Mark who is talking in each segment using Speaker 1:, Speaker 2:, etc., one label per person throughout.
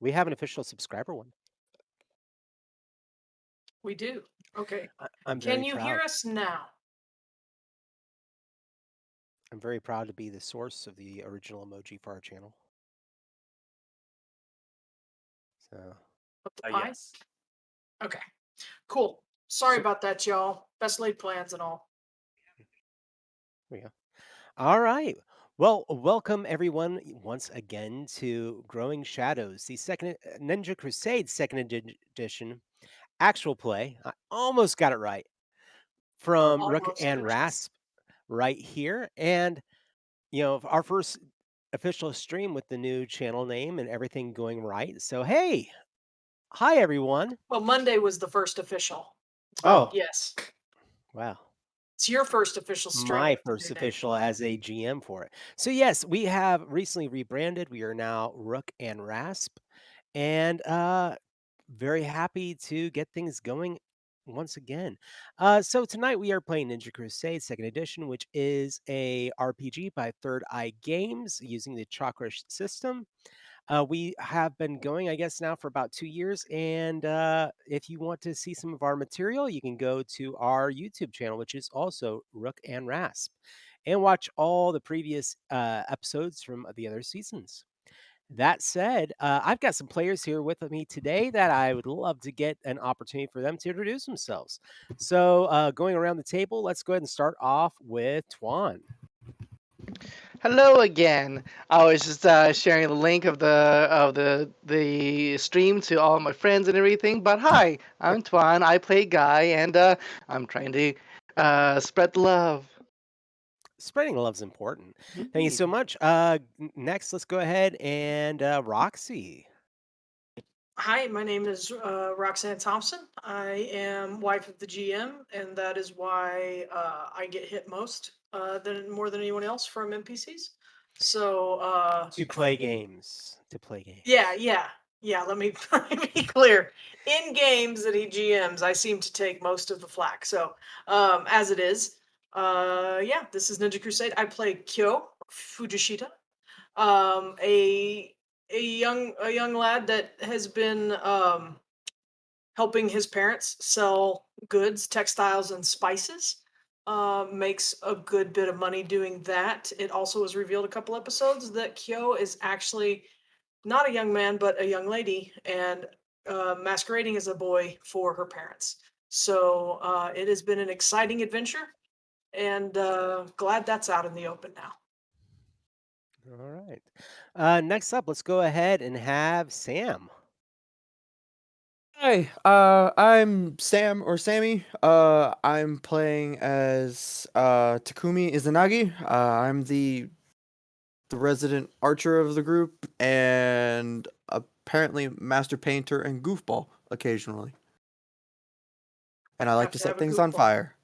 Speaker 1: We have an official subscriber one.
Speaker 2: We do. Okay.
Speaker 1: I'm
Speaker 2: Can
Speaker 1: very
Speaker 2: you hear
Speaker 1: proud.
Speaker 2: us now?
Speaker 1: I'm very proud to be the source of the original emoji for our channel. So,
Speaker 2: Of the pie?
Speaker 3: Yes.
Speaker 2: Okay. Cool. Sorry
Speaker 1: so
Speaker 2: about that, y'all. Best laid plans and all.
Speaker 1: there we go. All right. Well, welcome everyone once again to Growing Shadows, the second Ninja Crusade edition actual play. I almost got it right from Rook
Speaker 2: Almost
Speaker 1: and
Speaker 2: editions.
Speaker 1: Rasp right here, and our first official stream with the new channel name and everything going right. So, hey, hi everyone.
Speaker 2: Well, Monday was the first official, but
Speaker 1: Oh,
Speaker 2: yes,
Speaker 1: wow.
Speaker 2: it's your first official stream
Speaker 1: My
Speaker 2: with the
Speaker 1: first
Speaker 2: new name.
Speaker 1: official as a GM for it. So, yes, we have recently rebranded. We are now Rook and Rasp, and very happy to get things going once again. So tonight we are playing Ninja Crusade Second Edition, which is a RPG by Third Eye Games using the Chakra system. We have been going, I guess, now for about 2 years. And if you want to see some of our material, you can go to our YouTube channel, which is also Rook and Rasp, and watch all the previous episodes from the other seasons. That said, I've got some players here with me today that I would love to get an opportunity for them to introduce themselves. So, going around the table, let's go ahead and start off with Tuan.
Speaker 4: Hello again. I was just sharing the link of the stream to all my friends and everything. But hi, I'm Twan. I play Guy, and I'm trying to spread the love.
Speaker 1: Spreading love's important. Thank you
Speaker 4: Yay.
Speaker 1: so much. Next, let's go ahead and Roxy.
Speaker 2: Hi, my name is Roxanne Thompson. I am wife of the GM, and that is why I get hit most than more than anyone else from NPCs. So
Speaker 1: To play games. To play games.
Speaker 2: yeah. Let me be clear. In games that he GMs, I seem to take most of the flack. So as it is, yeah, this is Ninja Crusade. I play Kyou Fujishita, um, a a young lad that has been helping his parents sell goods, textiles, and spices. Makes a good bit of money doing that. It also was revealed a couple episodes that Kyo is actually not a young man, but a young lady, and masquerading as a boy for her parents. So it has been an exciting adventure, and glad that's out in the open now.
Speaker 1: All right. Next up, let's go ahead and have Sam.
Speaker 5: Hi, I'm Sam or Sammy. I'm playing as Takumi Izunagi. I'm the resident archer of the group and apparently master painter and goofball occasionally. And I like
Speaker 2: Have
Speaker 5: to
Speaker 2: to
Speaker 5: set
Speaker 2: have a
Speaker 5: things on
Speaker 2: goofball.
Speaker 5: fire.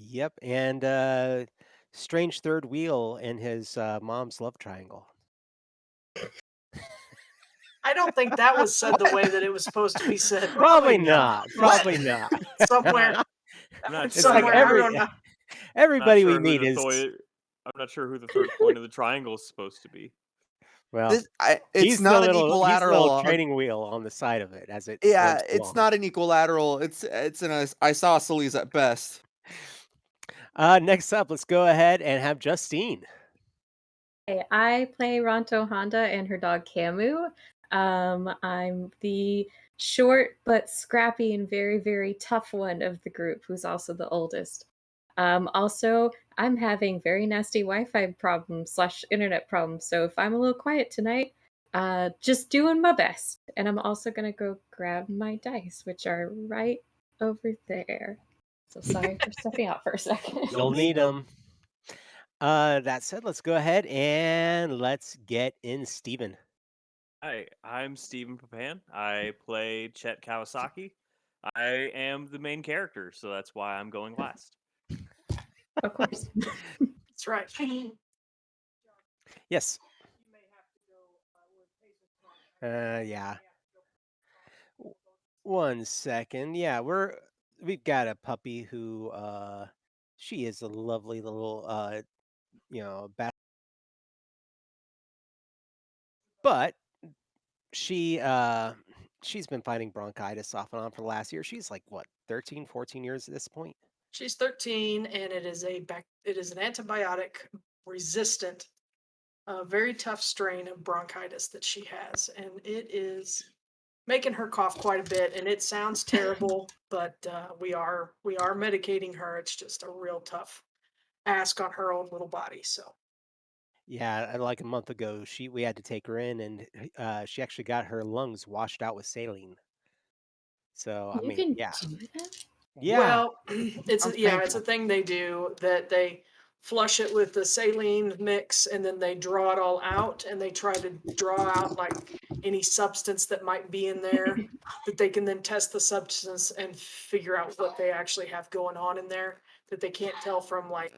Speaker 1: Yep, and strange third wheel in his mom's love triangle.
Speaker 2: I don't think that was said the way that it was supposed to be said.
Speaker 1: Probably not.
Speaker 2: What?
Speaker 1: Probably not.
Speaker 2: Somewhere.
Speaker 3: I'm
Speaker 2: That
Speaker 3: not
Speaker 2: went
Speaker 1: It's like
Speaker 3: sure.
Speaker 2: somewhere. I don't know.
Speaker 3: Not
Speaker 1: everybody we
Speaker 3: sure who
Speaker 1: meet
Speaker 3: the
Speaker 1: is
Speaker 3: third. I'm not sure who the third point of the triangle is supposed to be.
Speaker 1: well.
Speaker 5: It's not an
Speaker 1: He's the little
Speaker 5: equilateral.
Speaker 1: training wheel on the side of it as it
Speaker 5: Yeah,
Speaker 1: limps
Speaker 5: it's
Speaker 1: along.
Speaker 5: not an equilateral. It's an isosceles at best.
Speaker 1: Next up, let's go ahead and have Justine.
Speaker 6: Hey, I play Ranto Honda and her dog Camu. I'm the short but scrappy and very, very tough one of the group, who's also the oldest. Also, I'm having very nasty Wi-Fi problems slash internet problems, so if I'm a little quiet tonight, just doing my best. And I'm also gonna go grab my dice, which are right over there. So sorry for stepping out for a second.
Speaker 1: You'll need them. That said, let's go ahead and let's get in Steven.
Speaker 3: Hi, I'm Stephen Papin. I play Chet Kawasaki. I am the main character, so that's why I'm going last.
Speaker 6: Of course.
Speaker 2: That's right.
Speaker 1: Yes. Yeah. 1 second. Yeah, we've got a puppy who she is a lovely little bat But she she's been fighting bronchitis off and on for the last year. She's like what, 13, 14 years at this point?
Speaker 2: She's 13, and it is an antibiotic resistant, very tough strain of bronchitis that she has, and it is making her cough quite a bit. And it sounds terrible, but we are medicating her. It's just a real tough ask on her own little body. So
Speaker 1: Yeah, like a month ago, we had to take her in, and she actually got her lungs washed out with saline. So I
Speaker 6: You
Speaker 1: mean,
Speaker 6: can
Speaker 1: yeah,
Speaker 6: do that?
Speaker 1: yeah,
Speaker 2: well,
Speaker 5: Sounds
Speaker 2: it's a
Speaker 5: painful.
Speaker 2: thing they do, that they flush it with the saline mix, and then they draw it all out, and they try to draw out like any substance that might be in there, that they can then test the substance and figure out what they actually have going on in there, that they can't tell from like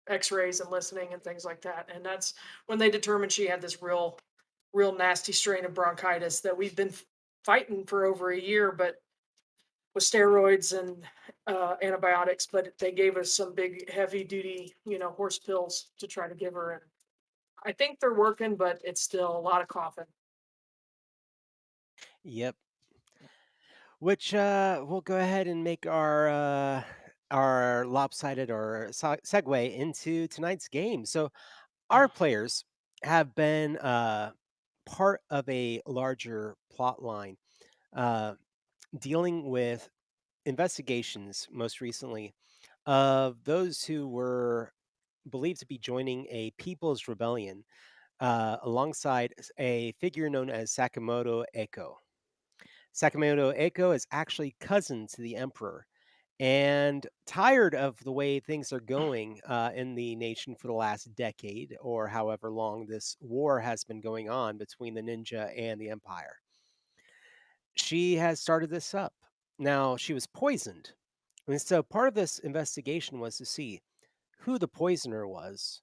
Speaker 2: x-rays and listening and things like that. And that's when they determined she had this real nasty strain of bronchitis that we've been fighting for over a year, but with steroids and antibiotics. But they gave us some big heavy duty, horse pills to try to give her, and I think they're working, but it's still a lot of coughing.
Speaker 1: yep. Which we'll go ahead and make our lopsided or segue into tonight's game. So our players have been part of a larger plot line, uh, dealing with investigations most recently of those who were believed to be joining a people's rebellion alongside a figure known as Sakamoto Eiko. Sakamoto Eiko is actually cousin to the emperor and tired of the way things are going in the nation for the last decade or however long this war has been going on between the ninja and the empire. She has started this up. Now, she was poisoned. And so part of this investigation was to see who the poisoner was,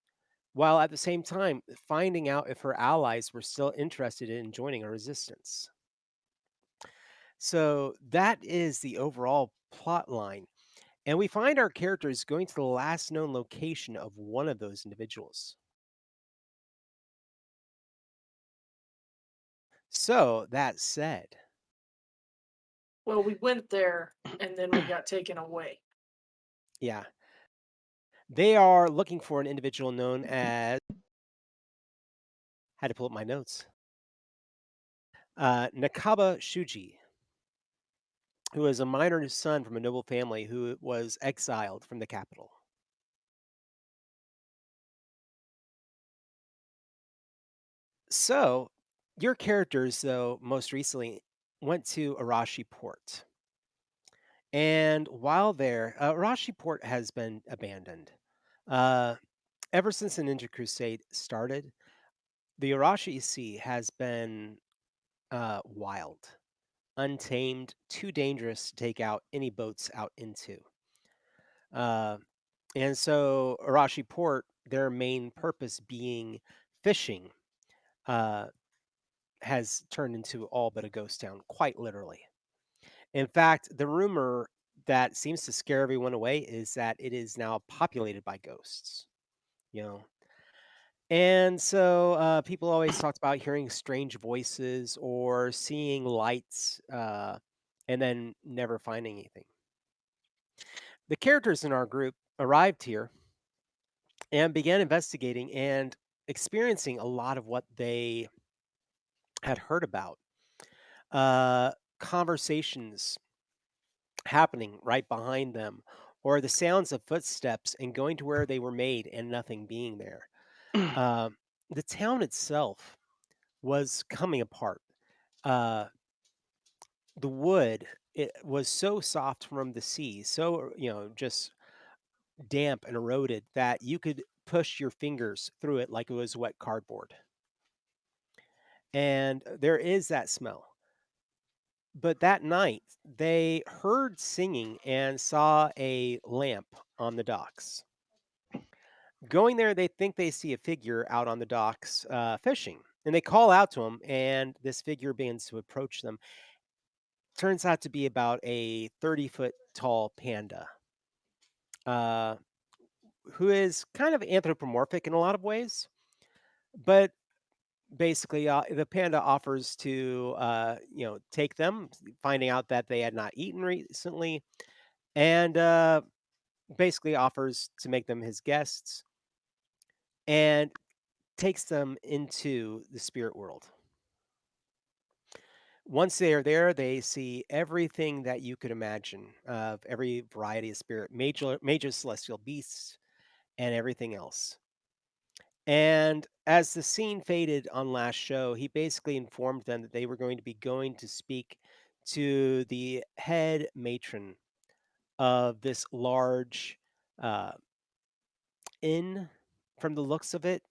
Speaker 1: while at the same time finding out if her allies were still interested in joining a resistance. So that is the overall plot line. And we find our characters going to the last known location of one of those individuals. So that said,
Speaker 2: Well, we went there and then we got taken away.
Speaker 1: yeah, they are looking for an individual known as, had to pull up my notes, Nakaba Shuji, who is a minor son from a noble family who was exiled from the capital. So, your characters, though, most recently went to Arashi Port. And while there, Arashi Port has been abandoned. Uh, Ever since the Ninja Crusade started, the Arashi Sea has been wild, untamed, too dangerous to take out any boats out into. Uh, and so, Arashi Port, their main purpose being fishing, uh, has turned into all but a ghost town, quite literally. In fact, the rumor that seems to scare everyone away is that it is now populated by ghosts, you know. And so people always talked about hearing strange voices or seeing lights and then never finding anything. The characters in our group arrived here and began investigating and experiencing a lot of what they had heard about. Uh, Conversations happening right behind them, or the sounds of footsteps and going to where they were made and nothing being there. Um, the town itself was coming apart. Uh, the wood, it was so soft from the sea, so just damp and eroded that you could push your fingers through it like it was wet cardboard. And there is that smell. But that night, they heard singing and saw a lamp on the docks. Going there, they think they see a figure out on the docks fishing, and they call out to him, and this figure begins to approach them. Turns out to be about a 30-foot tall panda, uh, who is kind of anthropomorphic in a lot of ways, but basically, the panda offers to, take them, finding out that they had not eaten recently, and basically offers to make them his guests and takes them into the spirit world. Once they are there, they see everything that you could imagine of every variety of spirit, major celestial beasts, and everything else. And as the scene faded on last show, he basically informed them that they were going to be going to speak to the head matron of this large uh, inn, from the looks of it,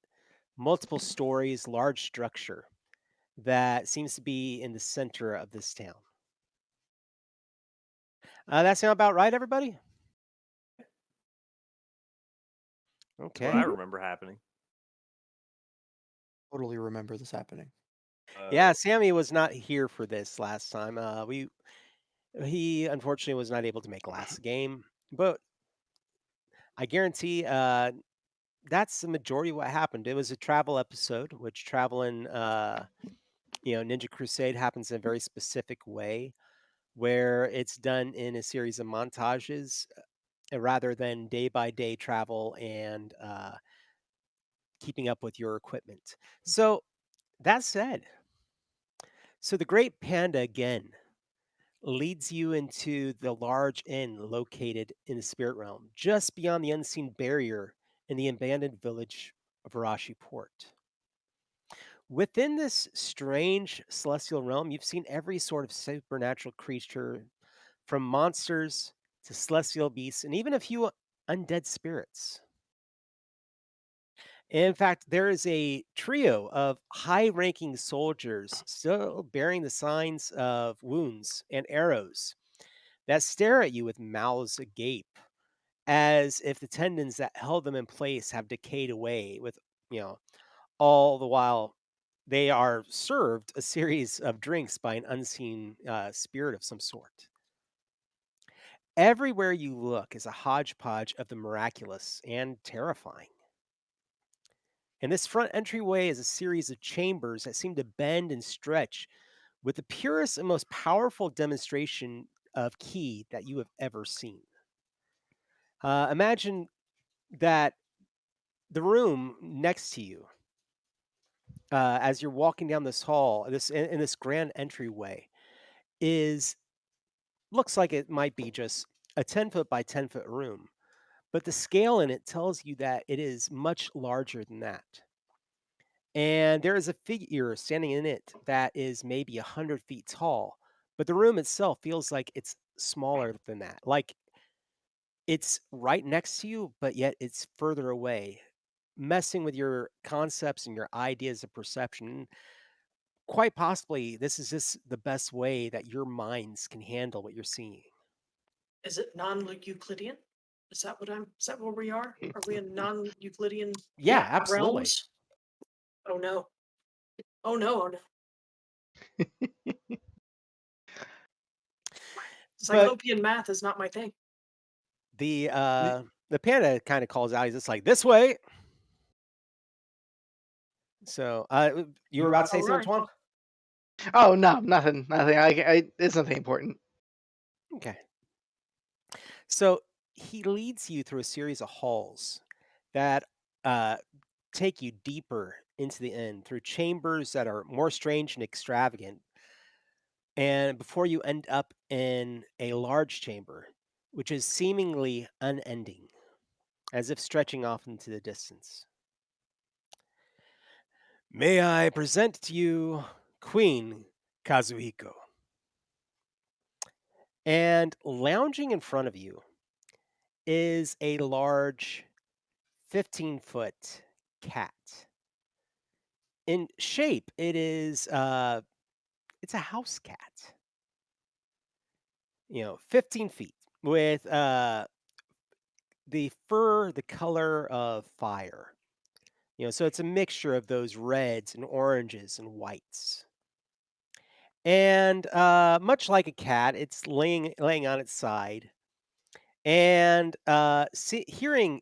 Speaker 1: multiple stories, large structure that seems to be in the center of this town. That sound about right, everybody?
Speaker 3: That's what I
Speaker 1: Okay.
Speaker 6: Mhm.
Speaker 3: remember happening.
Speaker 5: Totally remember this happening.
Speaker 1: Yeah,
Speaker 3: Uh,
Speaker 1: Sammy was not here for this last time. He unfortunately was not able to make last game, but I guarantee that's the majority of what happened. It was a travel episode, which travel in Ninja Crusade happens in a very specific way, where it's done in a series of montages rather than day by day travel and keeping up with your equipment. So that said, so the Great Panda again leads you into the large inn located in the spirit realm, just beyond the unseen barrier in the abandoned village of Arashi Port. Within this strange celestial realm, you've seen every sort of supernatural creature, from monsters to celestial beasts, and even a few undead spirits. In fact, there is a trio of high ranking soldiers still bearing the signs of wounds and arrows that stare at you with mouths agape, as if the tendons that held them in place have decayed away, with, you know, all the while they are served a series of drinks by an unseen spirit of some sort. Everywhere you look is a hodgepodge of the miraculous and terrifying. And this front entryway is a series of chambers that seem to bend and stretch with the purest and most powerful demonstration of ki that you have ever seen. Imagine that the room next to you, as you're walking down this hall, in this grand entryway, is looks like it might be just a 10-foot by 10-foot room, but the scale in it tells you that it is much larger than that. And there is a figure standing in it that is maybe 100 feet tall, but the room itself feels like it's smaller than that. Like it's right next to you, but yet it's further away, messing with your concepts and your ideas of perception. Quite possibly, this is just the best way that your minds can handle what you're seeing.
Speaker 2: Is it non-Euclidean? Is that where we are? Are we in non-Euclidean
Speaker 1: Yeah,
Speaker 6: Yeah.
Speaker 1: absolutely.
Speaker 2: realms? Oh no. Oh no, oh no.
Speaker 1: But
Speaker 2: Cyclopean math is not my thing.
Speaker 1: the
Speaker 5: N-
Speaker 1: uh the panda kind of calls out. He's just like, "This way." So, you were about to say
Speaker 2: All
Speaker 1: something,
Speaker 2: right.
Speaker 1: Twan?
Speaker 2: Well,
Speaker 4: Oh no, nothing, nothing. It's nothing important.
Speaker 1: Okay. So he leads you through a series of halls that uh, take you deeper into the inn through chambers that are more strange and extravagant. And before you end up in a large chamber, which is seemingly unending, as if stretching off into the distance. May I present to you Queen Kazuhiko? And lounging in front of you is a large 15-foot cat. In shape, it's a house cat. 15 feet with the fur the color of fire. So it's a mixture of those reds and oranges and whites. And much like a cat, it's laying on its side. And hearing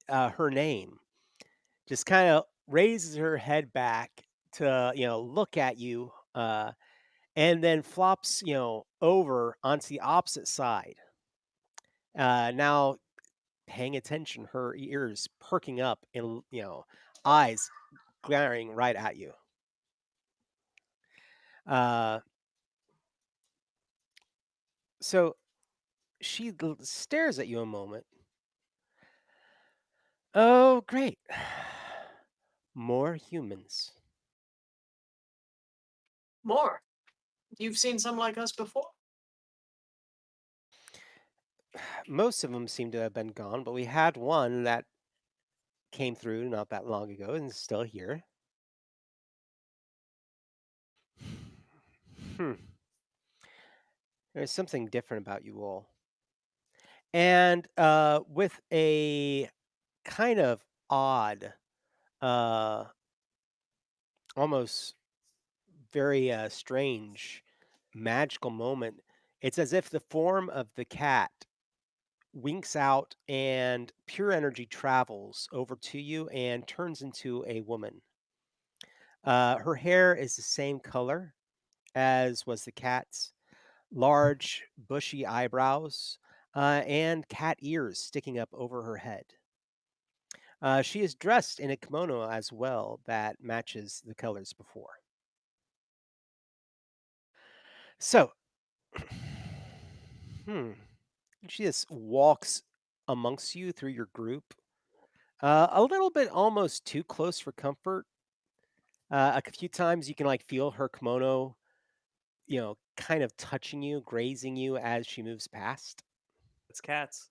Speaker 1: her name, just kind of raises her head back to look at you, and then flops over onto the opposite side. Now paying attention, her ears perking up, and eyes glaring right at you. Uh, so she stares at you a moment. Oh, great. More humans.
Speaker 2: More. You've seen some like us before?
Speaker 1: Most of them seem to have been gone, but we had one that came through not that long ago and is still here. Hmm. There's something different about you all. And with a kind of odd, uh, almost very strange, magical moment, it's as if the form of the cat winks out and pure energy travels over to you and turns into a woman. Her hair is the same color as was the cat's, large, bushy eyebrows, and cat ears sticking up over her head. She is dressed in a kimono as well that matches the colors before. So, hmm, she just walks amongst you through your group, a little bit almost too close for comfort. A few times you can feel her kimono, kind of touching you, grazing you as she moves past.
Speaker 3: It's cats.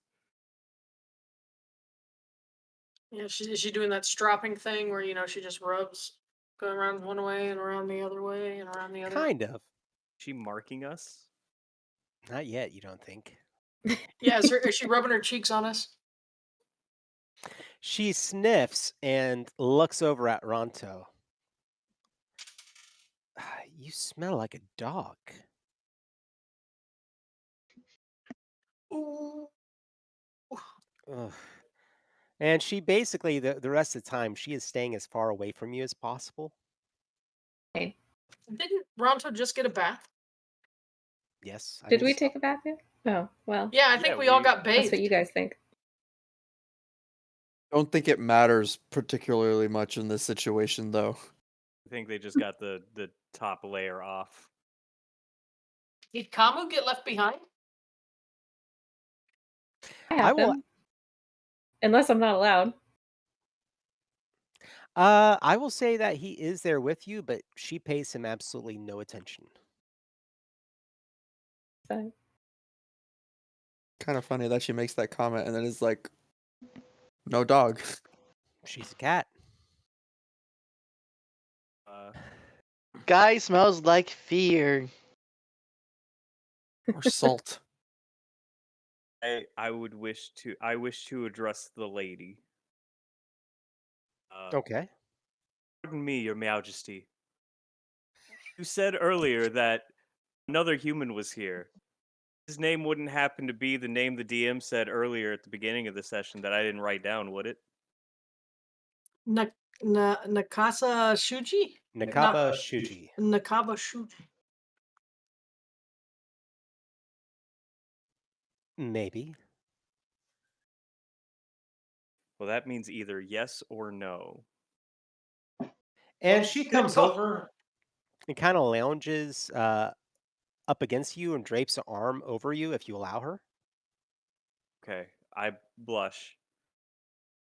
Speaker 2: Yeah, is she doing that stropping thing where she just rubs, going around one way and around the other way and around the other?
Speaker 1: Kind of.
Speaker 3: She marking us?
Speaker 1: Not yet, you don't think?
Speaker 2: Yeah, is she rubbing her cheeks on us?
Speaker 1: She sniffs and looks over at Ranto. You smell like a dog.
Speaker 2: Ooh.
Speaker 1: Ugh. And she basically, the rest of the time, she is staying as far away from you as possible.
Speaker 6: Okay.
Speaker 2: Didn't Ronto just get a bath?
Speaker 1: Yes, I
Speaker 6: Did
Speaker 1: believe
Speaker 6: we
Speaker 1: so.
Speaker 6: take a bath yet? Oh, well,
Speaker 2: Yeah, I
Speaker 3: Yeah,
Speaker 2: think we all got
Speaker 6: that's what
Speaker 2: bathed.
Speaker 6: you guys think.
Speaker 5: Don't think it matters particularly much in this situation, though.
Speaker 3: I think they just got the top layer off.
Speaker 2: Did Kamu get left behind?
Speaker 6: I
Speaker 1: I
Speaker 6: have
Speaker 1: will.
Speaker 6: him. Unless I'm not allowed.
Speaker 1: I will say that he is there with you, but she pays him absolutely no attention.
Speaker 6: So,
Speaker 5: Kind of funny that she makes that comment and then is like, no dog.
Speaker 1: She's a cat.
Speaker 3: Uh,
Speaker 4: Guy smells like fear.
Speaker 5: Or salt.
Speaker 3: I wish to address the lady.
Speaker 1: Okay.
Speaker 3: Pardon me, Your Majesty. You said earlier that another human was here. His name wouldn't happen to be the name the DM said earlier at the beginning of the session that I didn't write down, would it?
Speaker 2: Nakasa Shuji?
Speaker 1: Nakaba Shuji.
Speaker 2: Nakaba Shuji.
Speaker 1: Maybe.
Speaker 3: Well, that means either yes or no.
Speaker 1: And she comes over and kind of lounges up against you and drapes an arm over you if you allow her.
Speaker 3: Okay, I blush.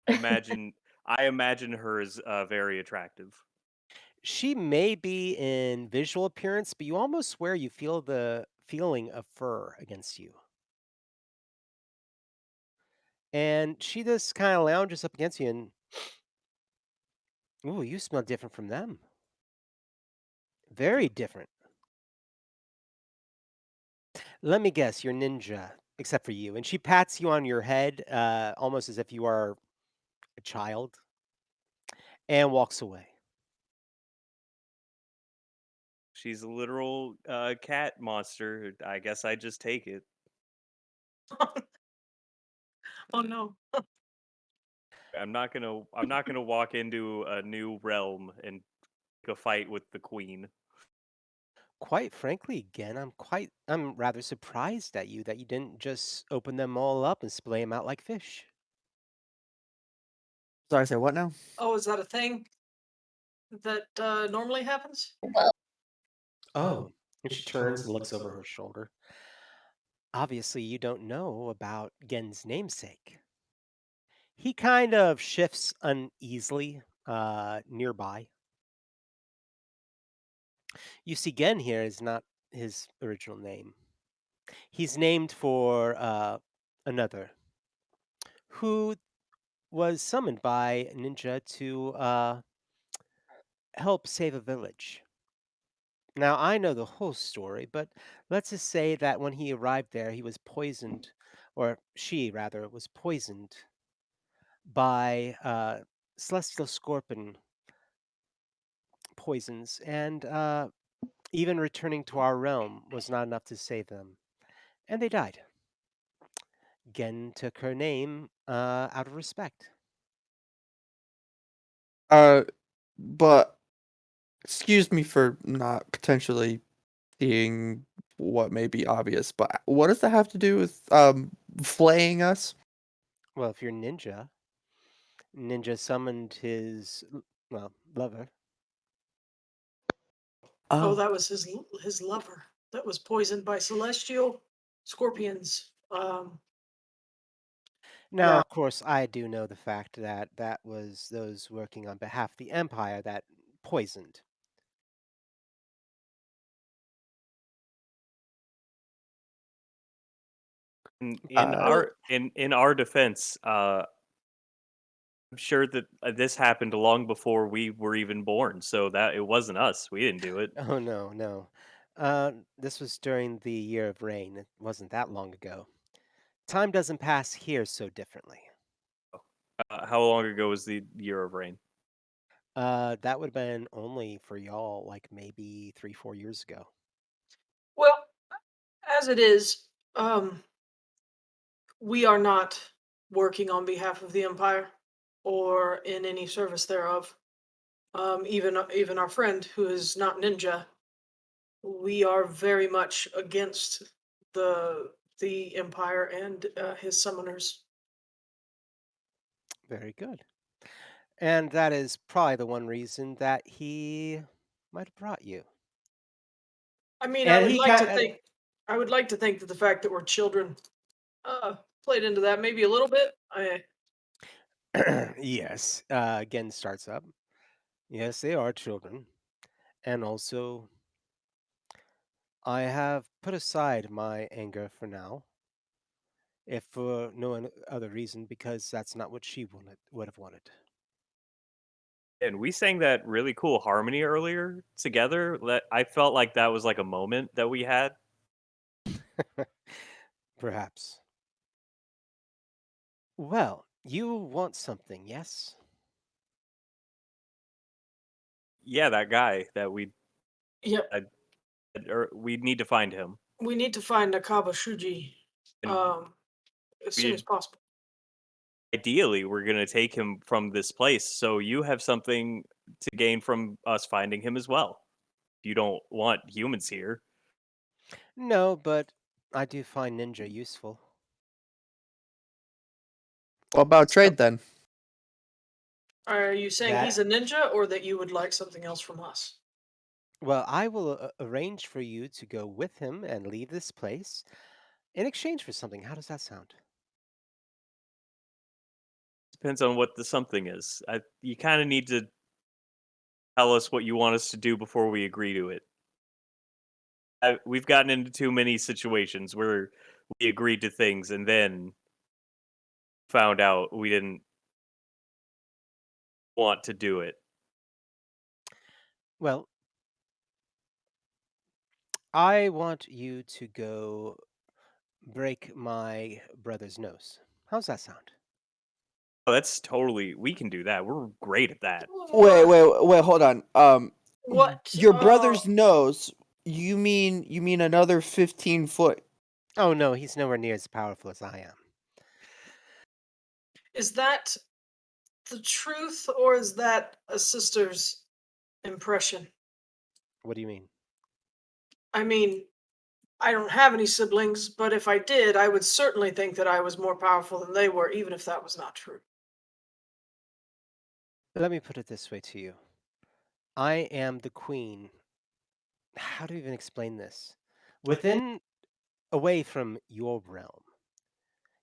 Speaker 3: I imagine her as very attractive.
Speaker 1: She may be in visual appearance, but you almost swear you feel the feeling of fur against you. And she just kind of lounges up against you and, ooh, you smell different from them. Very different. Let me guess, you're ninja, except for you. And she pats you on your head, almost as if you are a child, and walks away.
Speaker 3: She's a literal cat monster. I guess I just take it.
Speaker 2: Oh no.
Speaker 3: I'm not gonna walk into a new realm and a fight with the queen.
Speaker 1: Quite frankly, again, I'm rather surprised at you that you didn't just open them all up and splay them out like fish.
Speaker 5: Sorry, say what now?
Speaker 2: Oh, is that a thing that normally happens?
Speaker 1: Oh, and she turns and looks over her shoulder. Obviously, you don't know about Gen's namesake. He kind of shifts uneasily nearby. You see, Gen here is not his original name. He's named for another who was summoned by Ninja to help save a village. Now, I know the whole story, but let's just say that when he arrived there, he was poisoned, or she rather, was poisoned by celestial scorpion poisons, and even returning to our realm was not enough to save them, and they died. Gen took her name out of respect.
Speaker 5: Uh, but excuse me for not potentially seeing what may be obvious, but what does that have to do with flaying us?
Speaker 1: Well, if you're Ninja summoned his, well, lover.
Speaker 2: Oh,
Speaker 5: Oh,
Speaker 2: that was his lover that was poisoned by celestial scorpions.
Speaker 1: Now,
Speaker 2: Yeah.
Speaker 1: of course, I do know the fact that that was those working on behalf of the Empire that poisoned.
Speaker 3: In
Speaker 5: uh,
Speaker 2: Well,
Speaker 3: our defense, I'm sure that this happened long before we were even born, so that it wasn't us. We didn't do it.
Speaker 1: Oh, no, no. This was during the year of rain. It wasn't that long ago. Time doesn't pass here so differently.
Speaker 3: How long ago was the year of rain?
Speaker 1: That would have been only for y'all, like maybe 3, 4 years ago.
Speaker 2: well, as it is, we are not working on behalf of the Empire or in any service thereof. Even our friend who is not ninja, we are very much against the Empire and his summoners.
Speaker 1: Very good. And that is probably the one reason that he might have brought you.
Speaker 2: I mean,
Speaker 1: And he got,
Speaker 2: I would like to think that the fact that we're children played into that maybe a little bit.
Speaker 1: yes, again starts up. Yes, they are children. And also, I have put aside my anger for now, if for no other reason, because that's not what she would have wanted.
Speaker 3: And we sang that really cool harmony earlier together. I felt like that was like a moment that we had.
Speaker 1: Perhaps. Well, you want something, yes?
Speaker 3: Yeah, that guy that
Speaker 2: Yep,
Speaker 3: uh, we need to find him.
Speaker 2: we need to find Nakaba Shuji
Speaker 3: And
Speaker 2: um, as soon as
Speaker 3: we
Speaker 2: possible.
Speaker 3: ideally we're gonna take him from this place. So you have something to gain from us finding him as well. You don't want humans here.
Speaker 1: No, but I do find Ninja useful.
Speaker 5: what about
Speaker 1: So,
Speaker 5: trade then?
Speaker 2: Are you saying he's
Speaker 1: that,
Speaker 2: a ninja, or that you would like something else from us?
Speaker 1: well, I will arrange for you to go with him and leave this place in exchange for something. How does that sound?
Speaker 3: Depends on what the something is. You kind of need to tell us what you want us to do before we agree to it. We've gotten into too many situations where we agreed to things and then found out we didn't want to do it.
Speaker 1: Well, I want you to go break my brother's nose. How's that sound?
Speaker 3: Oh, that's totally. We can do that. We're great at that.
Speaker 5: Wait,
Speaker 2: What?
Speaker 5: wait, wait, hold on.
Speaker 2: What?
Speaker 5: Your brother's nose. You mean another 15 foot?
Speaker 1: Oh no, he's nowhere near as powerful as I am.
Speaker 2: Is that the truth, or is that a sister's impression.
Speaker 1: What do you mean?
Speaker 2: I mean, I don't have any siblings, but if I did, I would certainly think that I was more powerful than they were, even if that was not true.
Speaker 1: Let me put it this way to you. I am the queen. How do you even explain this? Within, away from your realm.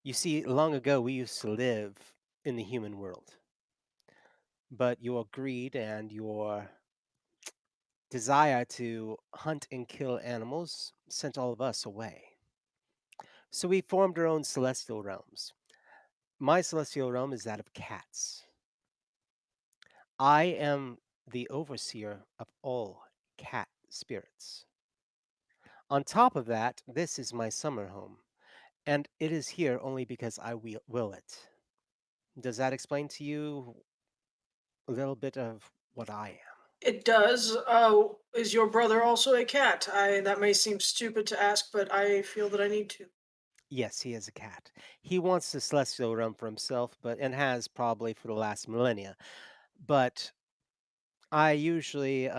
Speaker 1: You see, long ago we used to live in the human world, but your greed and your desire to hunt and kill animals sent all of us away. So we formed our own celestial realms. My celestial realm is that of cats. I am the overseer of all cat spirits. On top of that, this is my summer home, and it is here only because I will it. Does that explain to you a little bit of what I am?
Speaker 2: It does. Is your brother also a cat? That may seem stupid to ask, but I feel that I need to.
Speaker 1: Yes, he is a cat. He wants the celestial realm for himself, but and has probably for the last millennia. But I usually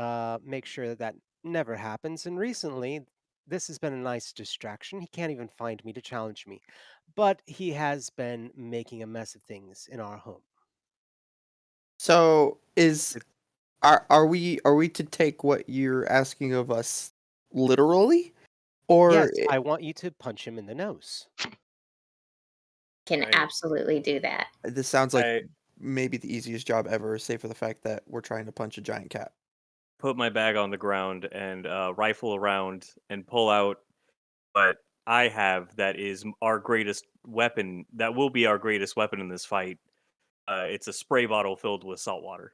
Speaker 1: make sure that that never happens. And recently, this has been a nice distraction. He can't even find me to challenge me, but he has been making a mess of things in our home.
Speaker 5: So are we to take what you're asking of us literally,
Speaker 1: Yes,
Speaker 5: or
Speaker 1: I want you to punch him in the nose.
Speaker 6: Can
Speaker 3: I
Speaker 6: absolutely do that.
Speaker 5: this sounds like
Speaker 3: I
Speaker 5: maybe the easiest job ever, save for the fact that we're trying to punch a giant cat?
Speaker 3: put my bag on the ground and rifle around and pull out what I have that is our greatest weapon. That will be our greatest weapon in this fight. It's a spray bottle filled with salt water.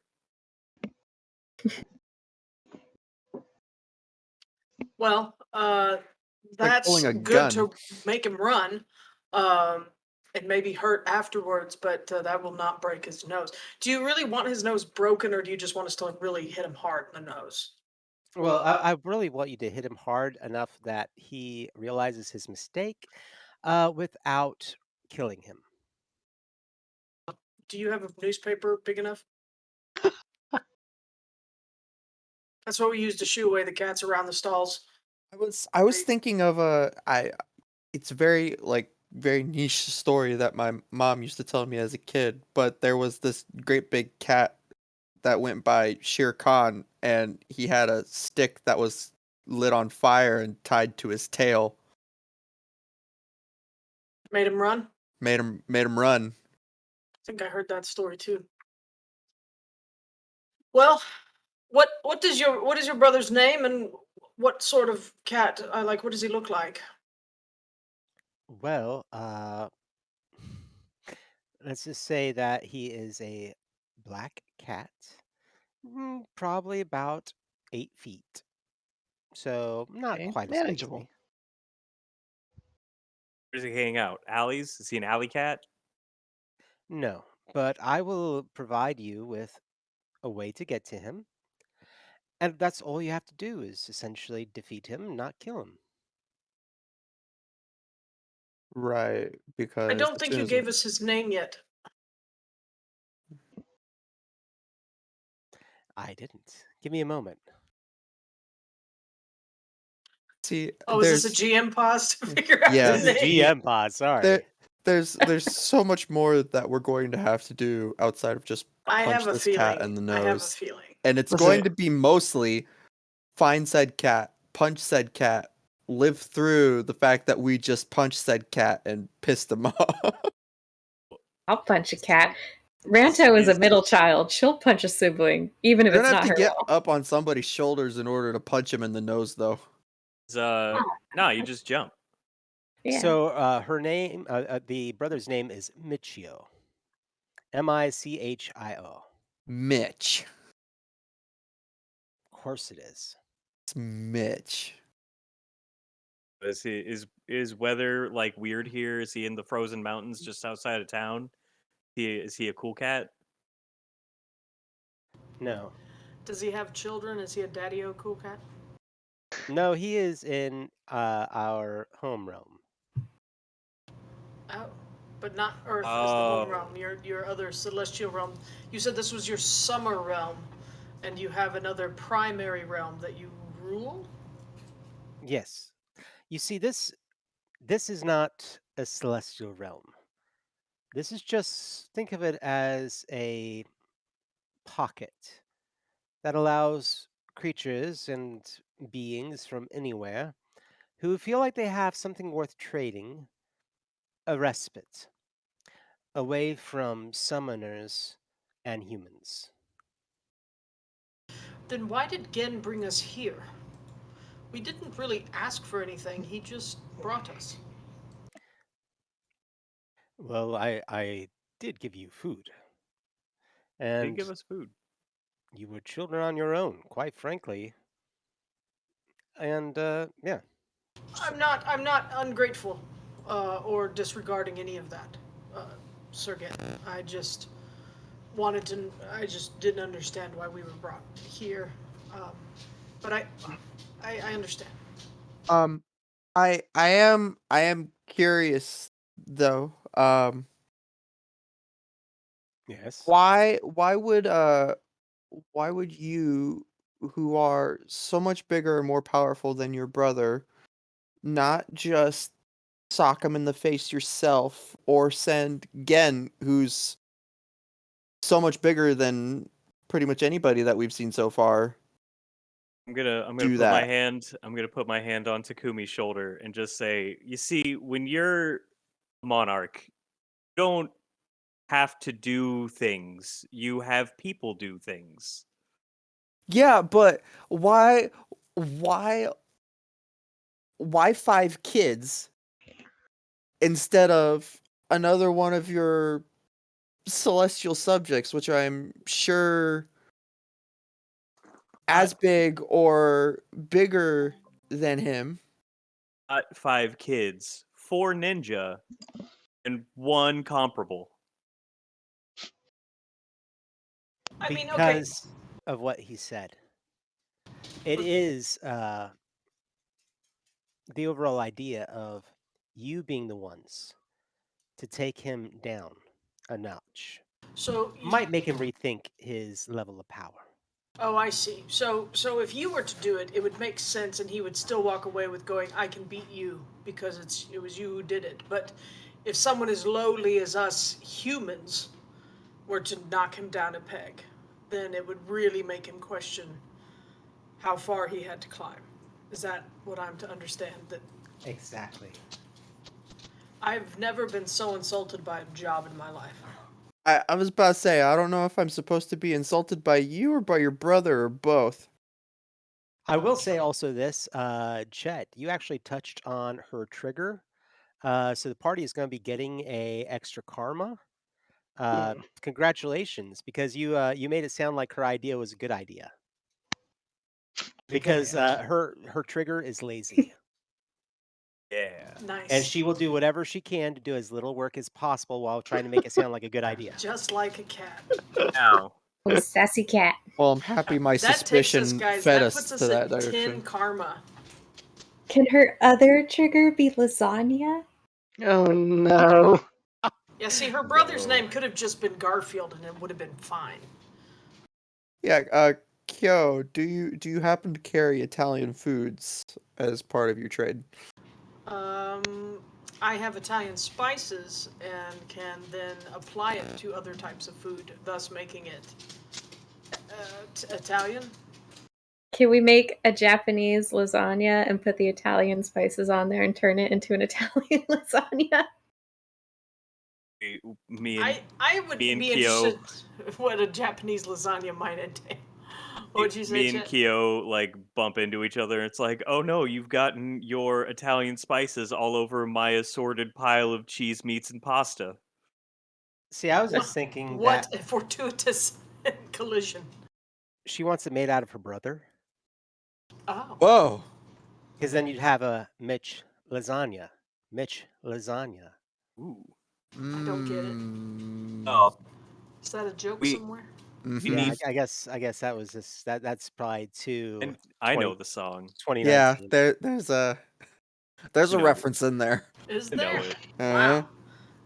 Speaker 2: Well,
Speaker 5: Like pulling
Speaker 2: that's
Speaker 5: a
Speaker 2: good
Speaker 5: gun.
Speaker 2: to make him run. Um, and maybe hurt afterwards, but that will not break his nose. Do you really want his nose broken, or do you just want us to like, really hit him hard in the nose?
Speaker 1: Well, I really want you to hit him hard enough that he realizes his mistake without killing him.
Speaker 2: Do you have a newspaper big enough? That's what we use to shoo away the cats around the stalls.
Speaker 5: I was thinking of it's very like very niche story that my mom used to tell me as a kid, but there was this great big cat that went by Shere Khan, and he had a stick that was lit on fire and tied to his tail,
Speaker 2: Made him run.
Speaker 5: made him run.
Speaker 2: I think I heard that story too. Well, what is your brother's name and what sort of cat? Like, what does he look like?
Speaker 1: Well, let's just say that he is a black cat, probably about 8 feet. So not
Speaker 4: Okay,
Speaker 1: quite as big as
Speaker 4: manageable.
Speaker 1: me.
Speaker 3: Where does he hang out? Alleys? Is he an alley cat?
Speaker 1: No, but I will provide you with a way to get to him. And that's all you have to do is essentially defeat him, not kill him.
Speaker 5: Right,
Speaker 2: I
Speaker 5: because
Speaker 2: don't
Speaker 5: as
Speaker 2: think
Speaker 5: soon
Speaker 2: you
Speaker 5: as
Speaker 2: gave us his name yet.
Speaker 1: I didn't. Give me a moment.
Speaker 5: see
Speaker 2: Oh, is this a
Speaker 5: there's
Speaker 2: GM pause to figure out
Speaker 1: This
Speaker 2: the
Speaker 5: yes,
Speaker 1: is
Speaker 2: name?
Speaker 1: GM pod,
Speaker 5: there
Speaker 1: sorry.
Speaker 5: there's so much more that we're going to have to do outside of just
Speaker 2: I have
Speaker 5: punch
Speaker 2: a
Speaker 5: this cat in
Speaker 2: feeling.
Speaker 5: the
Speaker 2: I have a
Speaker 5: nose.
Speaker 2: feeling.
Speaker 5: And it's
Speaker 4: Listen,
Speaker 5: going to be mostly find said cat, punch said cat, live through the fact that we just punched said cat and pissed them off.
Speaker 6: I'll punch a cat. Ranto is a middle child. She'll punch a sibling, even if
Speaker 5: You're gonna
Speaker 6: it's
Speaker 5: have
Speaker 6: not
Speaker 5: to
Speaker 6: her
Speaker 5: get
Speaker 6: role.
Speaker 5: up on somebody's shoulders in order to punch him in the nose, though.
Speaker 3: No, you just jump.
Speaker 6: Yeah.
Speaker 1: So her name, the brother's name is Michio. Michio.
Speaker 5: Mitch.
Speaker 1: Of course it is.
Speaker 5: It's Mitch.
Speaker 3: Is weather like weird here? Is he in the frozen mountains just outside of town? Is he a cool cat?
Speaker 1: No.
Speaker 2: Does he have children? Is he a daddy-o cool cat?
Speaker 1: No, he is in our home realm.
Speaker 2: Oh, but not Earth as the home realm.
Speaker 3: Oh,
Speaker 2: Your other celestial realm. You said this was your summer realm. And you have another primary realm that you rule?
Speaker 1: Yes. You see, this is not a celestial realm. This is just think of it as a pocket that allows creatures and beings from anywhere who feel like they have something worth trading a respite away from summoners and humans.
Speaker 2: Then why did Gen bring us here? We didn't really ask for anything, he just brought us.
Speaker 1: Well, I did give you food,
Speaker 3: Did give
Speaker 1: and
Speaker 3: us food.
Speaker 1: you were children on your own, quite frankly. And yeah,
Speaker 2: I'm not ungrateful or disregarding any of that, Sir Gen. I just didn't understand why we were brought here. Um, but I understand.
Speaker 5: Um, I am curious though.
Speaker 1: yes.
Speaker 5: Why would you, who are so much bigger and more powerful than your brother, not just sock him in the face yourself, or send Gen, who's so much bigger than pretty much anybody that we've seen so far,
Speaker 3: I'm gonna
Speaker 5: do
Speaker 3: put my
Speaker 5: that?
Speaker 3: hand I'm gonna put my hand on Takumi's shoulder and just say, you see, when you're a monarch, you don't have to do things. You have people do things.
Speaker 5: Yeah, but why why 5 kids instead of another one of your celestial subjects, which I'm sure as big or bigger than him?
Speaker 3: Not 5 kids, 4 ninja, and 1 comparable.
Speaker 2: I mean, okay,
Speaker 1: Because of what he said. It is the overall idea of you being the ones to take him down a notch.
Speaker 2: so
Speaker 1: Might make him rethink his level of power.
Speaker 2: oh, I see. So if you were to do it, it would make sense, and he would still walk away with going, "I can beat you because it was you who did it." But if someone as lowly as us humans were to knock him down a peg, then it would really make him question how far he had to climb. Is that what I'm to understand? That
Speaker 1: Exactly.
Speaker 2: I've never been so insulted by a job in my life.
Speaker 5: I was about to say, I don't know if I'm supposed to be insulted by you or by your brother or both.
Speaker 1: I will say also this, Chet, you actually touched on her trigger. So the party is going to be getting a extra karma. Congratulations, because you made it sound like her idea was a good idea. Because her trigger is lazy,
Speaker 3: Yeah.
Speaker 1: and
Speaker 2: Nice.
Speaker 1: she will do whatever she can to do as little work as possible while trying to make it sound like a good idea.
Speaker 2: Just like a cat.
Speaker 3: Now,
Speaker 6: Oh, sassy cat.
Speaker 5: Well, I'm happy my
Speaker 2: That takes us,
Speaker 5: suspicion
Speaker 2: guys.
Speaker 5: fed
Speaker 2: That
Speaker 5: us
Speaker 2: puts
Speaker 5: to
Speaker 2: us
Speaker 5: that
Speaker 2: at 10
Speaker 5: direction.
Speaker 2: karma.
Speaker 6: Can her other trigger be lasagna?
Speaker 4: Oh no.
Speaker 2: Yeah, see, her brother's
Speaker 3: No.
Speaker 2: name could have just been Garfield, and it would have been fine.
Speaker 5: Yeah, Kyo, do you happen to carry Italian foods as part of your trade?
Speaker 2: I have Italian spices and can then apply it to other types of food, thus making it Italian.
Speaker 6: Can we make a Japanese lasagna and put the Italian spices on there and turn it into an Italian lasagna?
Speaker 3: me and
Speaker 2: I would
Speaker 3: me and
Speaker 2: be
Speaker 3: Kyo,
Speaker 2: interested what a Japanese lasagna might entail. What'd you say,
Speaker 3: me and
Speaker 2: Chet?
Speaker 3: Kyo like bump into each other. It's like, oh no, you've gotten your Italian spices all over my assorted pile of cheese, meats, and pasta.
Speaker 1: See, I was just thinking
Speaker 2: What
Speaker 1: that
Speaker 2: a fortuitous collision.
Speaker 1: she wants it made out of her brother,
Speaker 2: Oh.
Speaker 5: Whoa.
Speaker 1: because then you'd have a Mitch lasagna. Mitch lasagna.
Speaker 3: Ooh.
Speaker 2: I don't get it.
Speaker 3: Oh,
Speaker 2: Is that a joke
Speaker 3: we
Speaker 2: somewhere?
Speaker 3: we
Speaker 1: Yeah,
Speaker 3: need,
Speaker 1: I guess that was just that's probably too
Speaker 3: and I
Speaker 1: 20,
Speaker 3: know the song.
Speaker 5: Yeah,
Speaker 1: 2019.
Speaker 5: there's a
Speaker 3: You know,
Speaker 5: reference in there.
Speaker 2: Is
Speaker 3: you know
Speaker 2: there?
Speaker 3: it.
Speaker 5: Uh,
Speaker 2: Wow.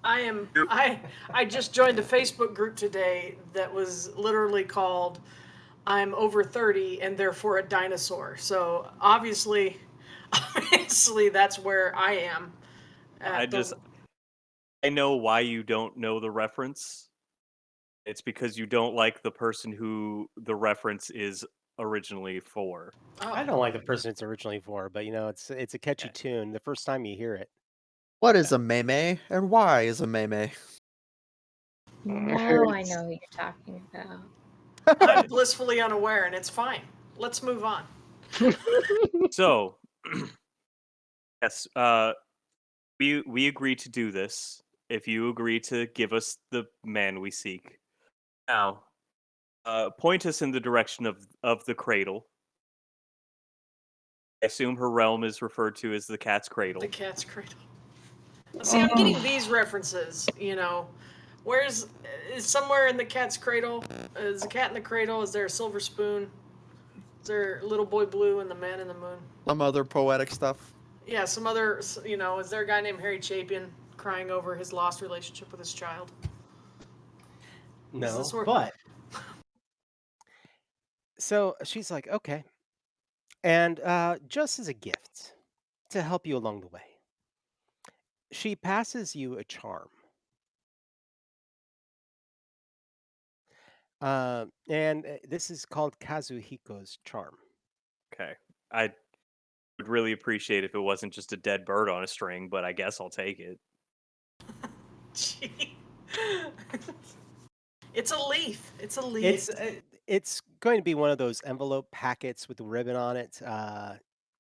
Speaker 2: I just joined a Facebook group today that was literally called I'm over 30 and therefore a dinosaur. So obviously, obviously that's where I am
Speaker 3: I
Speaker 2: at the.
Speaker 3: just I know why you don't know the reference. It's because you don't like the person who the reference is originally for.
Speaker 1: I
Speaker 2: Oh,
Speaker 1: don't like the person it's originally for, but it's a catchy
Speaker 3: Yeah.
Speaker 1: tune the first time you hear it.
Speaker 5: What is a meme and why is a meme?
Speaker 6: Now I know who you're talking about.
Speaker 2: I'm blissfully unaware, and it's fine. Let's move on.
Speaker 3: So, yes, we agree to do this if you agree to give us the man we seek. Now, point us in the direction of the cradle. I assume her realm is referred to as the cat's
Speaker 2: The
Speaker 3: cradle.
Speaker 2: cat's cradle. See, I'm getting these references. Where's is somewhere in the cat's cradle? Is the cat in the cradle? Is there a silver spoon? Is there Little Boy Blue and the Man in the Moon?
Speaker 5: Some other poetic stuff.
Speaker 2: Yeah, some other. Is there a guy named Harry Chapin crying over his lost relationship with his child? Is this
Speaker 1: No,
Speaker 2: where?
Speaker 1: but so she's like, okay, and just as a gift to help you along the way, she passes you a charm. And this is called Kazuhiko's charm.
Speaker 3: Okay. I would really appreciate if it wasn't just a dead bird on a string, but I guess I'll take it.
Speaker 2: Gee. It's a leaf. It's a leaf.
Speaker 1: It's going to be one of those envelope packets with the ribbon on it.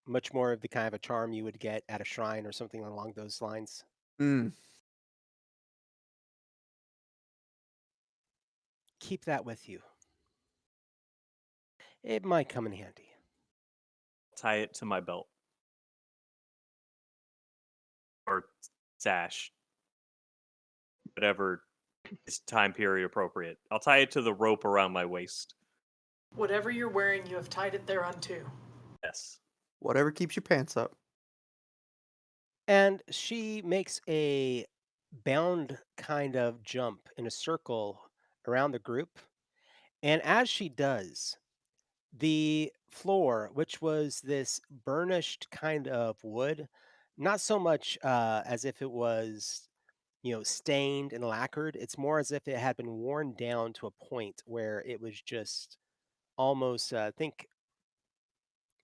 Speaker 1: Much more of the kind of a charm you would get at a shrine or something along those lines.
Speaker 5: Mm.
Speaker 1: Keep that with you. It might come in handy.
Speaker 3: Tie it to my belt or sash, whatever is time period appropriate. I'll tie it to the rope around my waist.
Speaker 2: Whatever you're wearing, you have tied it thereunto.
Speaker 3: Yes.
Speaker 5: Whatever keeps your pants up.
Speaker 1: And she makes a bound kind of jump in a circle around the group. And as she does, the floor, which was this burnished kind of wood, not so much as if it was, stained and lacquered. It's more as if it had been worn down to a point where it was just almost, think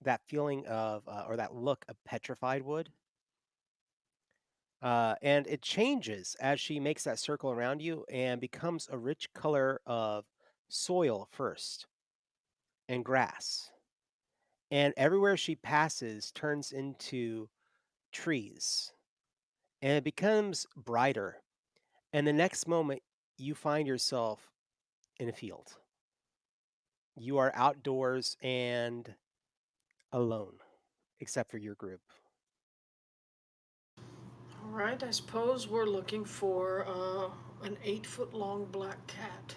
Speaker 1: that feeling of, or that look of petrified wood. And it changes as she makes that circle around you and becomes a rich color of soil first and grass. And everywhere she passes turns into trees and it becomes brighter. And the next moment, you find yourself in a field. You are outdoors and alone, except for your group.
Speaker 2: All right, I suppose we're looking for an 8-foot long black cat.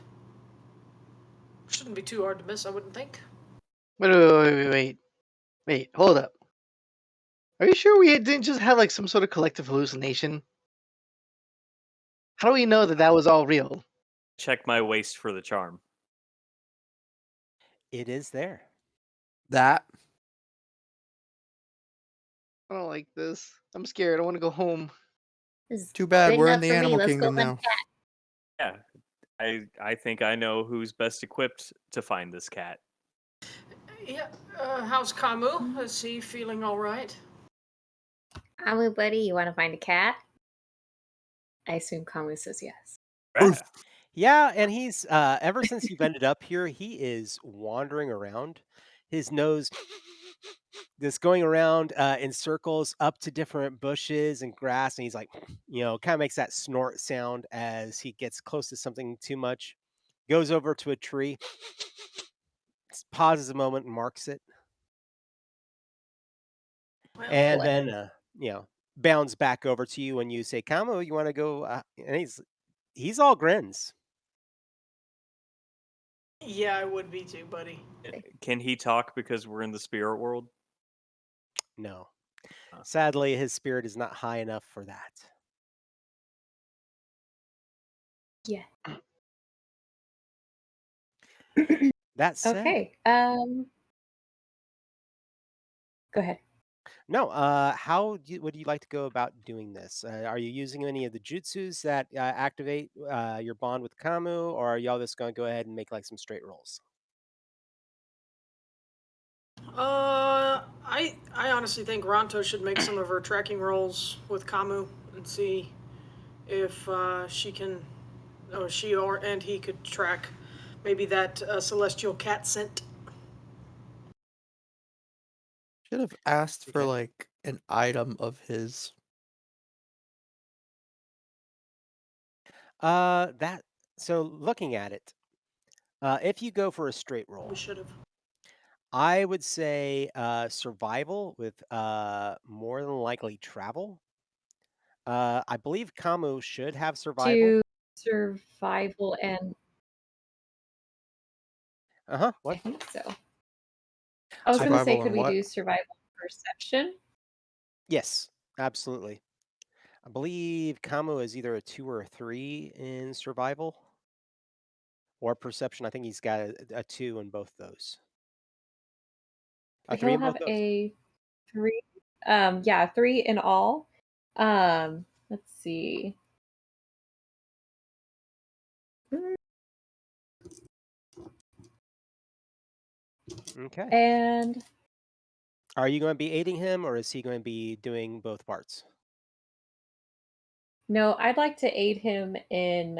Speaker 2: Shouldn't be too hard to miss, I wouldn't think.
Speaker 4: Wait, hold up. Are you sure we didn't just have like some sort of collective hallucination? How do we know that that was all real?
Speaker 3: Check my waist for the charm.
Speaker 1: It is there.
Speaker 5: That
Speaker 4: I don't like this. I'm scared. I want to go home.
Speaker 6: This is
Speaker 5: too bad
Speaker 6: good
Speaker 5: we're in
Speaker 6: enough
Speaker 5: the
Speaker 6: for me.
Speaker 5: animal
Speaker 6: Let's go
Speaker 5: kingdom
Speaker 6: hunt
Speaker 5: now.
Speaker 6: cat.
Speaker 3: Yeah. I think I know who's best equipped to find this cat.
Speaker 2: Yeah, how's Kamu? Is he feeling all right?
Speaker 6: Kamu, buddy, you want to find a cat? I assume Kamu says yes.
Speaker 3: Yeah.
Speaker 1: Yeah, and he's ever since you've ended up here, he is wandering around. His nose just going around in circles up to different bushes and grass, and he's like, kind of makes that snort sound as he gets close to something too much. Goes over to a tree, pauses a moment and marks it,
Speaker 2: Well,
Speaker 1: and
Speaker 6: What?
Speaker 1: then bounds back over to you when you say, "Kamo, you want to go?" And he's all grins.
Speaker 2: yeah, I would be too, buddy.
Speaker 3: Can he talk because we're in the spirit world?
Speaker 1: No,
Speaker 3: Huh.
Speaker 1: sadly, his spirit is not high enough for that.
Speaker 6: Yeah.
Speaker 1: That said,
Speaker 6: Okay. Go ahead.
Speaker 1: no, would you like to go about doing this? Are you using any of the jutsus that activate your bond with Kamu, or are y'all just going to go ahead and make like some straight rolls?
Speaker 2: I honestly think Ranto should make some of her tracking rolls with Kamu and see if she can, or she or and he could track maybe that celestial cat scent.
Speaker 5: Should have asked for
Speaker 1: Okay.
Speaker 5: like an item of his.
Speaker 1: That so looking at it, if you go for a straight
Speaker 2: We
Speaker 1: roll,
Speaker 2: should have.
Speaker 1: I would say survival with more than likely travel. I believe Kamu should have survival.
Speaker 6: Do survival and
Speaker 1: What?
Speaker 6: I think so. I was gonna say,
Speaker 5: Survival
Speaker 6: could
Speaker 5: and
Speaker 6: we
Speaker 5: what?
Speaker 6: do survival perception?
Speaker 1: Yes, absolutely. I believe Kamu is either a 2 or a 3 in survival or perception. I think he's got a 2 in both those. A 3
Speaker 6: He'll
Speaker 1: in both
Speaker 6: have
Speaker 1: those.
Speaker 6: a 3. Yeah, 3 in all. Let's see. Mm,
Speaker 1: Okay.
Speaker 6: And
Speaker 1: Are you going to be aiding him or is he going to be doing both parts?
Speaker 6: no, I'd like to aid him in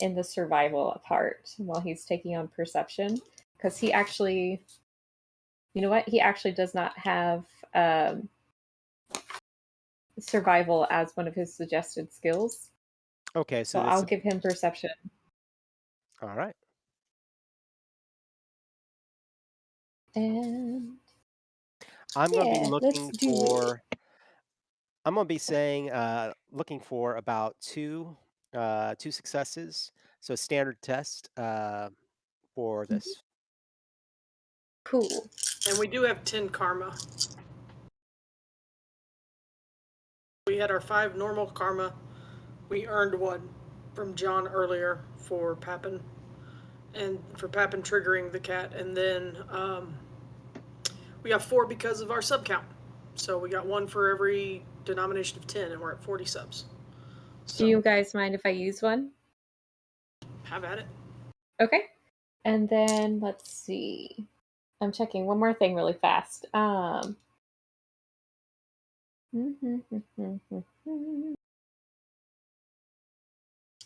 Speaker 6: the survival part while he's taking on perception, because he actually, you know what? He actually does not have survival as one of his suggested skills.
Speaker 1: Okay,
Speaker 6: So
Speaker 1: so this
Speaker 6: I'll
Speaker 1: is
Speaker 6: give him perception.
Speaker 1: all right.
Speaker 6: And
Speaker 1: I'm going to be
Speaker 6: yeah, let's
Speaker 1: looking
Speaker 6: do it.
Speaker 1: for I'm going to be saying looking for about two successes. So standard test for
Speaker 6: Mhm.
Speaker 1: this.
Speaker 6: Cool.
Speaker 2: And we do have 10 karma. We had our 5 normal karma. We earned one from John earlier for Papin, and for Papin triggering the cat, and then we got 4 because of our sub count. So we got 1 for every denomination of 10, and we're at 40 subs.
Speaker 6: Do
Speaker 2: So
Speaker 6: you guys mind if I use one?
Speaker 2: have at it.
Speaker 6: Okay. And then let's see. I'm checking one more thing really fast.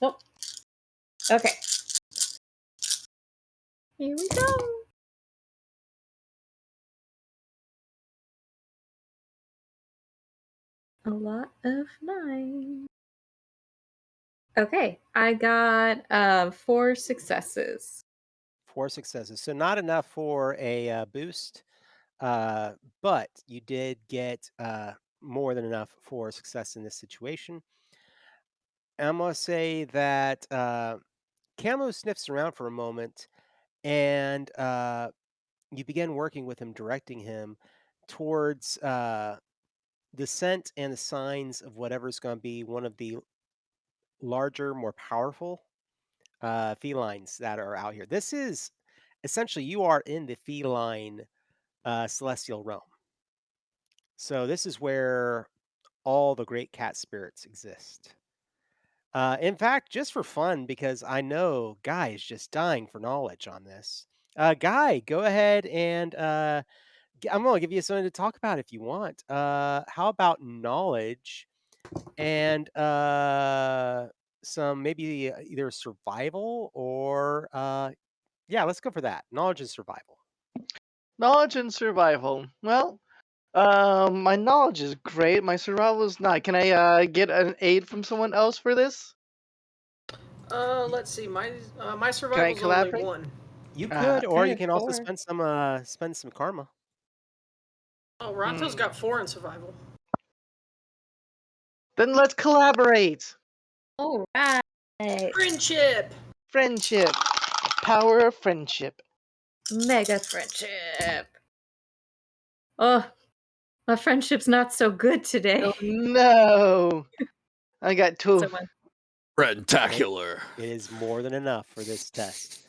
Speaker 6: Nope. Okay. Here we go. A lot of 9. Okay, I got 4 successes.
Speaker 1: 4 successes. So not enough for a boost, uh, but you did get more than enough for success in this situation. I'm going to say that Camo sniffs around for a moment and you begin working with him, directing him towards the scent and the signs of whatever's going to be one of the larger, more powerful felines that are out here. This is essentially you are in the feline celestial realm. So this is where all the great cat spirits exist. In fact, just for fun, because I know Guy is just dying for knowledge on this. Guy, go ahead and I'm going to give you something to talk about if you want. How about knowledge and some maybe either survival or yeah, let's go for that. Knowledge and survival.
Speaker 4: Knowledge and survival. Well, my knowledge is great. My survival is not. Can I get an aid from someone else for this?
Speaker 2: Let's see. My
Speaker 4: Can I
Speaker 2: survival's only
Speaker 4: collaborate?
Speaker 2: 1.
Speaker 1: You
Speaker 4: Ah,
Speaker 1: could,
Speaker 6: I
Speaker 1: or you
Speaker 6: have
Speaker 1: can also
Speaker 6: 4.
Speaker 1: spend some karma.
Speaker 2: Oh, Ranto's
Speaker 4: hmm.
Speaker 2: got 4 in survival.
Speaker 4: Then let's collaborate.
Speaker 6: All right.
Speaker 2: Friendship.
Speaker 4: Friendship. The power of friendship.
Speaker 6: Mega friendship. Oh, my friendship's not so good today.
Speaker 4: Oh no! I got 2.
Speaker 1: It,
Speaker 5: Rentacular.
Speaker 1: it is more than enough for this test.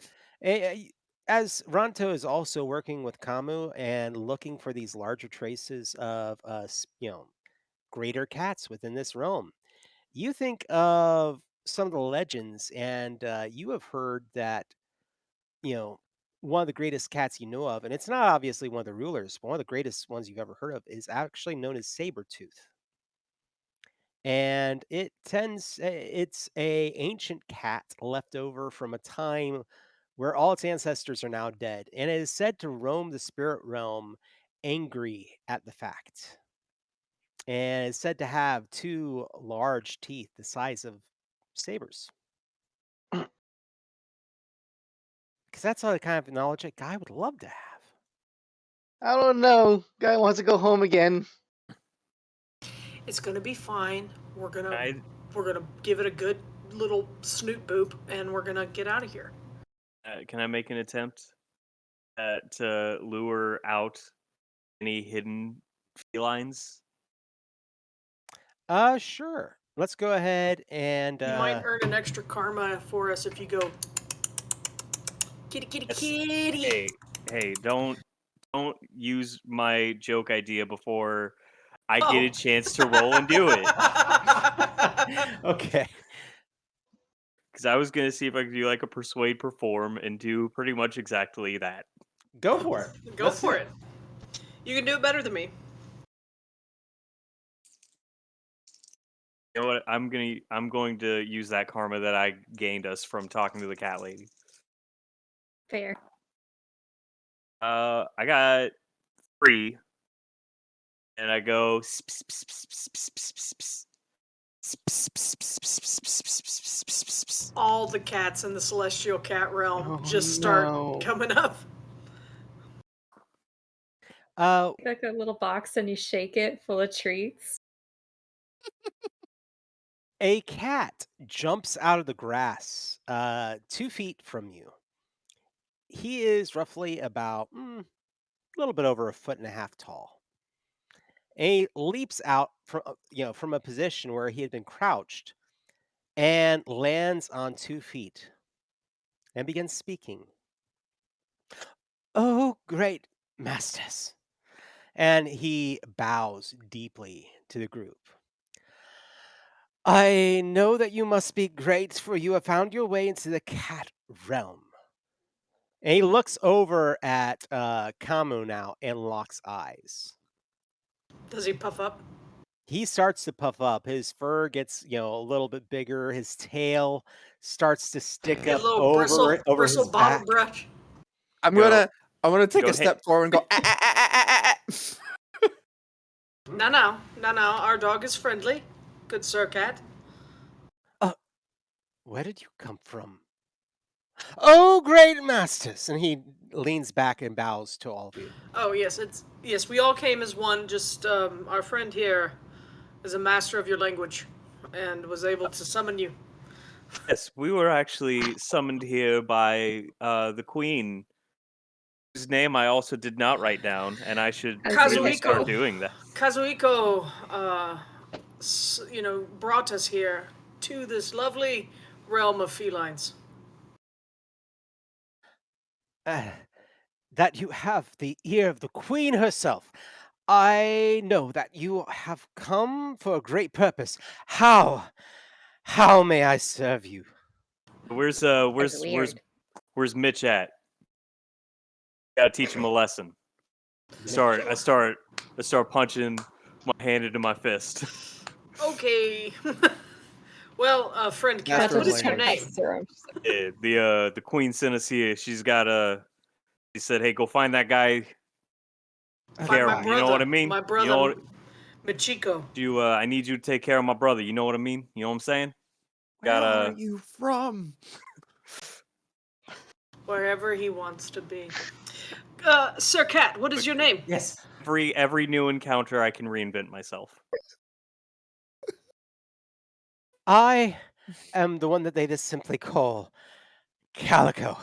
Speaker 1: as Ranto is also working with Kamu and looking for these larger traces of greater cats within this realm, you think of some of the legends, and you have heard that you know one of the greatest cats you know of, and it's not obviously one of the rulers, but one of the greatest ones you've ever heard of is actually known as Sabretooth. And it's a ancient cat left over from a time where all its ancestors are now dead, and it is said to roam the spirit realm angry at the fact. And it's said to have two large teeth the size of sabers. Because that's all the kind of knowledge a guy would love to have.
Speaker 4: I don't know. Guy wants to go home again.
Speaker 2: It's gonna be fine. We're gonna
Speaker 3: I
Speaker 2: we're gonna give it a good little snoot boop, and we're gonna get out of here.
Speaker 3: can I make an attempt to lure out any hidden felines?
Speaker 1: Sure. Let's go ahead and
Speaker 2: You might earn an extra karma for us if you go kitty kitty
Speaker 3: Yes.
Speaker 2: kitty.
Speaker 3: Hey, don't use my joke idea before I get a
Speaker 2: Oh.
Speaker 3: chance to roll and do it.
Speaker 1: okay.
Speaker 3: Because I was gonna see if I could do like a persuade perform and do pretty much exactly that.
Speaker 1: Go for it.
Speaker 2: Go
Speaker 1: Let's
Speaker 2: for
Speaker 1: see
Speaker 2: it. You can do it better than me.
Speaker 3: You know what? I'm going to use that karma that I gained us from talking to the cat lady.
Speaker 6: Fair.
Speaker 3: I got 3, and I go.
Speaker 2: All the cats in the celestial cat realm
Speaker 4: Oh,
Speaker 2: just start
Speaker 4: no.
Speaker 2: coming up.
Speaker 6: Like a little box and you shake it full of treats.
Speaker 1: A cat jumps out of the grass 2 feet from you. He is roughly about a little bit over a foot and a half tall. And he leaps out from a position where he had been crouched and lands on 2 feet and begins speaking. Oh, great masters. And he bows deeply to the group. I know that you must be great, for you have found your way into the cat realm. And he looks over at Kamu now and locks eyes.
Speaker 2: Does he puff up?
Speaker 1: He starts to puff up. His fur gets, a little bit bigger. His tail starts to stick
Speaker 2: Get a
Speaker 1: up
Speaker 2: little
Speaker 1: over his
Speaker 2: bristle bottom
Speaker 1: back.
Speaker 2: brush.
Speaker 5: I'm
Speaker 3: Go-
Speaker 5: gonna I'm gonna take
Speaker 3: go
Speaker 5: a step forward and go.
Speaker 2: No. Our dog is friendly. Good sir, cat.
Speaker 1: Where did you come from? Oh, great masters! And he leans back and bows to all of you.
Speaker 2: Oh yes, we all came as one. Just our friend here is a master of your language, and was able to summon you.
Speaker 3: Yes, we were actually summoned here by the queen, whose name I also did not write down, and I should really start
Speaker 2: Kazuhiko.
Speaker 3: doing that.
Speaker 2: Kazuhiko, brought us here to this lovely realm of felines.
Speaker 1: That you have the ear of the queen herself. I know that you have come for a great purpose. How may I serve you?
Speaker 3: Where's
Speaker 6: weird.
Speaker 3: where's Mitch at? Gotta teach him a lesson. I start punching my hand into my fist.
Speaker 2: Okay. Well, friend cat,
Speaker 5: Master
Speaker 2: what
Speaker 5: of
Speaker 2: is your name?
Speaker 3: Yeah, the queen sent us here. She said, "Hey, go find that guy.
Speaker 2: Find
Speaker 3: Care
Speaker 2: my
Speaker 3: of him.
Speaker 2: brother.
Speaker 3: You know what I mean?
Speaker 2: My brother,
Speaker 3: You know what,
Speaker 2: Michiko.
Speaker 3: I need you to take care of my brother. You know what I mean? You know what I'm saying?
Speaker 5: Where are
Speaker 3: Gotta
Speaker 5: you from?
Speaker 2: Wherever he wants to be. Sir Cat, what is your name?
Speaker 1: Yes.
Speaker 3: every new encounter I can reinvent myself.
Speaker 1: I am the one that they just simply call Calico.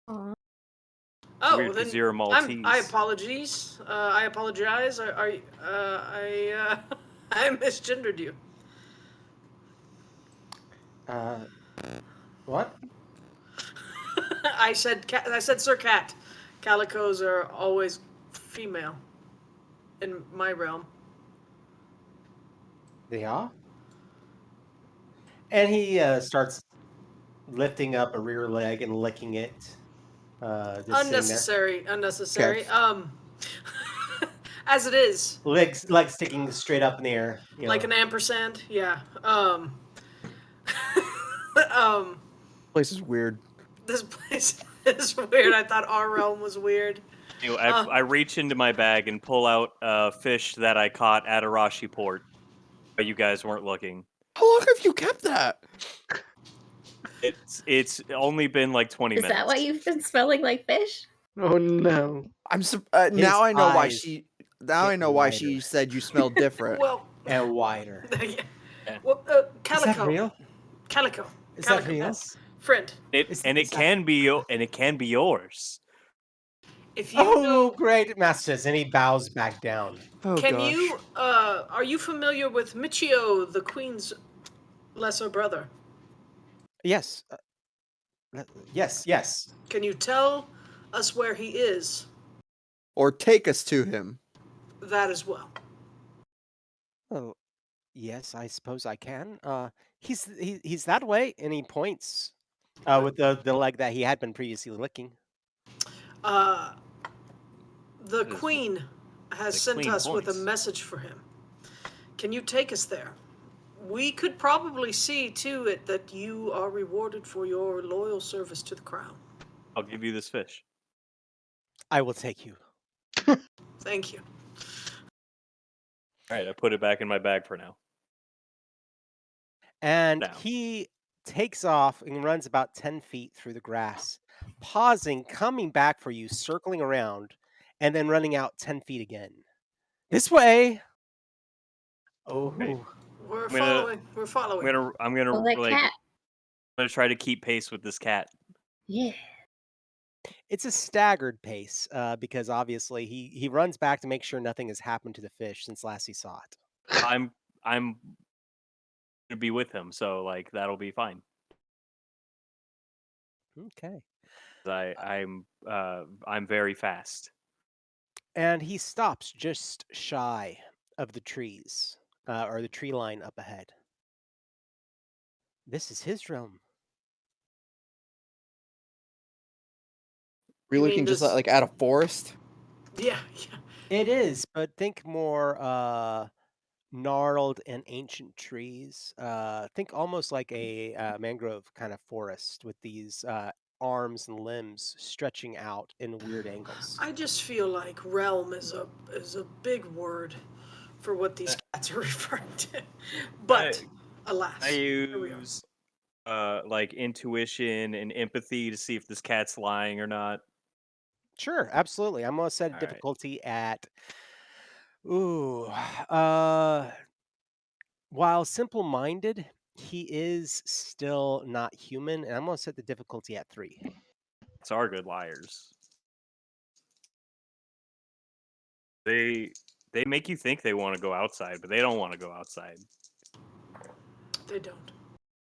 Speaker 6: Aw.
Speaker 2: Oh,
Speaker 3: Weird, 'cause
Speaker 2: then
Speaker 3: you're a Maltese.
Speaker 2: I apologize. I apologize. I I misgendered you.
Speaker 1: What?
Speaker 2: I said Sir Cat. Calicos are always female in my realm.
Speaker 1: They are. And he starts lifting up a rear leg and licking it. Just sitting there.
Speaker 2: Unnecessary.
Speaker 5: Okay.
Speaker 2: As it is,
Speaker 1: Legs sticking straight up in the air. You
Speaker 2: like
Speaker 1: know.
Speaker 2: an ampersand. Yeah. Um,
Speaker 5: Place is weird.
Speaker 2: this place is weird. I thought our realm was weird.
Speaker 3: I reach into my bag and pull out a fish that I caught at Arashi Port, but you guys weren't looking.
Speaker 5: How long have you kept that?
Speaker 3: It's only been like 20
Speaker 6: Is
Speaker 3: minutes.
Speaker 6: that why you've been smelling like fish?
Speaker 4: Oh no.
Speaker 5: Now I know why
Speaker 1: eyes
Speaker 5: she. Now I
Speaker 1: get
Speaker 5: know why
Speaker 1: wider.
Speaker 5: she said you smell different.
Speaker 2: Well,
Speaker 1: And wider.
Speaker 2: yeah. Well,
Speaker 1: Is that
Speaker 2: Calico.
Speaker 1: real?
Speaker 2: Calico.
Speaker 1: Is that
Speaker 2: Calico.
Speaker 1: real?
Speaker 3: Yes.
Speaker 2: Friend.
Speaker 3: It
Speaker 1: Is
Speaker 3: and it
Speaker 1: that-
Speaker 3: can be yours.
Speaker 2: If you
Speaker 1: Oh,
Speaker 2: know,
Speaker 1: great, masters! And he bows back down.
Speaker 5: Oh
Speaker 2: can
Speaker 5: gosh.
Speaker 2: you? Are you familiar with Michio, the Queen's lesser brother?
Speaker 1: Yes. Yes.
Speaker 2: Can you tell us where he is?
Speaker 5: Or take us to him.
Speaker 2: That as well.
Speaker 1: Oh, yes, I suppose I can. He's that way, and he points with the leg that he had been previously licking.
Speaker 2: The
Speaker 3: That is-
Speaker 2: Queen has
Speaker 3: the
Speaker 2: sent
Speaker 3: Queen
Speaker 2: us with a
Speaker 3: points.
Speaker 2: message for him. Can you take us there? We could probably see to it that you are rewarded for your loyal service to the crown.
Speaker 3: I'll give you this fish.
Speaker 1: I will take you.
Speaker 2: Thank you.
Speaker 3: All right, I put it back in my bag for now.
Speaker 1: And
Speaker 3: Down.
Speaker 1: he takes off and runs about 10 feet through the grass, pausing, coming back for you, circling around, and then running out 10 feet again. This way. Oh,
Speaker 3: Okay.
Speaker 2: We're
Speaker 3: gonna-
Speaker 2: following. We're following.
Speaker 3: I'm gonna
Speaker 6: Oh, that
Speaker 3: like
Speaker 6: cat.
Speaker 3: I'm gonna try to keep pace with this cat.
Speaker 6: Yeah.
Speaker 1: it's a staggered pace because obviously he runs back to make sure nothing has happened to the fish since last he saw it.
Speaker 3: I'm gonna be with him, so like that'll be fine.
Speaker 1: Okay.
Speaker 3: I'm very fast.
Speaker 1: And he stops just shy of the trees or the tree line up ahead. This is his realm.
Speaker 5: We're
Speaker 2: You mean
Speaker 5: looking just
Speaker 2: this-
Speaker 5: like at a forest.
Speaker 2: Yeah.
Speaker 1: It is, but think more gnarled and ancient trees. Think almost like a mangrove kind of forest with these arms and limbs stretching out in weird angles.
Speaker 2: I just feel like realm is a big word for what these cats are referring to. But alas,
Speaker 3: I
Speaker 2: here we are.
Speaker 3: use like intuition and empathy to see if this cat's lying or not.
Speaker 1: Sure, absolutely. I'm gonna set a
Speaker 3: All right.
Speaker 1: difficulty at while simple-minded, he is still not human, and I'm gonna set the difficulty at 3.
Speaker 3: It's are good liars. They make you think they want to go outside, but they don't want to go outside.
Speaker 2: They don't.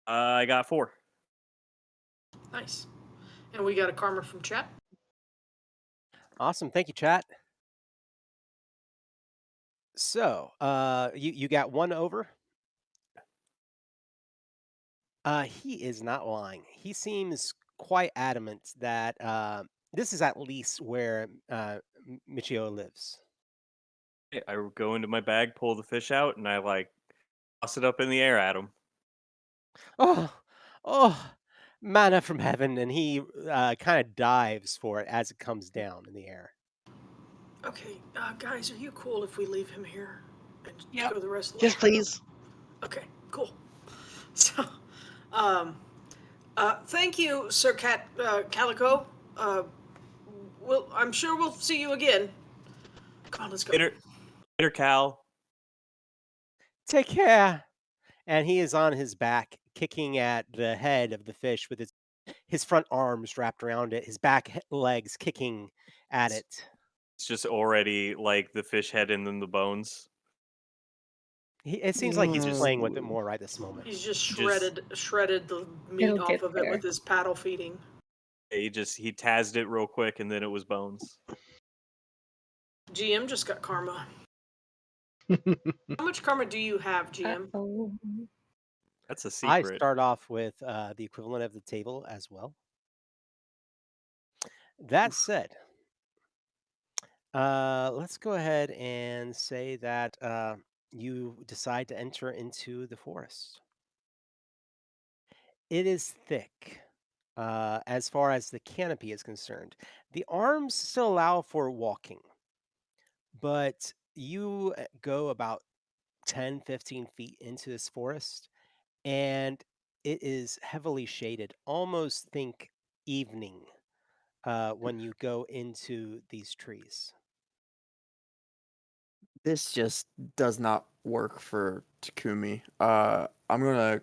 Speaker 3: I got 4.
Speaker 2: Nice. And we got a karma from chat.
Speaker 1: Awesome, thank you, chat. So, you got 1 over. He is not lying. He seems quite adamant that this is at least where Michio lives.
Speaker 3: I go into my bag, pull the fish out, and I like toss it up in the air at him.
Speaker 1: Oh, manna from heaven, and he kind of dives for it as it comes down in the air.
Speaker 2: Okay, guys, are you cool if we leave him here and
Speaker 4: Yep.
Speaker 2: go the rest of the
Speaker 4: Yes,
Speaker 2: way?
Speaker 4: please.
Speaker 2: Okay, cool. So, thank you, Sir Calico. I'm sure we'll see you again. Come on, let's go.
Speaker 3: Later, Cal.
Speaker 1: Take care. And he is on his back, kicking at the head of the fish with his front arms wrapped around it, his back legs kicking at it.
Speaker 3: It's just already like the fish head and then the bones.
Speaker 1: It seems like he's
Speaker 5: Mm.
Speaker 1: playing with it more right this moment.
Speaker 2: He's just shredded the meat
Speaker 6: It'll
Speaker 2: off
Speaker 6: get
Speaker 2: of it
Speaker 6: there.
Speaker 2: with his paddle feeding.
Speaker 3: He tazzed it real quick, and then it was bones.
Speaker 2: GM just got karma. How much karma do you have, GM?
Speaker 6: Uh-oh.
Speaker 3: That's a
Speaker 1: I
Speaker 3: secret.
Speaker 1: start off with the equivalent of the table as well. That said, let's go ahead and say that you decide to enter into the forest. It is thick as far as the canopy is concerned. The arms still allow for walking, but you go about 10, 15 feet into this forest, and it is heavily shaded. Almost think evening when you go into these trees.
Speaker 5: This just does not work for Takumi. I'm gonna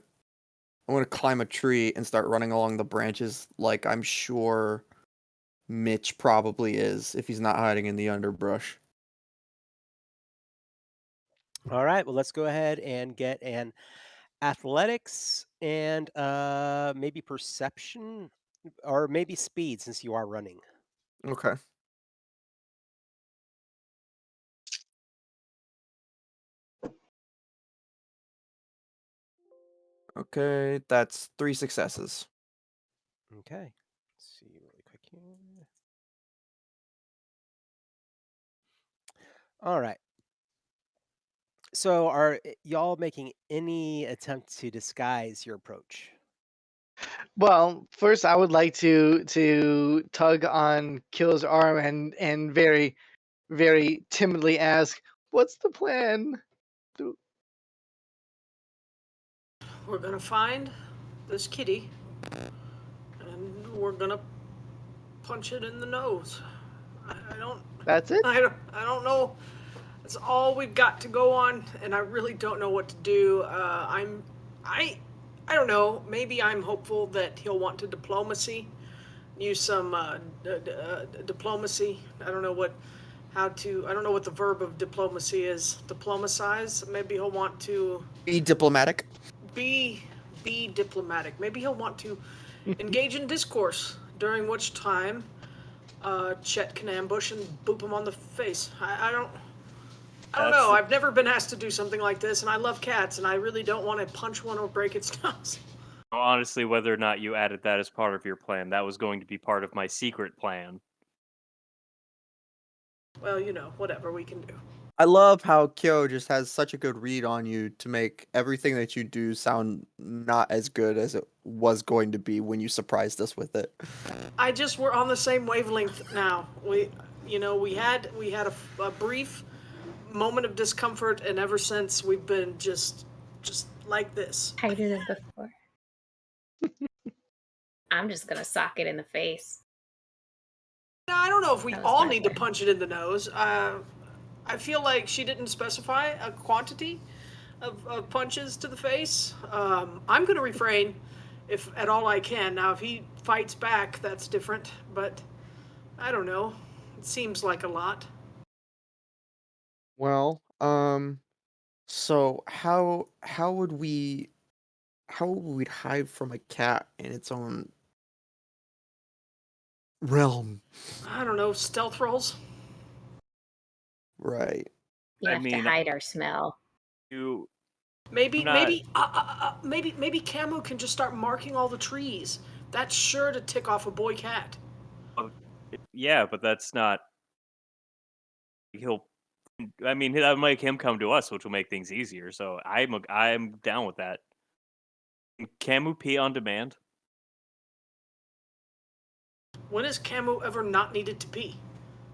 Speaker 5: climb a tree and start running along the branches like I'm sure Mitch probably is if he's not hiding in the underbrush.
Speaker 1: All right, well, let's go ahead and get an athletics and maybe perception or maybe speed since you are running.
Speaker 5: Okay. Okay, that's 3 successes.
Speaker 1: Okay. Let's see really quick here. All right. So are y'all making any attempt to disguise your approach?
Speaker 4: Well, first I would like to tug on Kill's arm and very very timidly ask, "What's the plan?" Do-
Speaker 2: We're gonna find this kitty, and we're gonna punch it in the nose. I don't,
Speaker 4: That's it?
Speaker 2: I don't know. That's all we've got to go on, and I really don't know what to do. I, I don't know. Maybe I'm hopeful that he'll want to use some diplomacy. I don't know I don't know what the verb of diplomacy is. Diplomatize. Maybe he'll want to
Speaker 5: Be diplomatic.
Speaker 2: be be diplomatic. Maybe he'll want to engage in discourse, during which time Chet can ambush and boop him on the face. I don't
Speaker 3: That's
Speaker 2: know.
Speaker 3: the
Speaker 2: I've never been asked to do something like this, and I love cats, and I really don't want to punch one or break its nose.
Speaker 3: honestly, whether or not you added that as part of your plan, that was going to be part of my secret plan.
Speaker 2: Well, whatever we can do.
Speaker 5: I love how Kyo just has such a good read on you to make everything that you do sound not as good as it was going to be when you surprised us with it.
Speaker 2: We're on the same wavelength now. We had a brief moment of discomfort, and ever since we've been just like this.
Speaker 6: Tighter than before. I'm just gonna sock it in the face.
Speaker 2: Now, I don't know if we
Speaker 6: That was
Speaker 2: all
Speaker 6: my
Speaker 2: need to
Speaker 6: plan.
Speaker 2: punch it in the nose. I feel like she didn't specify a quantity of punches to the face. I'm going to refrain if at all I can. Now, if he fights back, that's different, but I don't know. It seems like a lot.
Speaker 5: Well, so how would we hide from a cat in its own realm?
Speaker 2: I don't know. Stealth rolls?
Speaker 5: Right.
Speaker 6: You
Speaker 3: I
Speaker 6: have to
Speaker 3: mean,
Speaker 6: hide our smell.
Speaker 3: you, I'm
Speaker 2: Maybe,
Speaker 3: not.
Speaker 2: maybe Camu can just start marking all the trees. That's sure to tick off a boy cat.
Speaker 3: Yeah, but that's not. He'll. I mean, that'll make him come to us, which will make things easier. So I'm down with that. Camu pee on demand.
Speaker 2: When has Camu ever not needed to pee?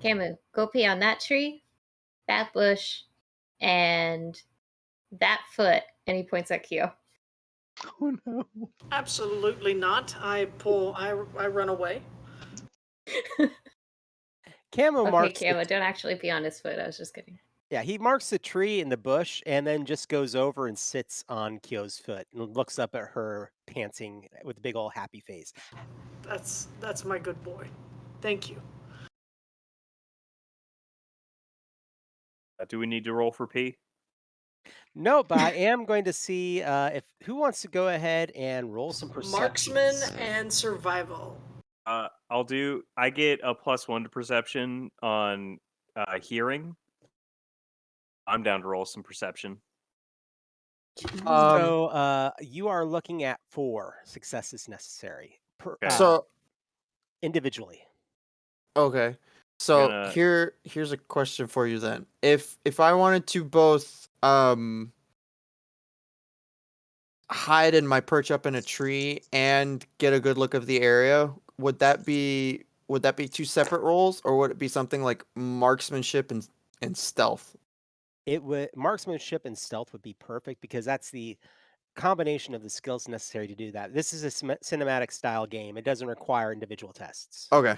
Speaker 6: Camu, go pee on that tree, that bush, and that foot. And he points at Kyo.
Speaker 4: Oh no.
Speaker 2: Absolutely not. I run away.
Speaker 1: Camo
Speaker 6: Okay,
Speaker 1: marks the
Speaker 6: Camo, don't actually pee on his foot. I was just kidding.
Speaker 1: yeah, he marks the tree in the bush and then just goes over and sits on Kyo's foot and looks up at her panting with a big old happy face.
Speaker 2: That's my good boy. Thank you.
Speaker 3: Do we need to roll for pee?
Speaker 1: No, but I am going to see if who wants to go ahead and roll some
Speaker 2: Marksman
Speaker 1: perceptions.
Speaker 2: and survival.
Speaker 3: I get a +1 to perception on hearing. I'm down to roll some perception.
Speaker 4: Ooh.
Speaker 1: So you are looking at 4 successes necessary
Speaker 3: Okay.
Speaker 5: So
Speaker 1: individually.
Speaker 5: okay. So
Speaker 3: Gonna
Speaker 5: here's a question for you then. If I wanted to both hide in my perch up in a tree and get a good look of the area, would that be two separate roles, or would it be something like marksmanship and stealth?
Speaker 1: It would marksmanship and stealth would be perfect because that's the combination of the skills necessary to do that. This is a cinematic style game. It doesn't require individual tests.
Speaker 5: Okay.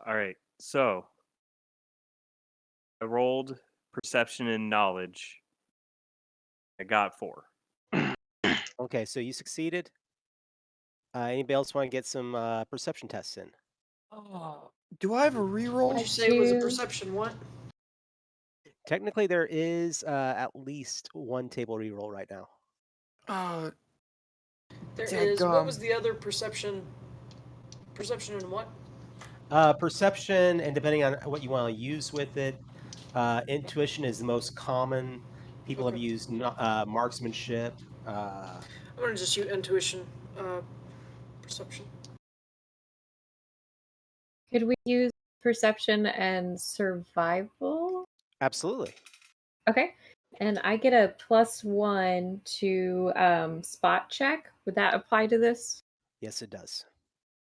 Speaker 3: all right. So I rolled perception and knowledge. I got 4.
Speaker 1: Okay, so you succeeded. Anybody else want to get some perception tests in?
Speaker 5: Do I have a
Speaker 2: What'd
Speaker 5: reroll?
Speaker 2: you
Speaker 6: I
Speaker 2: say it was a
Speaker 6: do.
Speaker 2: perception? What?
Speaker 1: Technically, there is at least 1 table reroll right now.
Speaker 5: Uh,
Speaker 2: There is. What was
Speaker 5: Dadgum.
Speaker 2: the other perception? Perception and what?
Speaker 1: Perception, and depending on what you want to use with it, intuition is the most common. People have
Speaker 2: Okay.
Speaker 1: used marksmanship.
Speaker 2: I'm gonna just use intuition. Perception.
Speaker 6: Could we use perception and survival?
Speaker 1: Absolutely.
Speaker 6: Okay. And I get a +1 to spot check. Would that apply to this?
Speaker 1: Yes, it does.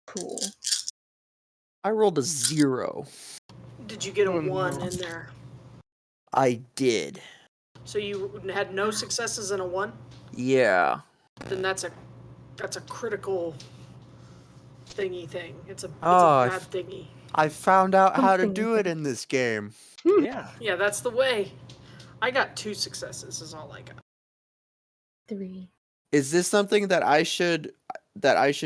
Speaker 6: Cool.
Speaker 5: I rolled a 0.
Speaker 2: Did you get a
Speaker 4: Oh,
Speaker 2: 1
Speaker 4: no.
Speaker 2: in there?
Speaker 5: I did.
Speaker 2: So you had no successes and a 1?
Speaker 5: Yeah.
Speaker 2: Then that's a critical thingy thing. It's a
Speaker 5: Oh,
Speaker 2: bad thingy.
Speaker 5: I found out how to
Speaker 6: Something
Speaker 5: do it
Speaker 6: thing.
Speaker 5: in this game.
Speaker 1: Yeah.
Speaker 2: Yeah, that's the way. I got 2 successes is all I got.
Speaker 6: 3.
Speaker 5: Is this something that I should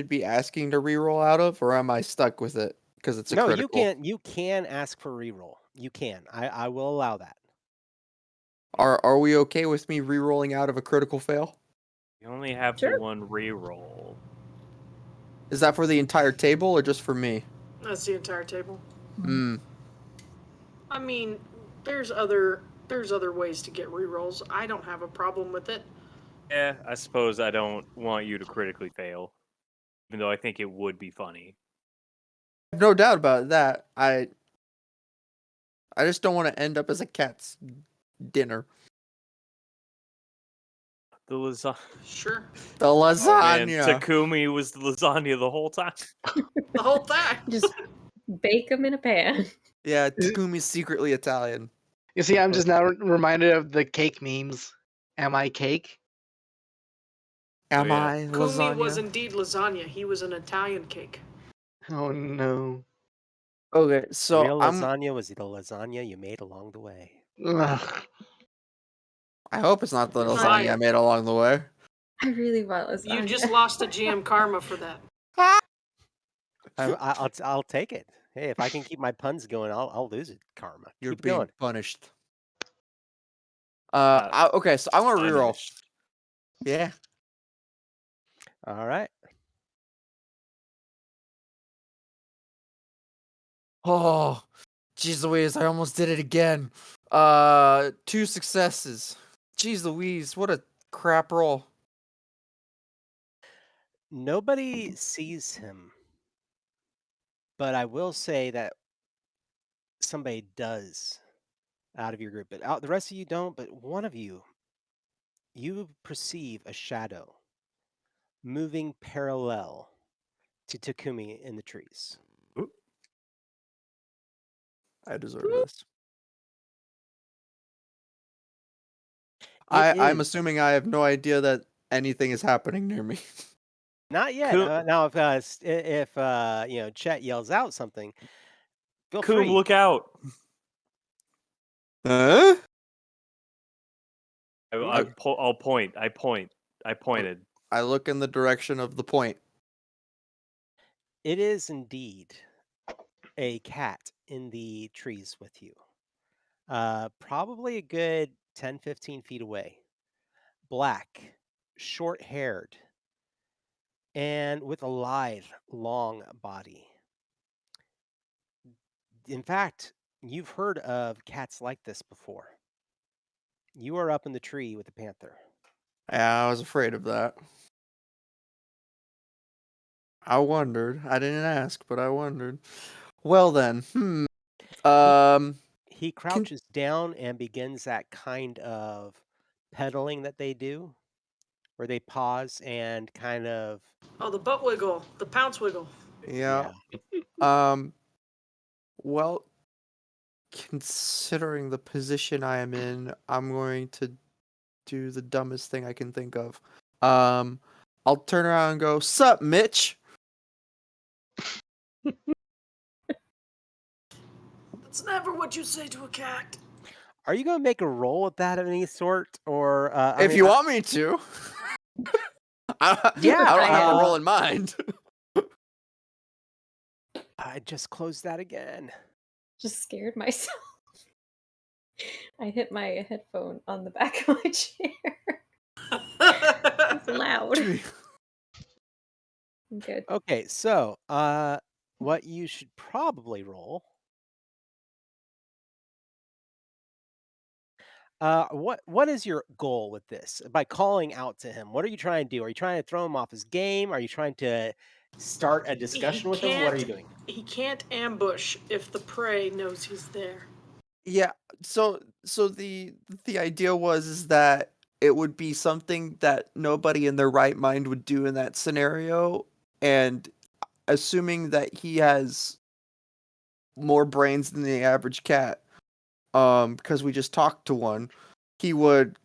Speaker 5: be asking to reroll out of, or am I stuck with it because it's a
Speaker 1: No, you
Speaker 5: critical?
Speaker 1: can you can ask for reroll. You can. I will allow that.
Speaker 5: Are we okay with me rerolling out of a critical fail?
Speaker 3: You only have the
Speaker 6: Sure.
Speaker 3: 1 reroll.
Speaker 5: Is that for the entire table or just for me?
Speaker 2: That's the entire table.
Speaker 5: Hmm.
Speaker 2: I mean, there's other ways to get rerolls. I don't have a problem with it.
Speaker 3: Yeah, I suppose I don't want you to critically fail, even though I think it would be funny.
Speaker 5: No doubt about that. I just don't want to end up as a cat's dinner.
Speaker 3: The lasagna.
Speaker 2: Sure.
Speaker 5: The
Speaker 3: Oh man,
Speaker 5: lasagna.
Speaker 3: Takumi was the lasagna the whole time.
Speaker 2: The whole thing.
Speaker 6: Just bake them in a pan.
Speaker 5: Yeah, Takumi's secretly Italian.
Speaker 4: You see, I'm just now reminded of the cake memes. Am I cake?
Speaker 5: Am
Speaker 3: yeah.
Speaker 5: I
Speaker 2: Kumi was
Speaker 5: lasagna?
Speaker 2: indeed lasagna. He was an Italian cake.
Speaker 4: Oh no.
Speaker 5: Okay, so
Speaker 1: Real lasagna was the lasagna you made along the way.
Speaker 4: Ugh.
Speaker 5: I hope it's not the lasagna I
Speaker 2: Fine.
Speaker 5: made along the way.
Speaker 6: I really want lasagna.
Speaker 2: You just lost a GM karma for that.
Speaker 1: I'll take it. Hey, if I can keep my puns going, I'll lose it. Karma.
Speaker 5: You're
Speaker 1: Keep it
Speaker 5: being
Speaker 1: going.
Speaker 5: punished.
Speaker 3: Uh,
Speaker 5: Okay, so I want to reroll.
Speaker 3: Punished.
Speaker 5: Yeah.
Speaker 1: All right.
Speaker 5: Oh, jeez Louise, I almost did it again. 2 successes. Jeez Louise, what a crap roll.
Speaker 1: Nobody sees him, but I will say that somebody does out of your group. But the rest of you don't. But one of you, you perceive a shadow moving parallel to Takumi in the trees.
Speaker 5: I deserve this.
Speaker 1: It
Speaker 5: I'm
Speaker 1: is
Speaker 5: assuming I have no idea that anything is happening near me.
Speaker 1: not yet.
Speaker 3: Coom,
Speaker 1: Now, if Chet yells out something, feel
Speaker 3: Coom,
Speaker 1: free.
Speaker 3: look out!
Speaker 5: Huh?
Speaker 3: I'll point. I pointed.
Speaker 5: I look in the direction of the point.
Speaker 1: It is indeed a cat in the trees with you. Probably a good 10, 15 feet away. Black, short haired, and with a lithe, long body. In fact, you've heard of cats like this before. You are up in the tree with the panther.
Speaker 5: Yeah, I was afraid of that. I wondered. I didn't ask, but I wondered. Well then,
Speaker 1: He
Speaker 5: Um,
Speaker 1: he
Speaker 5: can
Speaker 1: crouches down and begins that kind of pedaling that they do, where they pause and kind of
Speaker 2: Oh, the butt wiggle, the pounce wiggle.
Speaker 5: yeah.
Speaker 1: yeah.
Speaker 5: Um, well, considering the position I am in, I'm going to do the dumbest thing I can think of. Um, I'll turn around and go, "Sup, Mitch?"
Speaker 2: That's never what you say to a cat.
Speaker 1: Are you going to make a roll with that of any sort, or I
Speaker 5: If
Speaker 1: mean,
Speaker 5: you want me to.
Speaker 1: yeah,
Speaker 5: I don't have a
Speaker 1: uh,
Speaker 5: roll in mind.
Speaker 1: I just closed that again.
Speaker 6: Just scared myself. I hit my headphone on the back of my chair. It's loud. I'm good.
Speaker 1: Okay, so what you should probably roll. What is your goal with this? By calling out to him, what are you trying to do? Are you trying to throw him off his game? Are you trying to start a discussion with him? What are you doing?
Speaker 2: He can't ambush if the prey knows he's there.
Speaker 5: Yeah, so the idea was is that it would be something that nobody in their right mind would do in that scenario, and assuming that he has more brains than the average cat, because we just talked to one, he would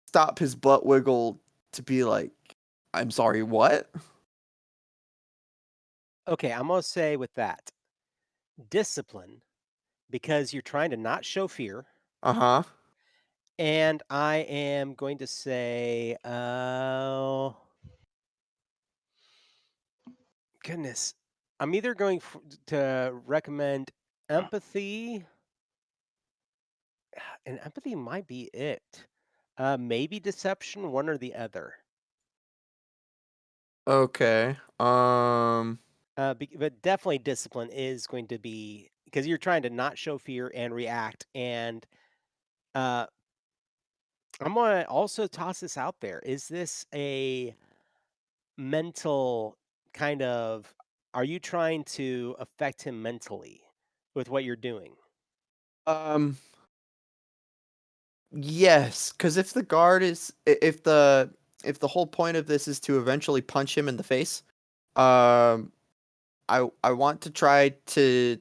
Speaker 5: stop his butt wiggle to be like, "I'm sorry, what?"
Speaker 1: Okay, I'm gonna say with that discipline because you're trying to not show fear,
Speaker 5: Uh-huh.
Speaker 1: and I am going to say, goodness, I'm either going to recommend empathy, and empathy might be it. Maybe deception, one or the other.
Speaker 5: Okay.
Speaker 1: But definitely discipline is going to be because you're trying to not show fear and react. And uh, I'm going to also toss this out there. Is this a mental kind of, are you trying to affect him mentally with what you're doing?
Speaker 5: Um Yes, because if the guard is if the whole point of this is to eventually punch him in the face, um, I want to try to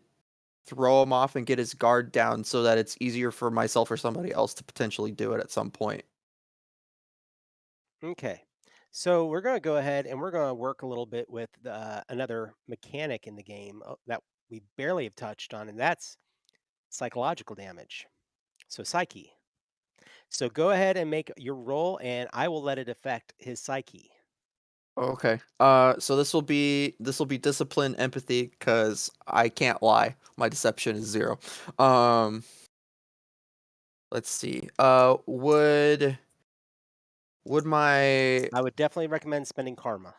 Speaker 5: throw him off and get his guard down so that it's easier for myself or somebody else to potentially do it at some point.
Speaker 1: Okay. So we're going to go ahead and we're going to work a little bit with another mechanic in the game that we barely have touched on, and that's psychological damage. So psyche. So go ahead and make your roll, and I will let it affect his psyche.
Speaker 5: Okay. So this will be discipline, empathy, because I can't lie. My deception is 0. Um, let's see. Would my
Speaker 1: I would definitely recommend spending karma.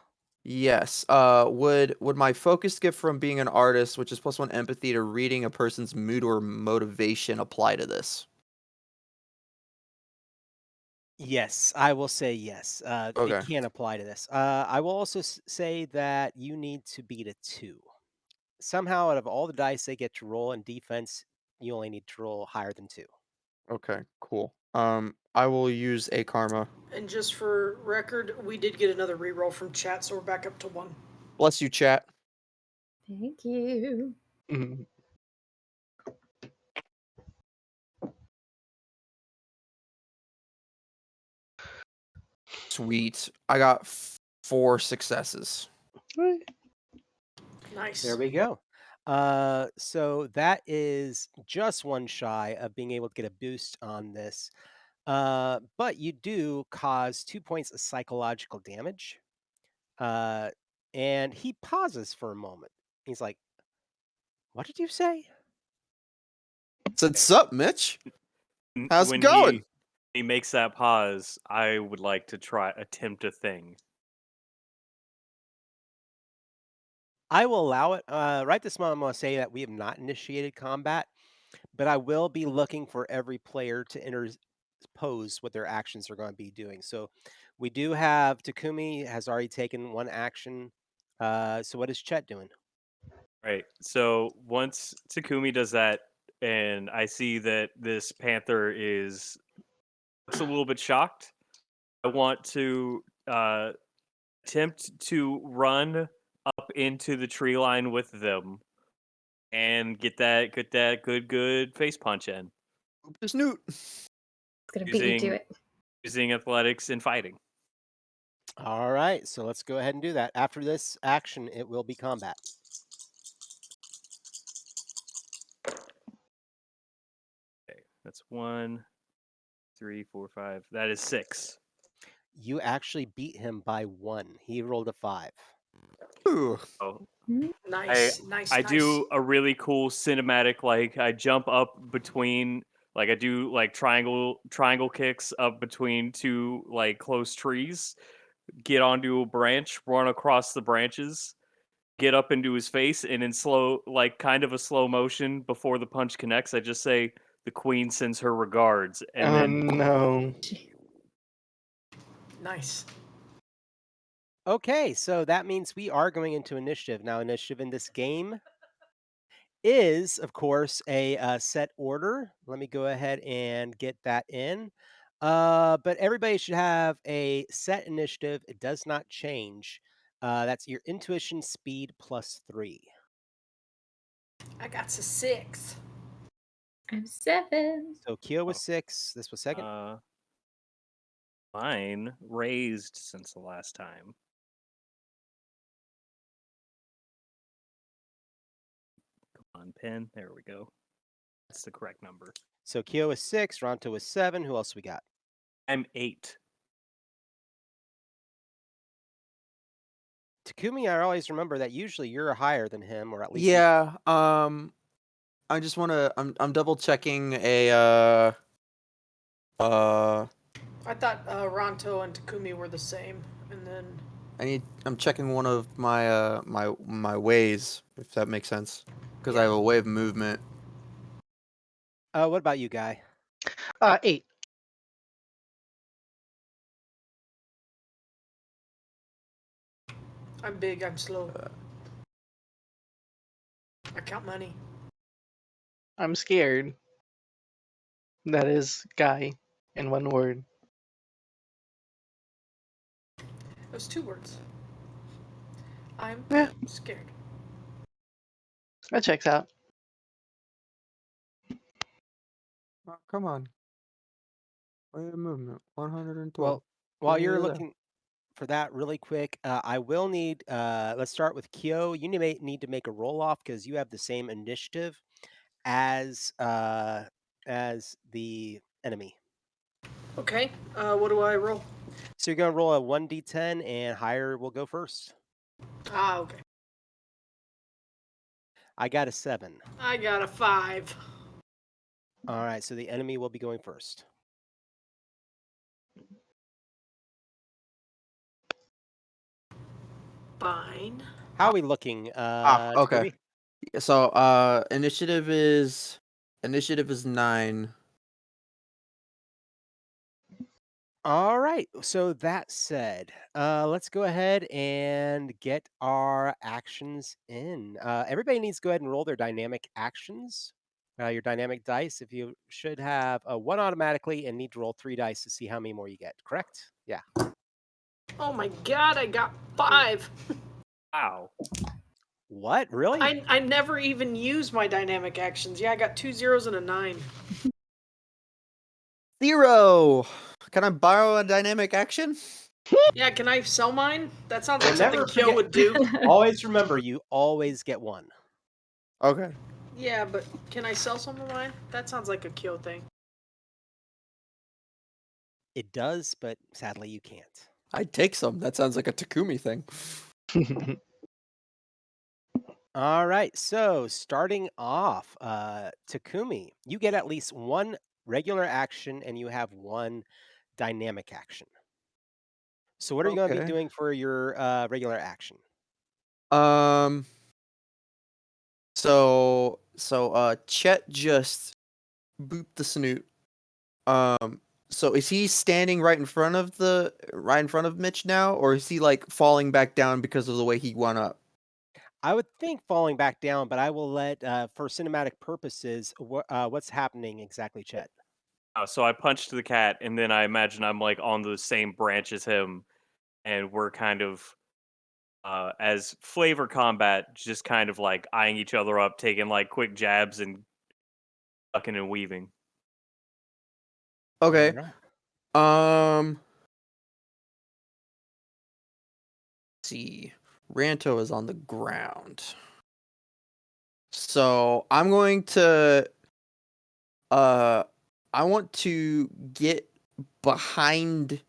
Speaker 5: Yes. Would my focused gift from being an artist, which is +1 empathy to reading a person's mood or motivation, apply to this?
Speaker 1: Yes, I will say yes. It
Speaker 5: Okay.
Speaker 1: can apply to this. I will also say that you need to beat a 2. Somehow, out of all the dice they get to roll in defense, you only need to roll higher than 2.
Speaker 5: Okay. Cool. I will use a karma.
Speaker 2: And just for record, we did get another reroll from chat, so we're back up to 1.
Speaker 5: Bless you, chat.
Speaker 6: Thank you.
Speaker 4: Mhm.
Speaker 5: Sweet. I got 4 successes.
Speaker 2: Nice.
Speaker 1: There we go. So that is just one shy of being able to get a boost on this. But you do cause 2 points of psychological damage. Uh, and he pauses for a moment. He's like, "What did you say?"
Speaker 5: Said sup, Mitch? How's it
Speaker 3: When
Speaker 5: going?
Speaker 3: he makes that pause, I would like to try attempt a thing.
Speaker 1: I will allow it. Right this moment, I'm going to say that we have not initiated combat, but I will be looking for every player to interpose what their actions are going to be doing. So we do have Takumi has already taken one action. So what is Chet doing?
Speaker 3: Right. So once Takumi does that, and I see that this panther is looks a little bit shocked, I want to attempt to run up into the tree line with them and get that good face punch in
Speaker 5: Just Newt.
Speaker 6: It's gonna beat you to
Speaker 3: using
Speaker 6: it.
Speaker 3: using athletics and fighting.
Speaker 1: All right, so let's go ahead and do that. After this action, it will be combat.
Speaker 3: Okay, that's 1, 3, 4, 5. That is 6.
Speaker 1: You actually beat him by 1. He rolled a 5.
Speaker 5: Ooh.
Speaker 3: Oh,
Speaker 6: Mm,
Speaker 3: I
Speaker 2: Nice, nice,
Speaker 3: I
Speaker 2: nice.
Speaker 3: do a really cool cinematic, like I jump up between, like I do like triangle kicks up between two like close trees, get onto a branch, run across the branches, get up into his face, and in slow, like kind of a slow motion before the punch connects, I just say the queen sends her regards, and
Speaker 4: Oh
Speaker 3: then
Speaker 4: no.
Speaker 2: Nice.
Speaker 1: Okay, so that means we are going into initiative. Now, initiative in this game is, of course, a set order. Let me go ahead and get that in. But everybody should have a set initiative. It does not change. That's your intuition speed plus 3.
Speaker 2: I got to 6.
Speaker 6: I'm 7.
Speaker 1: So Kyo was
Speaker 3: oh,
Speaker 1: 6. This was second.
Speaker 3: uh, mine raised since the last time. Come on, pen. There we go. That's the correct number.
Speaker 1: So Kyo was 6. Ranto was 7. Who else we got?
Speaker 3: I'm 8.
Speaker 1: Takumi, I always remember that usually you're higher than him, or at least you.
Speaker 5: Yeah. I just wanna. I'm double checking a uh.
Speaker 2: I thought Ranto and Takumi were the same, and then
Speaker 5: I'm checking one of my my ways, if that makes sense, because I
Speaker 2: yeah.
Speaker 5: have a way of movement.
Speaker 1: What about you, Guy?
Speaker 4: 8.
Speaker 2: I'm big. I'm slow. I count money.
Speaker 4: I'm scared. That is guy in one word.
Speaker 2: Those 2 words. I'm
Speaker 4: Yeah,
Speaker 2: scared.
Speaker 4: that checks out.
Speaker 5: Oh, come on. Way of movement. 112.
Speaker 1: Well, while you're looking for that really quick, I will need. Let's start with Kyo. You need to make a roll off because you have the same initiative as the enemy.
Speaker 2: Okay. What do I roll?
Speaker 1: So you're gonna roll a 1d10, and higher will go first.
Speaker 2: Ah, okay.
Speaker 1: I got a 7.
Speaker 2: I got a 5.
Speaker 1: All right, so the enemy will be going first.
Speaker 2: Fine.
Speaker 1: How are we looking,
Speaker 5: Okay.
Speaker 1: Takumi?
Speaker 5: So initiative is 9.
Speaker 1: All right. So that said, let's go ahead and get our actions in. Everybody needs to go ahead and roll their dynamic actions. Your dynamic dice. If you should have one automatically and need to roll 3 dice to see how many more you get. Correct? Yeah.
Speaker 2: Oh my god, I got 5.
Speaker 3: Wow.
Speaker 1: What? Really?
Speaker 2: I never even use my dynamic actions. Yeah, I got 2 zeros and a 9.
Speaker 5: 0. Can I borrow a dynamic action?
Speaker 2: Yeah, can I sell mine? That sounds like
Speaker 1: Well,
Speaker 2: something
Speaker 1: never
Speaker 2: Kyo
Speaker 1: forget.
Speaker 2: would do.
Speaker 1: Always remember, you always get one.
Speaker 5: Okay.
Speaker 2: Yeah, but can I sell some of mine? That sounds like a Kyo thing.
Speaker 1: It does, but sadly, you can't.
Speaker 5: I'd take some. That sounds like a Takumi thing.
Speaker 1: All right. So starting off, Takumi, you get at least one regular action and you have one dynamic action. So what are you going to be
Speaker 5: Okay.
Speaker 1: doing for your regular action?
Speaker 5: Um, Chet just booped the snoot. Um, so is he standing right in front of Mitch now, or is he like falling back down because of the way he went up?
Speaker 1: I would think falling back down, but I will let, for cinematic purposes, what's happening exactly, Chet?
Speaker 3: So I punched the cat, and then I imagine I'm like on the same branch as him, and we're kind of as flavor combat, just kind of like eyeing each other up, taking like quick jabs and ducking and weaving.
Speaker 1: All
Speaker 5: Okay.
Speaker 1: right.
Speaker 5: Um, see, Ranto is on the ground. So I'm going to uh I want to get behind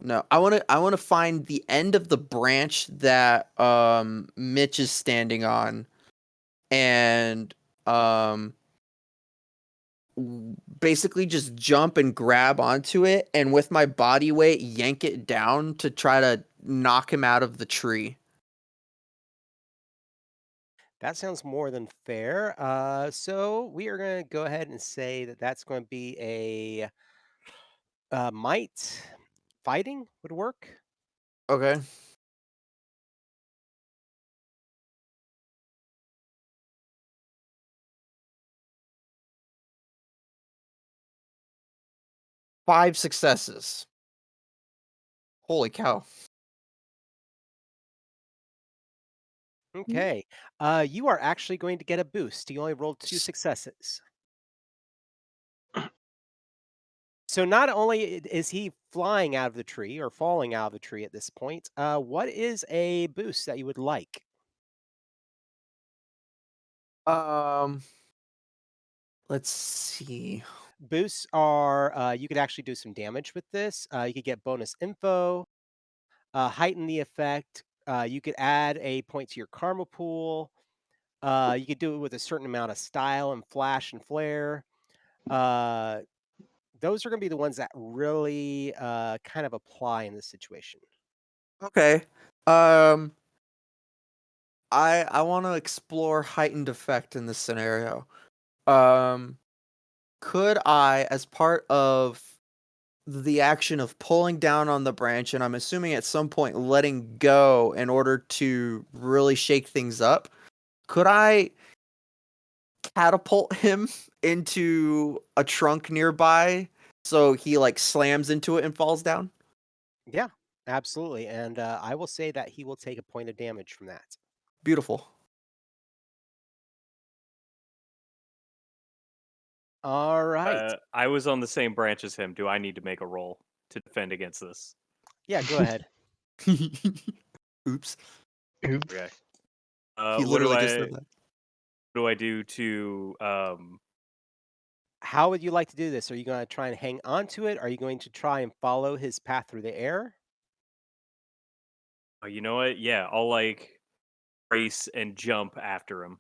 Speaker 5: no, I want to find the end of the branch that Mitch is standing on and um basically just jump and grab onto it and with my body weight yank it down to try to knock him out of the tree.
Speaker 1: That sounds more than fair. So we are going to go ahead and say that that's going to be a might. Fighting would work.
Speaker 5: Okay. 5 successes. Holy cow.
Speaker 6: Mhm.
Speaker 1: Okay. You are actually going to get a boost. You only rolled 2 successes. So not only is he flying out of the tree or falling out of the tree at this point, what is a boost that you would like?
Speaker 5: Um let's see.
Speaker 1: Boosts are you could actually do some damage with this. You could get bonus info, heighten the effect. You could add a point to your karma pool. You could do it with a certain amount of style and flash and flare. Uh, those are going to be the ones that really kind of apply in this situation.
Speaker 5: Okay. Um I want to explore heightened effect in this scenario. Um could I as part of the action of pulling down on the branch and I'm assuming at some point letting go in order to really shake things up, could I catapult him into a trunk nearby so he like slams into it and falls down?
Speaker 1: Yeah, absolutely. And I will say that he will take a point of damage from that.
Speaker 5: Beautiful.
Speaker 1: All right.
Speaker 3: I was on the same branch as him. Do I need to make a roll to defend against this?
Speaker 1: Yeah, go ahead.
Speaker 5: Oops.
Speaker 4: Oops.
Speaker 3: Okay.
Speaker 5: He
Speaker 3: What do
Speaker 5: literally just
Speaker 3: I
Speaker 5: said that.
Speaker 3: do to
Speaker 1: How would you like to do this? Are you going to try and hang on to it? Are you going to try and follow his path through the air?
Speaker 3: you know what? Yeah, I'll like race and jump after him.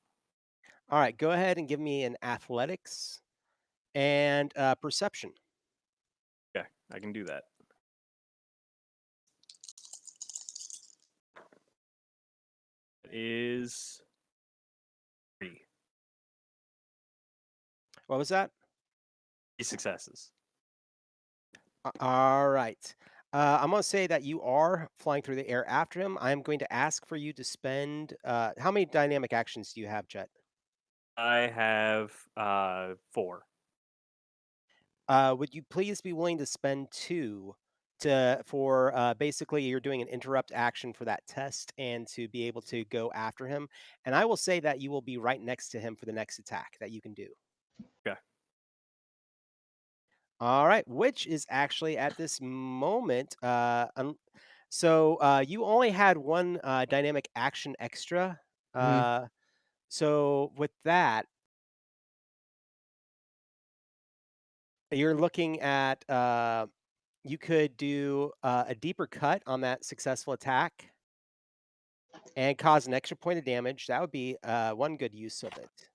Speaker 1: All right, go ahead and give me an athletics and perception.
Speaker 3: Okay, I can do that. It is 3.
Speaker 1: What was that?
Speaker 3: 3 successes.
Speaker 1: All right. I'm going to say that you are flying through the air after him. I'm going to ask for you to spend. How many dynamic actions do you have, Jet?
Speaker 3: I have 4.
Speaker 1: Would you please be willing to spend two to for basically you're doing an interrupt action for that test and to be able to go after him? And I will say that you will be right next to him for the next attack that you can do.
Speaker 3: Okay.
Speaker 1: All right, which is actually at this moment. You only had one dynamic action extra.
Speaker 5: Mhm.
Speaker 1: So with that, you're looking at you could do a deeper cut on that successful attack and cause an extra point of damage. That would be one good use of it.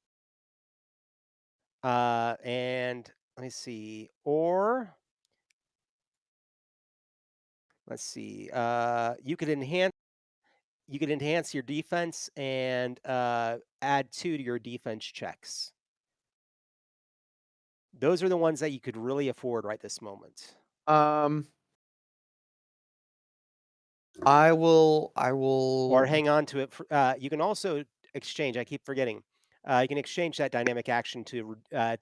Speaker 1: And let me see. Or let's see. You could enhance. you could enhance your defense and add 2 to your defense checks. Those are the ones that you could really afford right this moment.
Speaker 5: Um, I will.
Speaker 1: Or hang on to it. You can also exchange. I keep forgetting. You can exchange that dynamic action to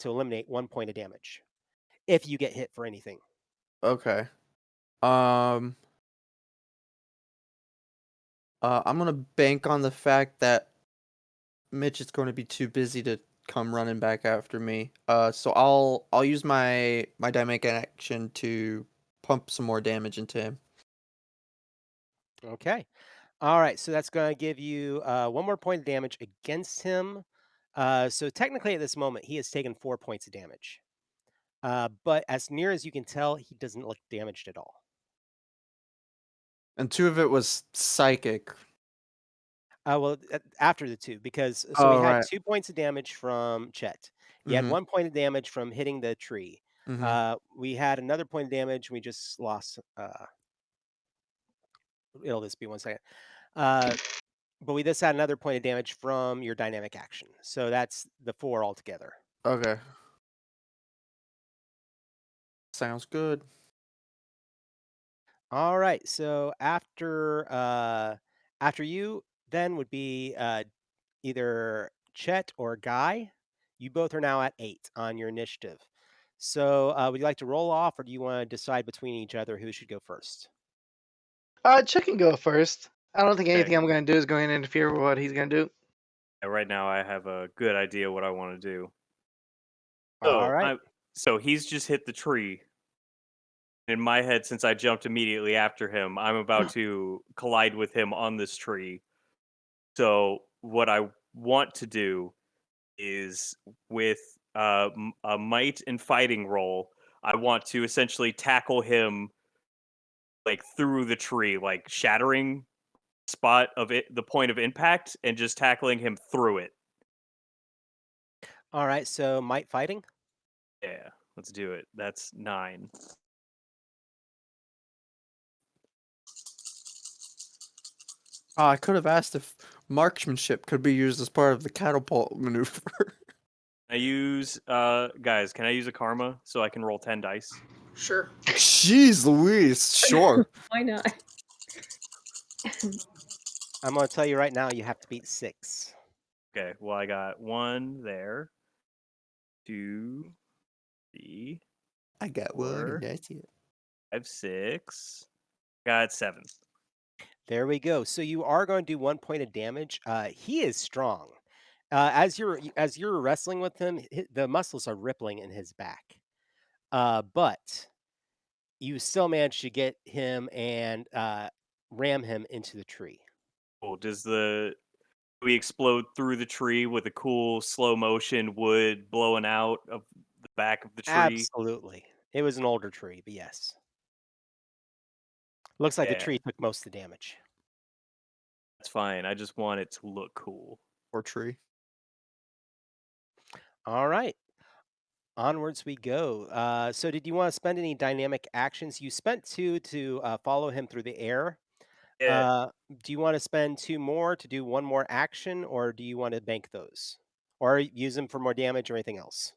Speaker 1: eliminate 1 point of damage if you get hit for anything.
Speaker 5: Okay. Um. I'm gonna bank on the fact that Mitch is going to be too busy to come running back after me. So I'll use my dynamic action to pump some more damage into him.
Speaker 1: Okay. All right. So that's going to give you 1 more point of damage against him. So technically, at this moment, he has taken 4 points of damage. But as near as you can tell, he doesn't look damaged at all.
Speaker 5: And 2 of it was psychic.
Speaker 1: After the 2, because so he
Speaker 5: Oh,
Speaker 1: had
Speaker 5: right.
Speaker 1: 2 points of damage from Chet. He had
Speaker 5: Mhm.
Speaker 1: 1 point of damage from hitting the tree.
Speaker 5: Mhm.
Speaker 1: We had another point of damage. We just lost. It'll just be 1 second. Uh, but we just had another point of damage from your dynamic action. So that's the 4 altogether.
Speaker 5: Okay. Sounds good.
Speaker 1: All right. So after you, then would be either Chet or Guy. You both are now at 8 on your initiative. So would you like to roll off, or do you want to decide between each other who should go first?
Speaker 4: Chet can go first. I don't think
Speaker 3: Okay.
Speaker 4: anything I'm going to do is going to interfere with what he's going to do.
Speaker 3: Right now, I have a good idea what I want to do.
Speaker 1: All right.
Speaker 3: So he's just hit the tree. In my head, since I jumped immediately after him, I'm about to collide with him on this tree. So what I want to do is with a might and fighting roll, I want to essentially tackle him like through the tree, like shattering spot of it, the point of impact, and just tackling him through it.
Speaker 1: All right. So might fighting.
Speaker 3: Yeah, let's do it. That's 9.
Speaker 5: I could have asked if marksmanship could be used as part of the catapult maneuver.
Speaker 3: I use guys, can I use a karma so I can roll 10 dice?
Speaker 2: Sure.
Speaker 5: Jeez Louise, sure.
Speaker 6: Why not?
Speaker 1: I'm going to tell you right now, you have to beat 6.
Speaker 3: Okay, well I got 1 there. 2, 3,
Speaker 5: I got one, and
Speaker 3: 4,
Speaker 5: that's it.
Speaker 3: 5, 6. Got 7.
Speaker 1: There we go. So you are going to do 1 point of damage. He is strong. As you're wrestling with him, the muscles are rippling in his back. But you still manage to get him and ram him into the tree.
Speaker 3: Cool. Do we explode through the tree with a cool slow motion wood blowing out of the back of the tree?
Speaker 1: Absolutely. It was an older tree, but yes. Looks like the
Speaker 3: Yeah,
Speaker 1: tree took most of the damage.
Speaker 3: that's fine. I just want it to look cool.
Speaker 5: Or tree.
Speaker 1: All right. Onwards we go. So did you want to spend any dynamic actions? You spent 2 to follow him through the air.
Speaker 3: Yeah,
Speaker 1: Uh, do you want to spend 2 more to do 1 more action, or do you want to bank those? Or use them for more damage or anything else?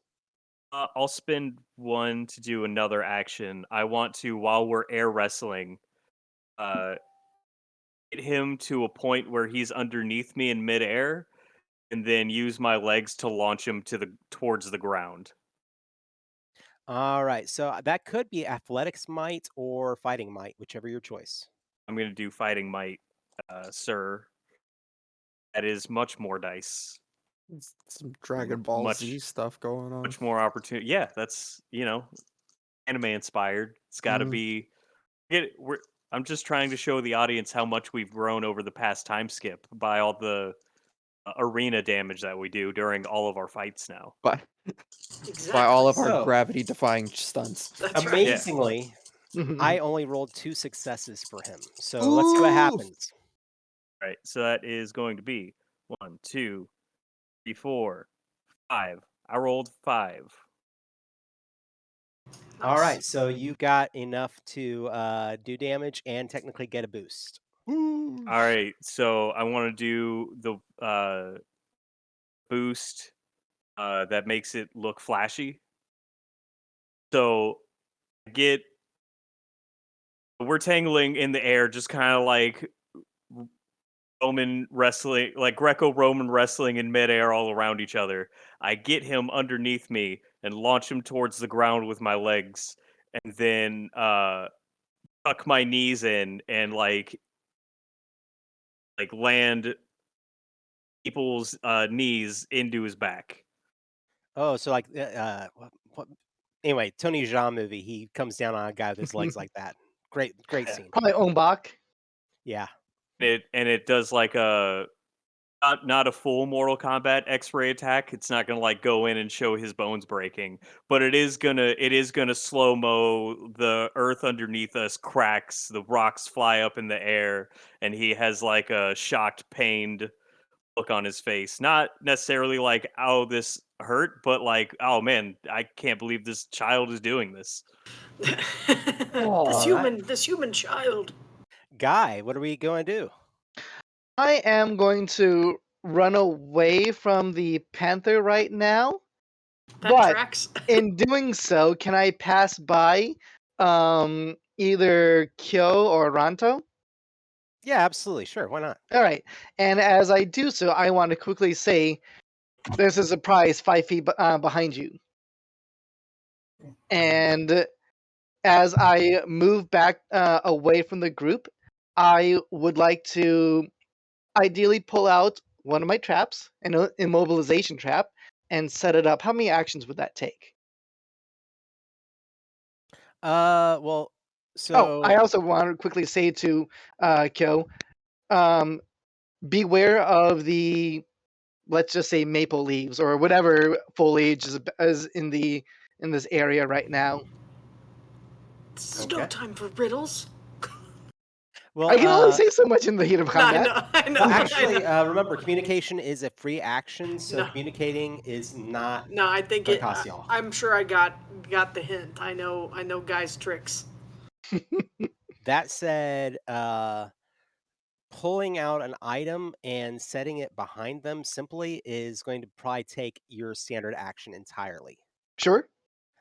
Speaker 3: I'll spend 1 to do another action. I want to, while we're air wrestling, uh, get him to a point where he's underneath me in midair, and then use my legs to launch him towards the ground.
Speaker 1: All right. So that could be athletics might or fighting might, whichever your choice.
Speaker 3: I'm gonna do fighting might, sir. That is much more dice.
Speaker 5: Some Dragon
Speaker 3: M-
Speaker 5: Ball Z
Speaker 3: much
Speaker 5: stuff going on.
Speaker 3: much more opportunity. Yeah, that's anime inspired. It's got to
Speaker 5: Mhm.
Speaker 3: be. I'm just trying to show the audience how much we've grown over the past time skip by all the arena damage that we do during all of our fights now.
Speaker 5: By by all
Speaker 2: Exactly.
Speaker 5: of our
Speaker 1: So
Speaker 5: gravity defying stunts.
Speaker 2: That's right.
Speaker 3: Yeah.
Speaker 1: amazingly, I only rolled 2 successes for him. So let's see what
Speaker 5: Ooh!
Speaker 1: happens.
Speaker 3: Right. So that is going to be 1, 2, 3, 4, 5. I rolled 5.
Speaker 1: All
Speaker 2: Nice.
Speaker 1: right. So you got enough to do damage and technically get a boost. Woo.
Speaker 3: All right, so I want to do the boost that makes it look flashy. So get we're tangling in the air, just kind of like Roman wrestling, like Greco-Roman wrestling in midair all around each other. I get him underneath me and launch him towards the ground with my legs, and then tuck my knees in and land people's knees into his back.
Speaker 1: Oh, so like, what anyway, Tony Jaa movie, he comes down on a guy with his legs like that. Great scene.
Speaker 4: Probably Ombak.
Speaker 1: Yeah.
Speaker 3: It does like a not a full Mortal Kombat X-ray attack. It's not gonna like go in and show his bones breaking, but it is gonna slow mo. The earth underneath us cracks, the rocks fly up in the air, and he has like a shocked, pained look on his face. Not necessarily like, oh, this hurt, but like, oh man, I can't believe this child is doing this.
Speaker 2: This
Speaker 1: Alright.
Speaker 2: human child.
Speaker 1: Guy, what are we gonna do?
Speaker 4: I am going to run away from the panther right now,
Speaker 2: That
Speaker 4: but
Speaker 2: tracks.
Speaker 4: in doing so, can I pass by either Kyo or Ranto?
Speaker 1: Yeah, absolutely, sure, why not?
Speaker 4: All right. And as I do so, I want to quickly say there's a surprise 5 feet behind you. And as I move back away from the group, I would like to ideally pull out one of my traps, an immobilization trap, and set it up. How many actions would that take?
Speaker 1: Well,
Speaker 4: Oh, I
Speaker 1: so
Speaker 4: also want to quickly say to Kyo, um, beware of the, let's just say, maple leaves or whatever foliage is in this area right now.
Speaker 2: This is no
Speaker 1: okay.
Speaker 2: time for riddles.
Speaker 1: Well,
Speaker 4: I can only say so much in the heat of
Speaker 2: No, I
Speaker 4: combat.
Speaker 2: know, I know.
Speaker 1: well,
Speaker 2: I
Speaker 1: actually,
Speaker 2: know.
Speaker 1: remember, communication is a free action, so
Speaker 2: No.
Speaker 1: communicating is not
Speaker 2: No, I think
Speaker 1: gonna
Speaker 2: it.
Speaker 1: cost y'all.
Speaker 2: I'm sure I got the hint. I know guys' tricks.
Speaker 1: That said, pulling out an item and setting it behind them simply is going to probably take your standard action entirely.
Speaker 4: Sure.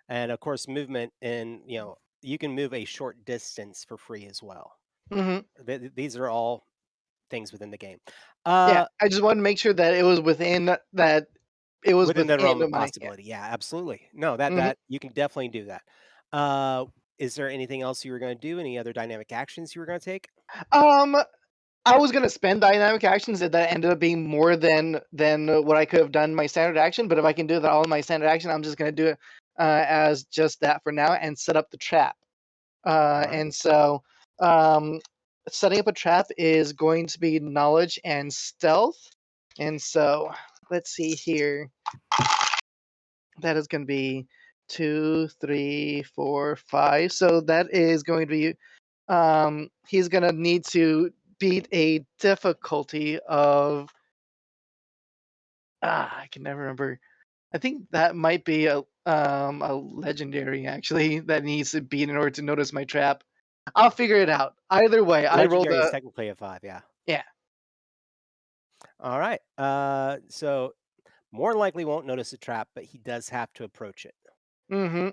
Speaker 1: And of course, movement and you can move a short distance for free as well.
Speaker 4: Hmm.
Speaker 1: These are all things within the game.
Speaker 4: Yeah,
Speaker 1: Uh,
Speaker 4: I just wanted to make sure that it was within that. It was
Speaker 1: within the
Speaker 4: within
Speaker 1: realm of
Speaker 4: my, yeah.
Speaker 1: possibility. Yeah, absolutely. No, that
Speaker 4: Hmm.
Speaker 1: that you can definitely do that. Uh, is there anything else you were going to do? Any other dynamic actions you were going to take?
Speaker 4: Um, I was gonna spend dynamic actions, and that ended up being more than what I could have done my standard action. But if I can do that all in my standard action, I'm just gonna do it as just that for now and set up the trap.
Speaker 1: All right.
Speaker 4: And so, um, setting up a trap is going to be knowledge and stealth. And so, let's see here. That is going to be 2, 3, 4, 5. So that is going to be he's going to need to beat a difficulty of I can never remember. I think that might be a legendary actually that needs to beat in order to notice my trap. I'll figure it out. Either way, I rolled
Speaker 1: Legendary is
Speaker 4: a
Speaker 1: technically a 5, yeah.
Speaker 4: yeah.
Speaker 1: All right. So more than likely won't notice a trap, but he does have to approach it.
Speaker 4: Mm-hmm.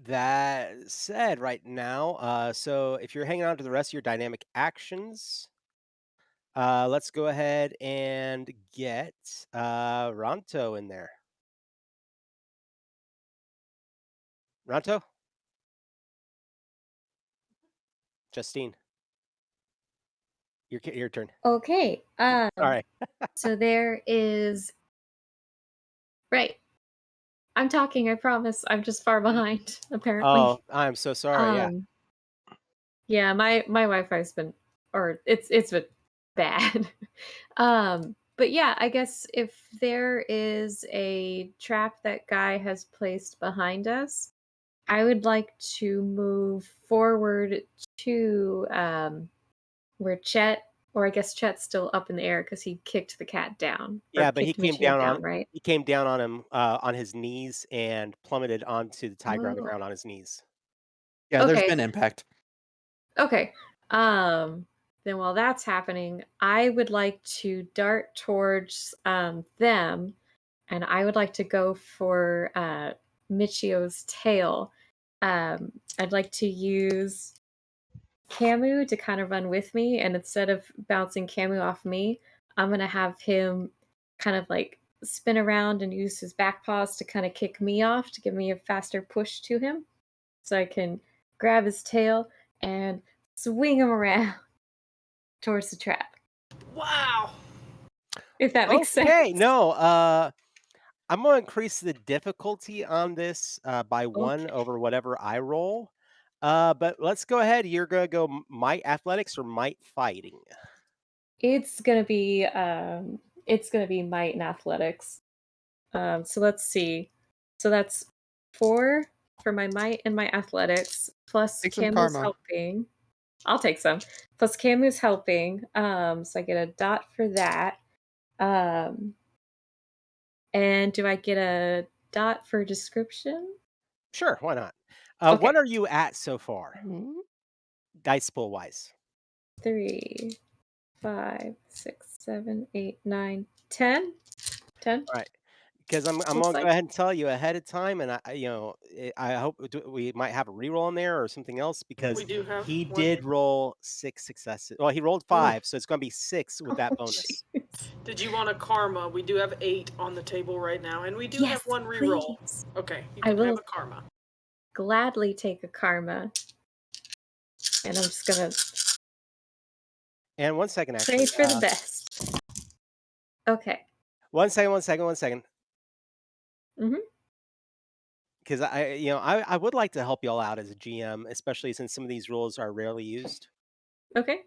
Speaker 1: That said, right now, so if you're hanging on to the rest of your dynamic actions, let's go ahead and get Ranto in there. Ranto? Justine, your turn.
Speaker 6: Okay.
Speaker 1: All right.
Speaker 6: So there is right. I'm talking, I promise. I'm just far behind,
Speaker 1: Oh,
Speaker 6: apparently.
Speaker 1: I'm so sorry. Yeah.
Speaker 6: Um yeah, my Wi-Fi's been or it's been bad. But yeah, I guess if there is a trap that Guy has placed behind us, I would like to move forward to where Chet, or I guess Chet's still up in the air because he kicked the cat down or
Speaker 1: Yeah, but
Speaker 6: kicked Machine down, right?
Speaker 1: he came down on him on his knees and plummeted onto the tiger on the
Speaker 6: Oh,
Speaker 1: ground on his knees.
Speaker 5: Yeah, there's
Speaker 6: okay,
Speaker 5: been impact.
Speaker 6: okay. Then while that's happening, I would like to dart towards them, and I would like to go for Michio's tail. I'd like to use Camu to kind of run with me, and instead of bouncing Camu off me, I'm gonna have him kind of like spin around and use his back paws to kind of kick me off to give me a faster push to him, so I can grab his tail and swing him around towards the trap.
Speaker 2: Wow.
Speaker 6: If that makes
Speaker 1: Okay,
Speaker 6: sense.
Speaker 1: no, I'm gonna increase the difficulty on this by 1
Speaker 6: Okay.
Speaker 1: over whatever I roll. But let's go ahead. You're gonna go might athletics or might fighting.
Speaker 6: It's gonna be might and athletics. So let's see. So that's 4 for my might and my athletics, plus
Speaker 5: Take some
Speaker 6: Camu's
Speaker 5: karma.
Speaker 6: helping. I'll take some. Plus Camu's helping. So I get a dot for that. Um, and do I get a dot for description?
Speaker 1: Sure, why not?
Speaker 6: Okay.
Speaker 1: What are you at so far,
Speaker 5: Hmm?
Speaker 1: dice pool wise?
Speaker 6: 3, 5, 6, 7, 8, 9, 10. 10,
Speaker 1: All right, because I'm
Speaker 6: looks
Speaker 1: gonna go
Speaker 6: like.
Speaker 1: ahead and tell you ahead of time, and I hope we might have a reroll in there or something else because
Speaker 2: We do have
Speaker 1: he
Speaker 2: one.
Speaker 1: did roll 6 successes. Well, he rolled
Speaker 2: Ugh.
Speaker 1: 5, so it's gonna be 6 with that
Speaker 6: Oh,
Speaker 1: bonus.
Speaker 6: jeez.
Speaker 2: Did you want a karma? We do have 8 on the table right now, and we do have
Speaker 6: Yes,
Speaker 2: one reroll.
Speaker 6: please.
Speaker 2: Okay, you
Speaker 6: I
Speaker 2: can have
Speaker 6: will
Speaker 2: a karma.
Speaker 6: gladly take a karma. And I'm just gonna
Speaker 1: And 1 second,
Speaker 6: pray
Speaker 1: actually.
Speaker 6: for the best. Okay.
Speaker 1: 1 second, 1 second, 1 second.
Speaker 6: Mhm.
Speaker 1: Because I would like to help y'all out as a GM, especially since some of these rules are rarely used.
Speaker 6: Okay.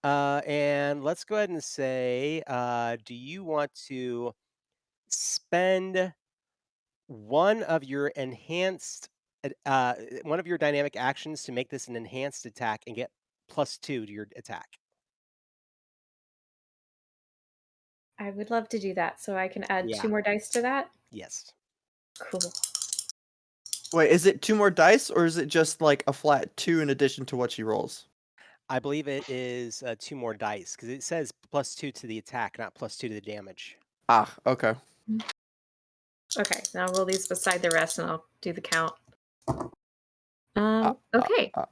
Speaker 1: And let's go ahead and say, do you want to spend one of your enhanced, one of your dynamic actions to make this an enhanced attack and get +2 to your attack?
Speaker 6: I would love to do that, so I can add
Speaker 1: Yeah.
Speaker 6: 2 more dice to that?
Speaker 1: Yes.
Speaker 6: Cool.
Speaker 5: Wait, is it 2 more dice or is it just like a flat 2 in addition to what she rolls?
Speaker 1: I believe it is 2 more dice because it says +2 to the attack, not +2 to the damage.
Speaker 5: Ah, okay.
Speaker 6: Okay, now I'll roll these beside the rest and I'll do the count.
Speaker 5: Ah,
Speaker 6: Okay.
Speaker 5: ah.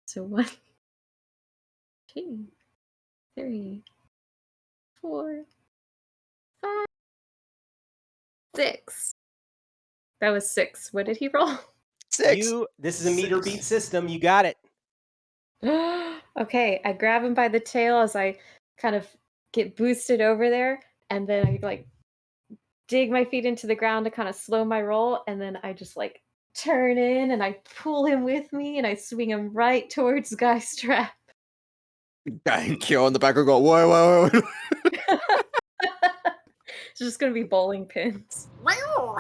Speaker 6: So 1, 2, 3, 4, 5, 6. That was 6. What did he roll?
Speaker 5: 6.
Speaker 1: This is a meter beat system. You got it.
Speaker 6: Okay, I grab him by the tail as I kind of get boosted over there, and then I like dig my feet into the ground to kind of slow my roll, and then I just like turn in and I pull him with me and I swing him right towards Guy's trap.
Speaker 5: Guy and Kyo in the back are going, whoa, whoa, whoa.
Speaker 6: It's just gonna be bowling pins
Speaker 2: Meow.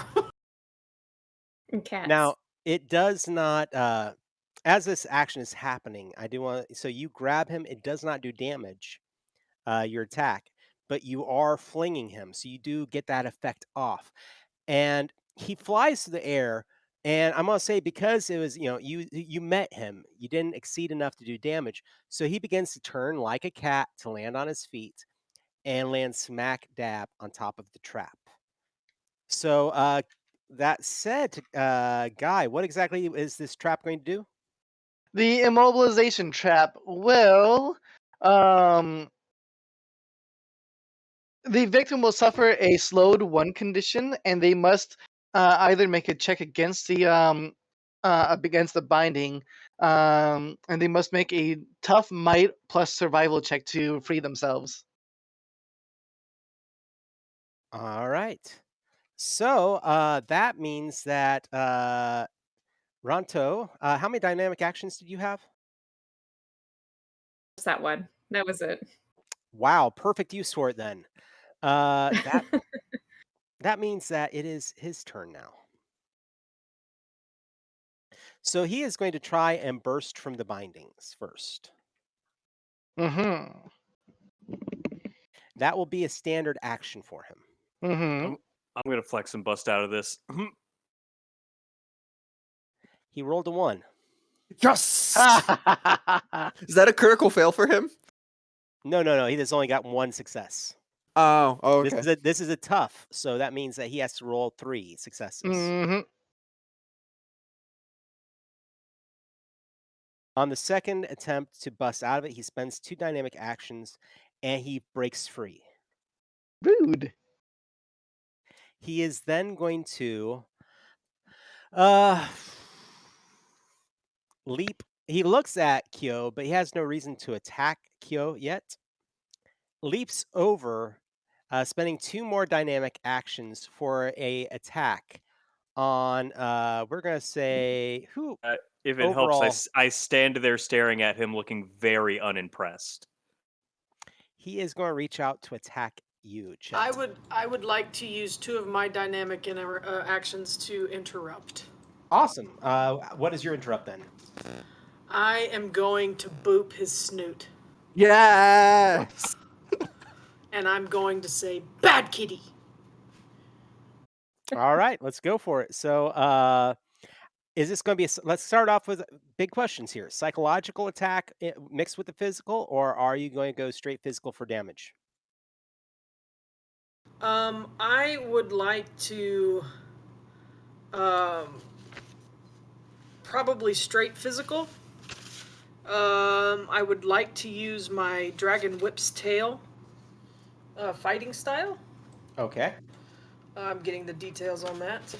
Speaker 6: and cats.
Speaker 1: Now, it does not, as this action is happening, I do want so you grab him, it does not do damage, your attack, but you are flinging him, so you do get that effect off. And he flies through the air, and I'm gonna say because it was, you met him, you didn't exceed enough to do damage, so he begins to turn like a cat to land on his feet and land smack dab on top of the trap. So, that said, Guy, what exactly is this trap going to do?
Speaker 4: The immobilization trap will the victim will suffer a slowed 1 condition, and they must either make a check against the binding, and they must make a tough might plus survival check to free themselves.
Speaker 1: All right. So, that means that, Ranto, how many dynamic actions did you have?
Speaker 6: Just that one. That was it.
Speaker 1: Wow, perfect use for it then. That means that it is his turn now. So he is going to try and burst from the bindings first.
Speaker 4: Mm-hmm.
Speaker 1: That will be a standard action for him.
Speaker 4: Mm-hmm.
Speaker 3: I'm gonna flex and bust out of this.
Speaker 1: He rolled a 1.
Speaker 5: Yes! Is that a critical fail for him?
Speaker 1: No. He has only got one success.
Speaker 5: Oh, okay.
Speaker 1: This is a tough, so that means that he has to roll 3 successes.
Speaker 4: hmm
Speaker 1: On the second attempt to bust out of it, he spends 2 dynamic actions and he breaks free.
Speaker 4: Rude.
Speaker 1: He is then going to uh leap. He looks at Kyou, but he has no reason to attack Kyou yet. Leaps over, spending 2 more dynamic actions for a attack on we're gonna say who
Speaker 3: If it helps,
Speaker 1: overall
Speaker 3: I stand there staring at him, looking very unimpressed.
Speaker 1: he is going to reach out to attack you, Chet.
Speaker 2: I would like to use 2 of my dynamic actions to interrupt.
Speaker 1: Awesome. What is your interrupt then?
Speaker 2: I am going to boop his snoot,
Speaker 5: Yes.
Speaker 2: and I'm going to say, "Bad kitty."
Speaker 1: All right, let's go for it. So, is this going to be? Let's start off with big questions here. Psychological attack mixed with the physical, or are you going to go straight physical for damage?
Speaker 2: I would like to, um, probably straight physical. I would like to use my Dragon Whip's tail, fighting style.
Speaker 1: Okay.
Speaker 2: I'm getting the details on that.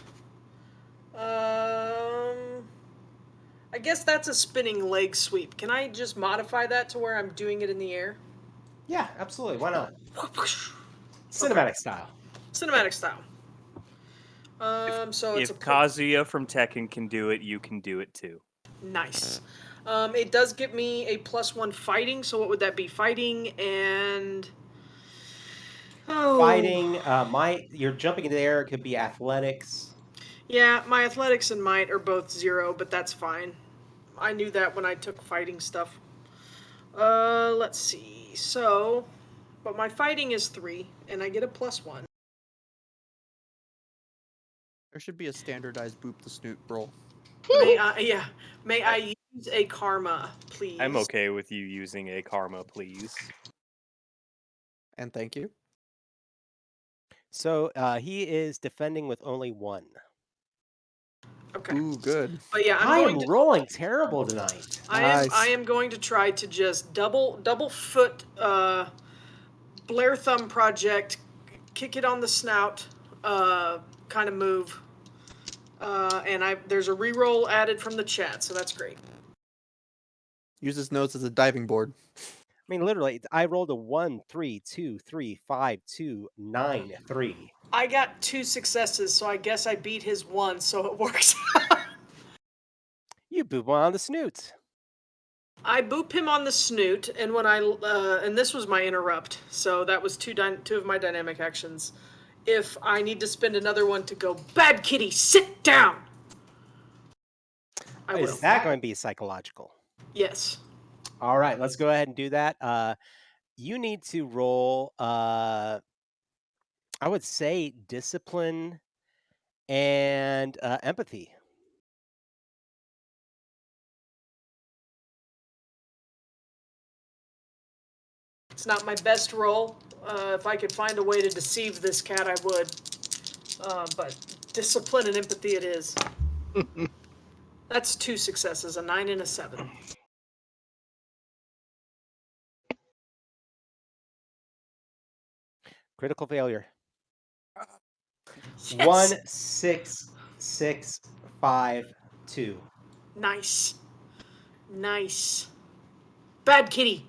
Speaker 2: I guess that's a spinning leg sweep. Can I just modify that to where I'm doing it in the air?
Speaker 1: Yeah, absolutely. Why not? Cinematic style.
Speaker 2: Cinematic style. So it's
Speaker 3: If Kazuya from Tekken can do it, you can do it too.
Speaker 2: nice. It does give me a +1 fighting. So what would that be? Fighting and
Speaker 1: Fighting, might. You're jumping in the air. It could be athletics.
Speaker 2: Yeah, my athletics and might are both 0, but that's fine. I knew that when I took fighting stuff. Let's see. So, but my fighting is 3, and I get a +1.
Speaker 5: There should be a standardized boop the snoot roll.
Speaker 2: May I use a karma, please?
Speaker 3: I'm okay with you using a karma, please.
Speaker 5: And thank you.
Speaker 1: So he is defending with only 1.
Speaker 2: Okay.
Speaker 5: Ooh, good.
Speaker 2: But yeah,
Speaker 1: I am rolling terrible tonight.
Speaker 5: Nice.
Speaker 2: I am going to try to just double foot Blair Thumb Project, kick it on the snout, kind of move. And there's a reroll added from the chat, so that's great.
Speaker 5: Use his nose as a diving board.
Speaker 1: I mean, literally, I rolled a 1, 3, 2, 3, 5, 2, 9, 3.
Speaker 2: I got 2 successes, so I guess I beat his 1, so it works.
Speaker 1: You boop one on the snoot.
Speaker 2: I boop him on the snoot, and when and this was my interrupt, so that was 2 of my dynamic actions. If I need to spend another one to go, "Bad kitty, sit down," I will.
Speaker 1: Is that going to be psychological?
Speaker 2: Yes.
Speaker 1: All right, let's go ahead and do that. You need to roll, I would say, discipline and empathy.
Speaker 2: It's not my best roll. If I could find a way to deceive this cat, I would. But discipline and empathy it is. That's 2 successes, a 9 and a 7.
Speaker 1: Critical failure.
Speaker 2: Yes.
Speaker 1: 1, 6, 6, 5, 2.
Speaker 2: Nice. Nice. Bad kitty.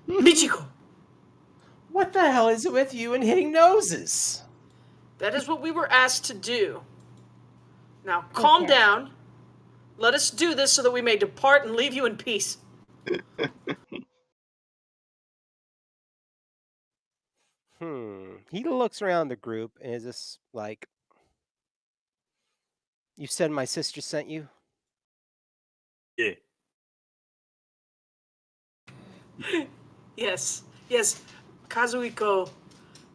Speaker 2: Michiko.
Speaker 1: What the hell is it with you and hitting noses?
Speaker 2: That is what we were asked to do. Now, calm down. Let us do this so that we may depart and leave you in peace.
Speaker 1: He looks around the group and is just like, "You said my sister sent you?"
Speaker 3: Yeah.
Speaker 2: Yes. Kazuhiko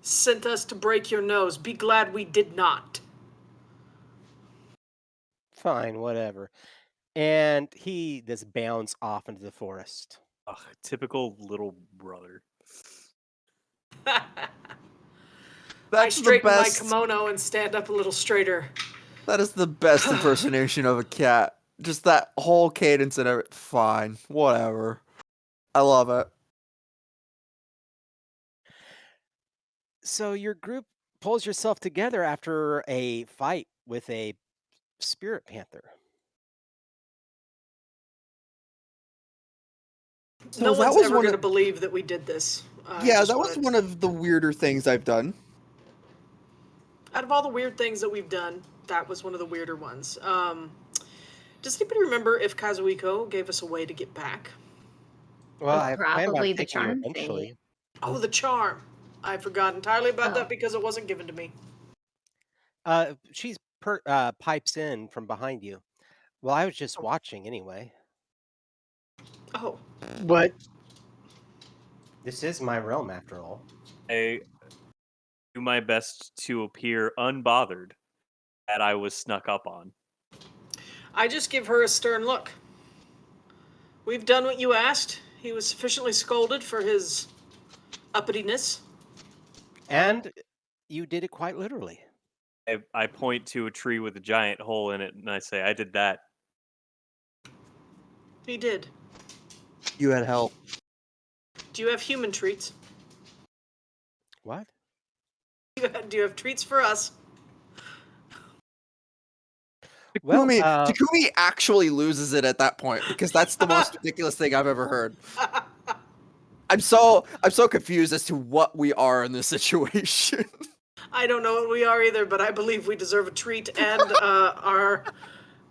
Speaker 2: sent us to break your nose. Be glad we did not.
Speaker 1: Fine, whatever. and he just bounds off into the forest.
Speaker 3: Ugh, typical little brother.
Speaker 2: I
Speaker 5: That's the
Speaker 2: straighten my
Speaker 5: best.
Speaker 2: kimono and stand up a little straighter.
Speaker 5: That is the best impersonation of a cat. Just that whole cadence and everything. Fine, whatever. I love it.
Speaker 1: So your group pulls yourself together after a fight with a spirit panther.
Speaker 2: No
Speaker 5: So that
Speaker 2: one's
Speaker 5: was
Speaker 2: ever
Speaker 5: one
Speaker 2: going
Speaker 5: of
Speaker 2: to believe that we did this. I
Speaker 5: yeah,
Speaker 2: just
Speaker 5: that was
Speaker 2: wanted.
Speaker 5: one of the weirder things I've done.
Speaker 2: Out of all the weird things that we've done, that was one of the weirder ones. Does anybody remember if Kazuhiko gave us a way to get back?
Speaker 1: Well, I planned on
Speaker 6: Probably the
Speaker 1: taking you
Speaker 6: charm thingy.
Speaker 1: eventually.
Speaker 2: Oh, the charm. I forgot entirely about that
Speaker 6: Oh.
Speaker 2: because it wasn't given to me.
Speaker 1: Pipes in from behind you. Well, I was just
Speaker 2: Oh.
Speaker 1: watching anyway.
Speaker 2: Oh,
Speaker 4: What?
Speaker 1: This is my realm after all.
Speaker 3: I do my best to appear unbothered that I was snuck up on.
Speaker 2: I just give her a stern look. We've done what you asked. He was sufficiently scolded for his uppityness.
Speaker 1: And you did it quite literally.
Speaker 3: I point to a tree with a giant hole in it and I say, I did that.
Speaker 2: He did.
Speaker 5: You had help.
Speaker 2: Do you have human treats?
Speaker 1: What?
Speaker 2: Do you have treats for us?
Speaker 1: Well,
Speaker 5: Takumi actually loses it at that point because that's the most ridiculous thing I've ever heard. I'm so confused as to what we are in this situation.
Speaker 2: I don't know what we are either, but I believe we deserve a treat and our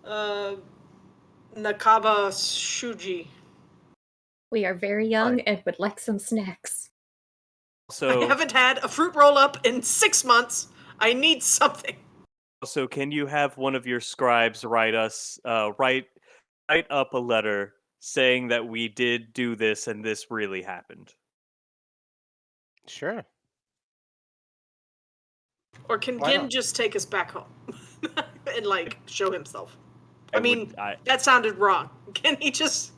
Speaker 2: Nakaba Shuji.
Speaker 6: We are very young and would like some snacks.
Speaker 2: I
Speaker 3: So,
Speaker 2: haven't had a fruit roll up in 6 months. I need something.
Speaker 3: can you have one of your scribes write us, write up a letter saying that we did do this and this really happened?
Speaker 1: sure.
Speaker 2: Or can
Speaker 1: Why
Speaker 2: Gin
Speaker 1: not?
Speaker 2: just take us back home and like show himself? I
Speaker 3: I
Speaker 2: mean,
Speaker 3: would, I,
Speaker 2: that sounded wrong. Can he just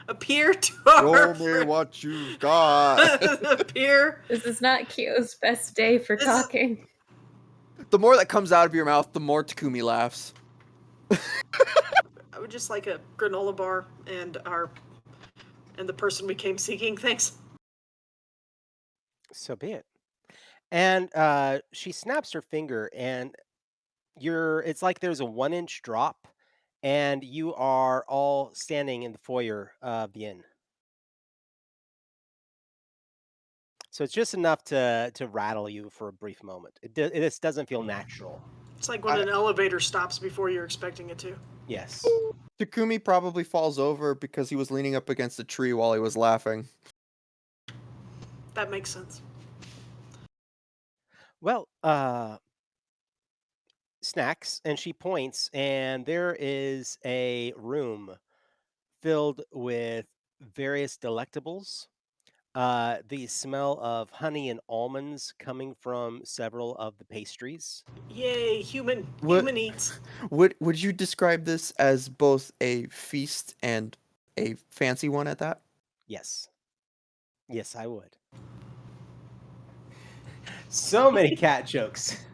Speaker 2: appear to our
Speaker 5: Show me what you've got.
Speaker 2: appear?
Speaker 6: This is not Kyo's best day for
Speaker 2: This is-
Speaker 6: talking.
Speaker 5: The more that comes out of your mouth, the more Takumi laughs.
Speaker 2: I would just like a granola bar and the person we came seeking. Thanks.
Speaker 1: So be it. And she snaps her finger, and it's like there's a 1 inch drop, and you are all standing in the foyer of the inn. So it's just enough to rattle you for a brief moment. It just doesn't feel natural.
Speaker 2: It's like when
Speaker 5: I-
Speaker 2: an elevator stops before you're expecting it to.
Speaker 1: Yes.
Speaker 5: Takumi probably falls over because he was leaning up against a tree while he was laughing.
Speaker 2: That makes sense.
Speaker 1: Well, snacks, and she points, and there is a room filled with various delectables. The smell of honey and almonds coming from several of the pastries.
Speaker 2: Yay, human
Speaker 5: What
Speaker 2: eats.
Speaker 5: would you describe this as both a feast and a fancy one at that?
Speaker 1: Yes. Yes, I would. So many cat jokes.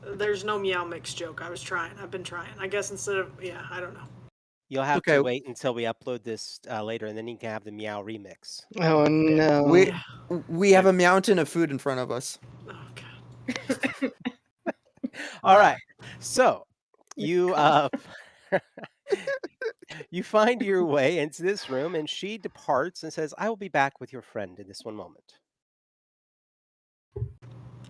Speaker 2: There's no meow mix joke. I was trying. I've been trying. I guess instead of I don't know.
Speaker 1: You'll have
Speaker 5: Okay,
Speaker 1: to wait until we upload this later, and then you can have the meow remix.
Speaker 4: Oh no.
Speaker 5: we
Speaker 2: Yeah.
Speaker 5: we have a mountain of food in front of us.
Speaker 2: Oh god.
Speaker 1: All right. So you you find your way into this room, and she departs and says, "I will be back with your friend in this one moment."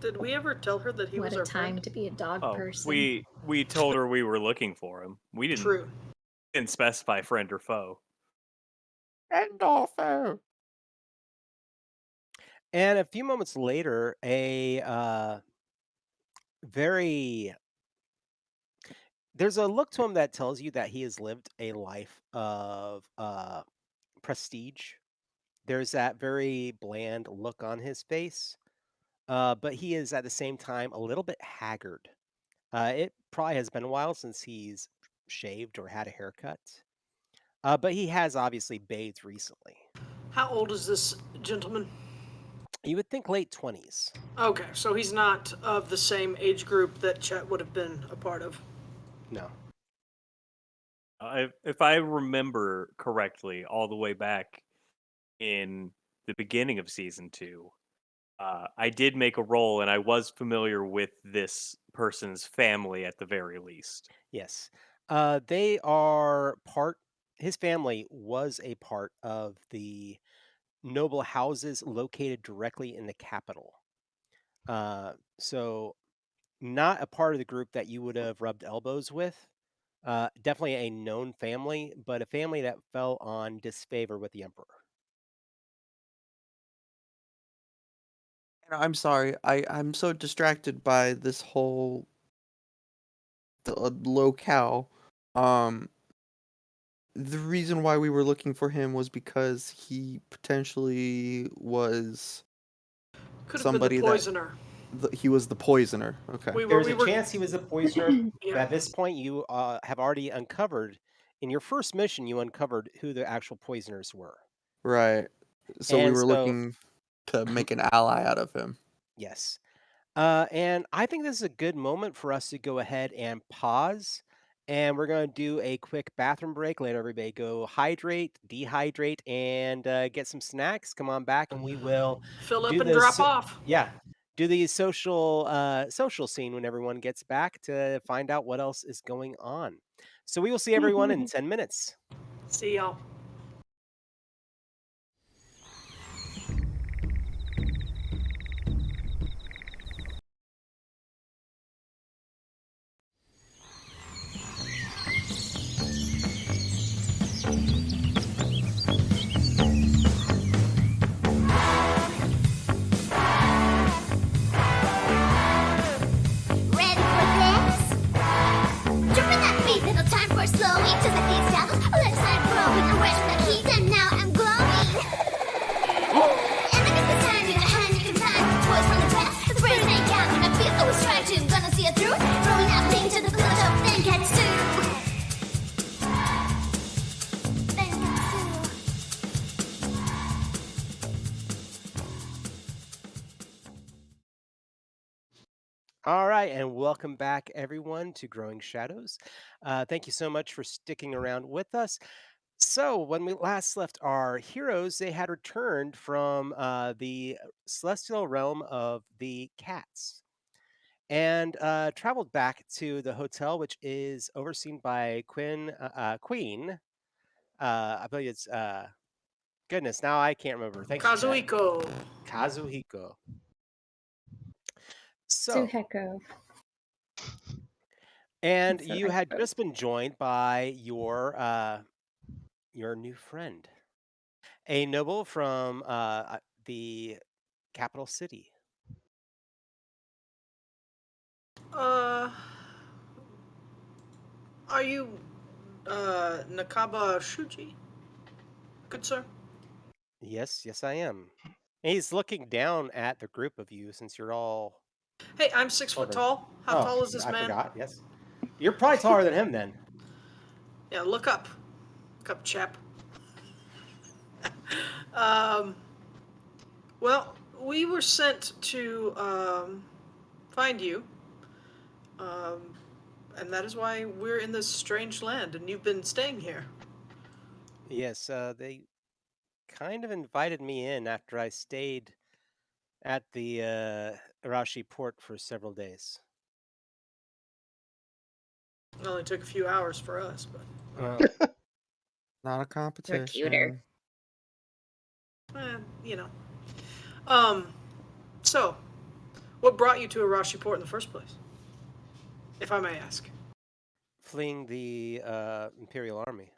Speaker 2: Did we ever tell her that he
Speaker 6: What
Speaker 2: was
Speaker 6: a
Speaker 2: our
Speaker 6: time
Speaker 2: friend?
Speaker 6: to be a dog
Speaker 3: oh,
Speaker 6: person.
Speaker 3: we told her we were looking for him. We
Speaker 2: True.
Speaker 3: didn't specify friend or foe.
Speaker 5: Endorphin.
Speaker 1: And a few moments later, a very there's a look to him that tells you that he has lived a life of prestige. There's that very bland look on his face, but he is at the same time a little bit haggard. It probably has been a while since he's shaved or had a haircut. But he has obviously bathed recently.
Speaker 2: How old is this gentleman?
Speaker 1: You would think late 20s.
Speaker 2: Okay, so he's not of the same age group that Chet would have been a part of.
Speaker 1: No.
Speaker 3: If I remember correctly, all the way back in the beginning of season 2, I did make a roll, and I was familiar with this person's family at the very least.
Speaker 1: Yes. They are part, his family was a part of the noble houses located directly in the capital. So not a part of the group that you would have rubbed elbows with. Definitely a known family, but a family that fell on disfavor with the emperor.
Speaker 5: And I'm sorry, I'm so distracted by this whole locale. Um, the reason why we were looking for him was because he potentially was
Speaker 2: Could have been the
Speaker 5: somebody that
Speaker 2: poisoner.
Speaker 5: he was the poisoner. Okay.
Speaker 1: There's
Speaker 2: We
Speaker 1: a
Speaker 2: were.
Speaker 1: chance he was a poisoner. But
Speaker 2: Yeah.
Speaker 1: at this point, you have already uncovered, in your first mission, you uncovered who the actual poisoners were.
Speaker 5: Right. So we
Speaker 1: And
Speaker 5: were
Speaker 1: so,
Speaker 5: looking to make an ally out of him.
Speaker 1: yes. And I think this is a good moment for us to go ahead and pause. And we're going to do a quick bathroom break. Let everybody go hydrate, dehydrate, and get some snacks. Come on back, and we will
Speaker 2: Fill up
Speaker 1: do
Speaker 2: and
Speaker 1: this.
Speaker 2: drop off.
Speaker 1: Yeah, do the social scene when everyone gets back to find out what else is going on. So we will see everyone in 10 minutes.
Speaker 2: See y'all.
Speaker 7: Ready for this? Jumping that beat, little time for slowing. Just like these shadows, let's start growing. I'm where's the keys and now I'm glowing. And I guess beside you, the hand you can find. Toys from the past, the brains ain't counting. I feel always trying to, gonna see it through. Throwing out things to the village of then catch two. Then catch two.
Speaker 1: All right, and welcome back, everyone, to Growing Shadows. Thank you so much for sticking around with us. So, when we last left our heroes, they had returned from the celestial realm of the cats and traveled back to the hotel, which is overseen by Queen. I believe it's goodness. Now I can't remember. Thanks, Chet.
Speaker 2: Kazuhiko.
Speaker 1: Kazuhiko. So,
Speaker 6: Suheko.
Speaker 1: and
Speaker 6: That's what
Speaker 1: you
Speaker 6: I
Speaker 1: had
Speaker 6: wrote.
Speaker 1: just been joined by your new friend, a noble from the capital city.
Speaker 2: Uh, are you Nakaba Shuji? Good sir.
Speaker 1: Yes, yes, I am. And he's looking down at the group of you since you're all
Speaker 2: Hey, I'm 6 foot
Speaker 1: sort of.
Speaker 2: tall. How
Speaker 1: Oh,
Speaker 2: tall is this
Speaker 1: I
Speaker 2: man?
Speaker 1: forgot. Yes, you're probably taller than him then.
Speaker 2: Yeah, look up. Look up, chap. Um, well, we were sent to find you, um, and that is why we're in this strange land, and you've been staying here.
Speaker 1: Yes, they kind of invited me in after I stayed at the Arashi port for several days.
Speaker 2: It only took a few hours for us, but
Speaker 1: Well,
Speaker 5: Not a
Speaker 6: They're cuter.
Speaker 5: competition.
Speaker 2: you know. Um, so what brought you to Arashi Port in the first place, if I may ask?
Speaker 1: fleeing the Imperial Army.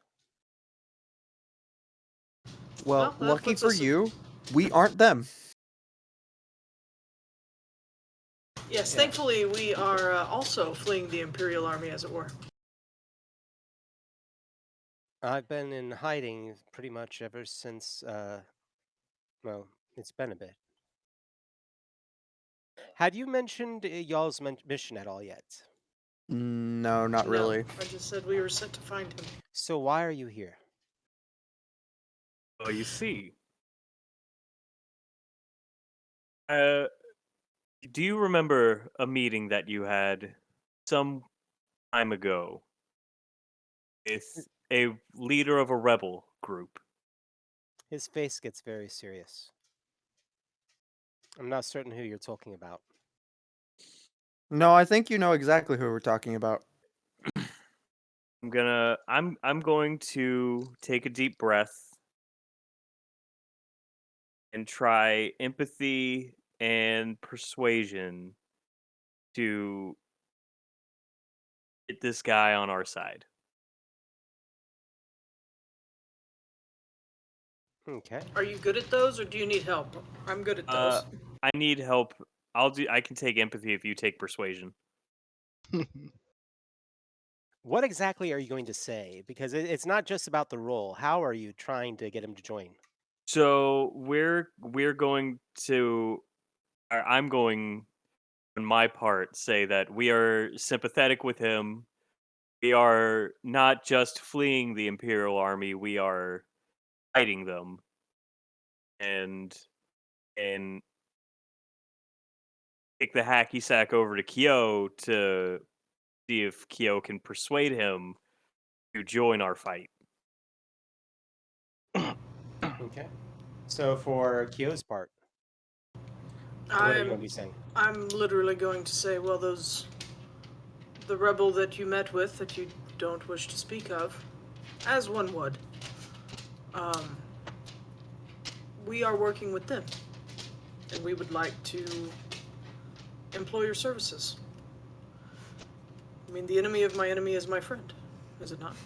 Speaker 5: Well,
Speaker 2: Well, that
Speaker 5: lucky
Speaker 2: puts
Speaker 5: for
Speaker 2: us.
Speaker 5: you, we aren't them.
Speaker 2: Yes,
Speaker 1: Yeah.
Speaker 2: thankfully we are also fleeing the Imperial Army, as it were.
Speaker 1: I've been in hiding pretty much ever since, well, it's been a bit. Had you mentioned y'all's mission at all yet?
Speaker 5: No, not
Speaker 2: No,
Speaker 5: really.
Speaker 2: I just said we were sent to find him.
Speaker 1: So why are you here?
Speaker 3: Well, you see, uh, do you remember a meeting that you had some time ago with a leader of a rebel group?
Speaker 1: His face gets very serious. I'm not certain who you're talking about.
Speaker 5: No, I think you know exactly who we're talking about.
Speaker 3: I'm going to take a deep breath and try empathy and persuasion to get this guy on our side.
Speaker 1: Okay.
Speaker 2: Are you good at those, or do you need help? I'm good at
Speaker 3: Uh,
Speaker 2: those.
Speaker 3: I need help. I can take empathy if you take persuasion.
Speaker 1: What exactly are you going to say? Because it's not just about the role. How are you trying to get him to join?
Speaker 3: So we're going to. Or I'm going on my part say that we are sympathetic with him. We are not just fleeing the Imperial Army. We are fighting them, and take the hacky sack over to Kyou to see if Kyou can persuade him to join our fight.
Speaker 1: Okay. So for Kyo's part, what are you going to be saying?
Speaker 2: I'm literally going to say, well, the rebel that you met with that you don't wish to speak of, as one would. We are working with them, and we would like to employ your services. I mean, the enemy of my enemy is my friend, is it not?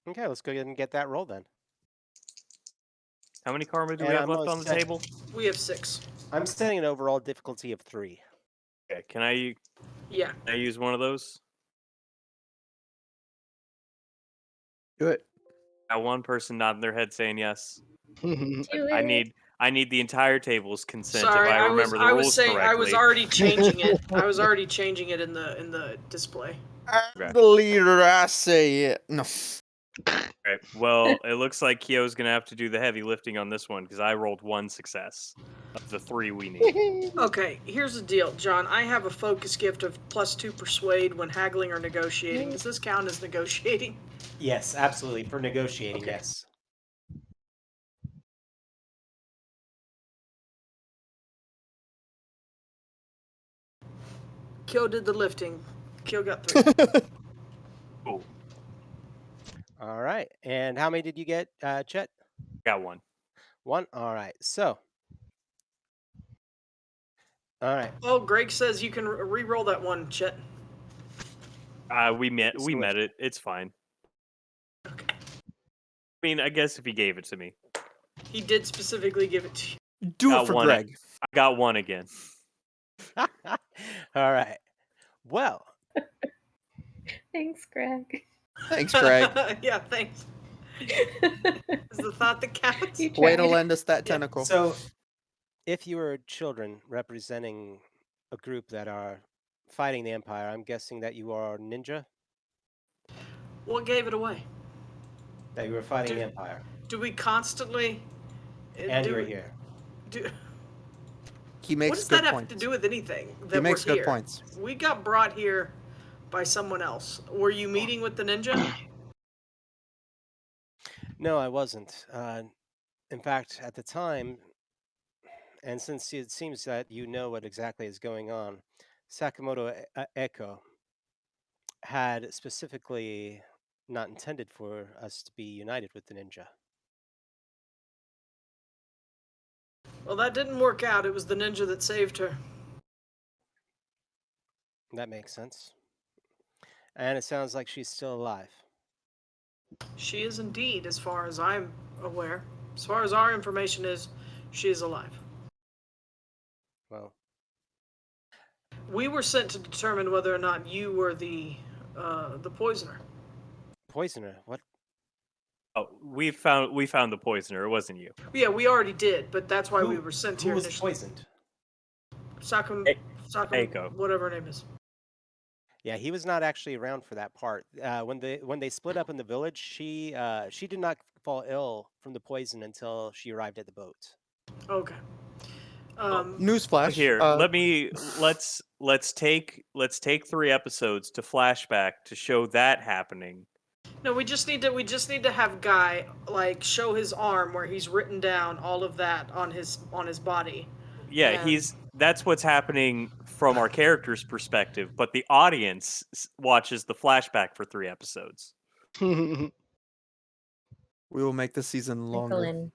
Speaker 1: Okay, let's go ahead and get that roll then.
Speaker 3: How many karma do we
Speaker 1: And
Speaker 3: have left on the table?
Speaker 2: We have 6.
Speaker 1: I'm setting an overall difficulty of 3.
Speaker 3: Okay, can I
Speaker 2: Yeah.
Speaker 3: use one of those?
Speaker 5: Do it.
Speaker 3: Got one person nodding their head saying yes.
Speaker 6: Do
Speaker 3: I
Speaker 6: it.
Speaker 3: need the entire table's consent
Speaker 2: Sorry,
Speaker 3: if I remember the rules
Speaker 2: saying
Speaker 3: correctly.
Speaker 2: I was already changing it. I was already changing it in the display.
Speaker 3: Okay.
Speaker 5: I'm the leader, I say it. No.
Speaker 3: Right. Well, it looks like Kyo's gonna have to do the heavy lifting on this one because I rolled 1 success of the 3 we need.
Speaker 2: Okay, here's the deal, John. I have a focus gift of +2 persuade when haggling or negotiating. Does this count as negotiating?
Speaker 1: Yes, absolutely. For negotiating,
Speaker 2: Okay.
Speaker 1: yes.
Speaker 2: Kyo did the lifting. Kyo got 3.
Speaker 3: Cool.
Speaker 1: All right. And how many did you get, Chet?
Speaker 3: Got 1.
Speaker 1: 1? All right. So. All right.
Speaker 2: Oh, Greg says you can re-roll that one, Chet.
Speaker 3: We met it. It's fine. I mean, I guess if he gave it to me.
Speaker 2: He did specifically give it to you.
Speaker 5: Do
Speaker 3: Got
Speaker 5: it for
Speaker 3: one.
Speaker 5: Greg.
Speaker 3: I got 1 again.
Speaker 1: All right. Well,
Speaker 6: Thanks, Greg.
Speaker 5: Thanks, Greg.
Speaker 2: Yeah, thanks. Is the thought that counts?
Speaker 6: You
Speaker 5: Way to
Speaker 6: tried.
Speaker 5: lend us that
Speaker 2: Yeah.
Speaker 5: tentacle.
Speaker 1: so if you were children representing a group that are fighting the Empire, I'm guessing that you are ninja,
Speaker 2: What gave it away?
Speaker 1: that you were fighting the
Speaker 2: Do-
Speaker 1: Empire,
Speaker 2: Do we constantly?
Speaker 1: and
Speaker 2: do
Speaker 1: you're
Speaker 2: we-
Speaker 1: here.
Speaker 2: Do,
Speaker 5: He
Speaker 2: what
Speaker 5: makes
Speaker 2: does
Speaker 5: good
Speaker 2: that
Speaker 5: points.
Speaker 2: have to do with anything? That
Speaker 5: He makes
Speaker 2: we're
Speaker 5: good
Speaker 2: here?
Speaker 5: points.
Speaker 2: We got brought here by someone else. Were you meeting with the ninja?
Speaker 1: No, I wasn't. In fact, at the time, and since it seems that you know what exactly is going on, Sakamoto Eko had specifically not intended for us to be united with the ninja.
Speaker 2: Well, that didn't work out. It was the ninja that saved her.
Speaker 1: That makes sense. And it sounds like she's still alive.
Speaker 2: She is indeed, as far as I'm aware. As far as our information is, she is alive.
Speaker 1: Well,
Speaker 2: We were sent to determine whether or not you were the poisoner.
Speaker 1: poisoner. What?
Speaker 3: Oh, we found the poisoner. It wasn't you.
Speaker 2: Yeah, we already did, but that's why we were sent
Speaker 1: Who
Speaker 2: here
Speaker 1: was
Speaker 2: initially.
Speaker 1: poisoned?
Speaker 2: Sakum,
Speaker 3: Eiko.
Speaker 2: whatever her name is.
Speaker 1: Yeah, he was not actually around for that part. When they split up in the village, she did not fall ill from the poison until she arrived at the boat.
Speaker 2: Okay.
Speaker 3: Well,
Speaker 5: Newsflash.
Speaker 3: here, let's take 3 episodes to flashback to show that happening.
Speaker 2: No, we just need to have Guy like show his arm where he's written down all of that on his body.
Speaker 3: Yeah,
Speaker 2: And
Speaker 3: that's what's happening from our character's perspective, but the audience watches the flashback for 3 episodes.
Speaker 5: We will make the season
Speaker 6: Sprinkle
Speaker 5: longer.
Speaker 6: in,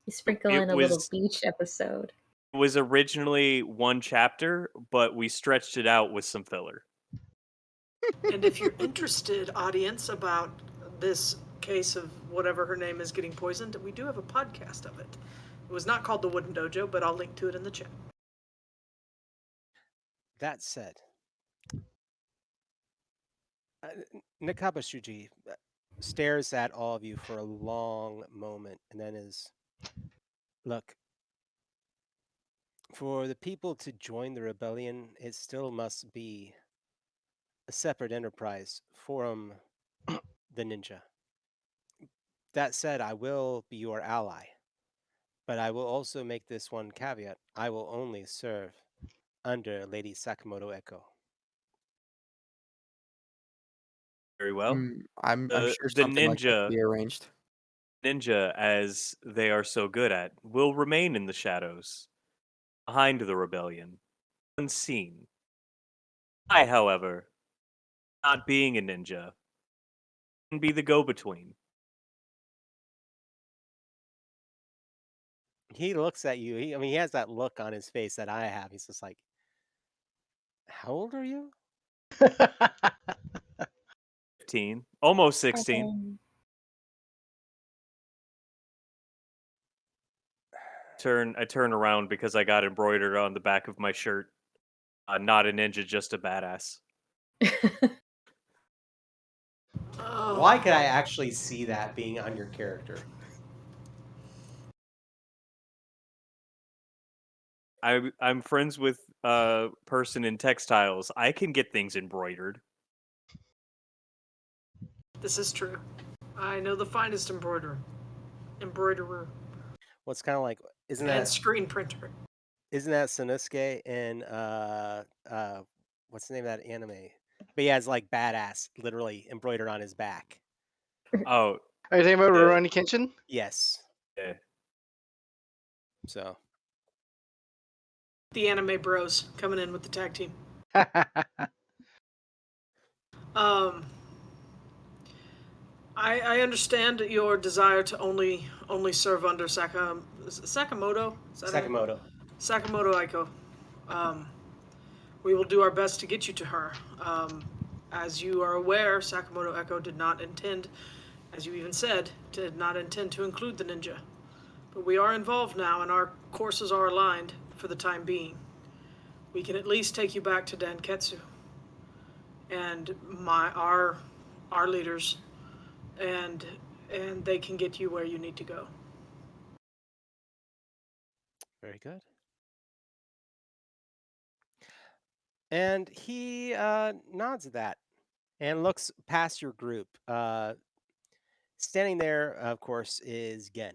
Speaker 6: you sprinkle
Speaker 3: It
Speaker 6: in a little
Speaker 3: was
Speaker 6: beach episode.
Speaker 3: it was originally 1 chapter, but we stretched it out with some filler.
Speaker 2: and if you're interested, audience, about this case of whatever her name is getting poisoned, we do have a podcast of it. It was not called the Wooden Dojo, but I'll link to it in the chat.
Speaker 1: That said, Nakabashuji stares at all of you for a long moment and then is, look, for the people to join the rebellion, it still must be a separate enterprise from the ninja. That said, I will be your ally, but I will also make this one caveat. I will only serve under Lady Sakamoto Echo.
Speaker 3: Very well.
Speaker 5: I'm
Speaker 3: The
Speaker 5: sure
Speaker 3: the
Speaker 5: something like that can
Speaker 3: ninja
Speaker 5: be arranged.
Speaker 3: as they are so good at, will remain in the shadows, behind the rebellion, unseen. I, however, not being a ninja, can be the go-between.
Speaker 1: He looks at you. He has that look on his face that I have. He's just like, how old are you?
Speaker 3: 15, almost 16. I turn around because I got embroidered on the back of my shirt. Not a ninja, just a badass.
Speaker 1: Why could I actually see that being on your character?
Speaker 3: I'm friends with a person in textiles. I can get things embroidered.
Speaker 2: This is true. I know the finest embroiderer.
Speaker 1: What's kind of like, isn't
Speaker 2: And
Speaker 1: that
Speaker 2: screen printer.
Speaker 1: Sanosuke in what's the name of that anime? But yeah, it's like badass, literally embroidered on his back.
Speaker 3: Oh,
Speaker 4: Are you talking about
Speaker 3: Yeah.
Speaker 4: Rurouni Kenshin?
Speaker 1: Yes.
Speaker 3: yeah.
Speaker 1: So
Speaker 2: The anime bros coming in with the tag team. I understand your desire to only serve under Sakamoto. Is that her name?
Speaker 1: Sakamoto.
Speaker 2: Sakamoto Aiko. We will do our best to get you to her. As you are aware, Sakamoto Echo did not intend, as you even said, did not intend to include the ninja. But we are involved now, and our courses are aligned for the time being. We can at least take you back to Danketsu and our leaders, and they can get you where you need to go.
Speaker 1: Very good. And he nods at that and looks past your group. Standing there, of course, is Gen.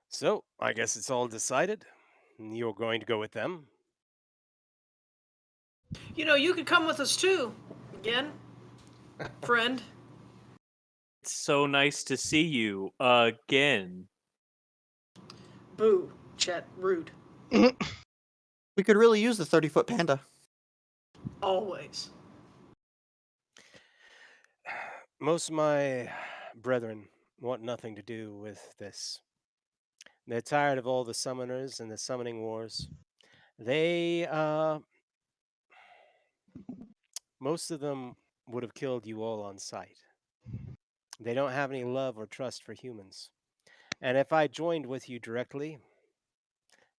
Speaker 1: So, I guess it's all decided. You're going to go with them.
Speaker 2: You know, you could come with us too, again, friend.
Speaker 3: It's so nice to see you again.
Speaker 2: Boo, Chet, rude.
Speaker 5: We could really use the 30-foot panda.
Speaker 2: Always.
Speaker 1: Most of my brethren want nothing to do with this. They're tired of all the summoners and the summoning wars. They, most of them would have killed you all on sight. They don't have any love or trust for humans. And if I joined with you directly,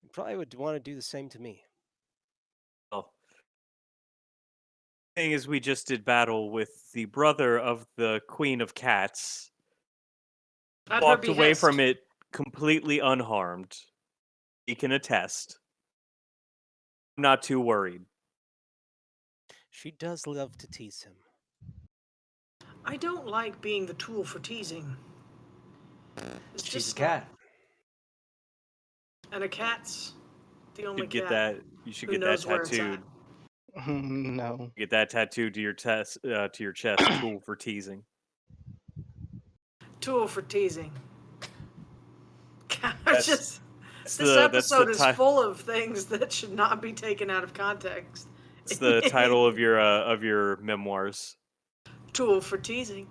Speaker 1: you probably would want to do the same to me.
Speaker 3: Well, thing is, we just did battle with the brother of the Queen of Cats.
Speaker 2: At her
Speaker 3: Walked away
Speaker 2: behest.
Speaker 3: from it completely unharmed. He can attest. I'm not too worried.
Speaker 1: She does love to tease him.
Speaker 2: I don't like being the tool for teasing. It's
Speaker 1: She's
Speaker 2: just
Speaker 1: a cat.
Speaker 2: And a cat's the only
Speaker 3: Should get
Speaker 2: cat
Speaker 3: that. You should
Speaker 2: who
Speaker 3: get that
Speaker 2: knows where it's at.
Speaker 3: tattooed.
Speaker 4: No.
Speaker 3: Get that tattooed to your chest. To your chest. Tool for teasing.
Speaker 2: Tool for teasing.
Speaker 3: That's-
Speaker 2: Just
Speaker 3: That's
Speaker 2: this
Speaker 3: the
Speaker 2: episode is
Speaker 3: ti-
Speaker 2: full of things that should not be taken out of context.
Speaker 3: It's the title of your memoirs.
Speaker 2: Tool for teasing.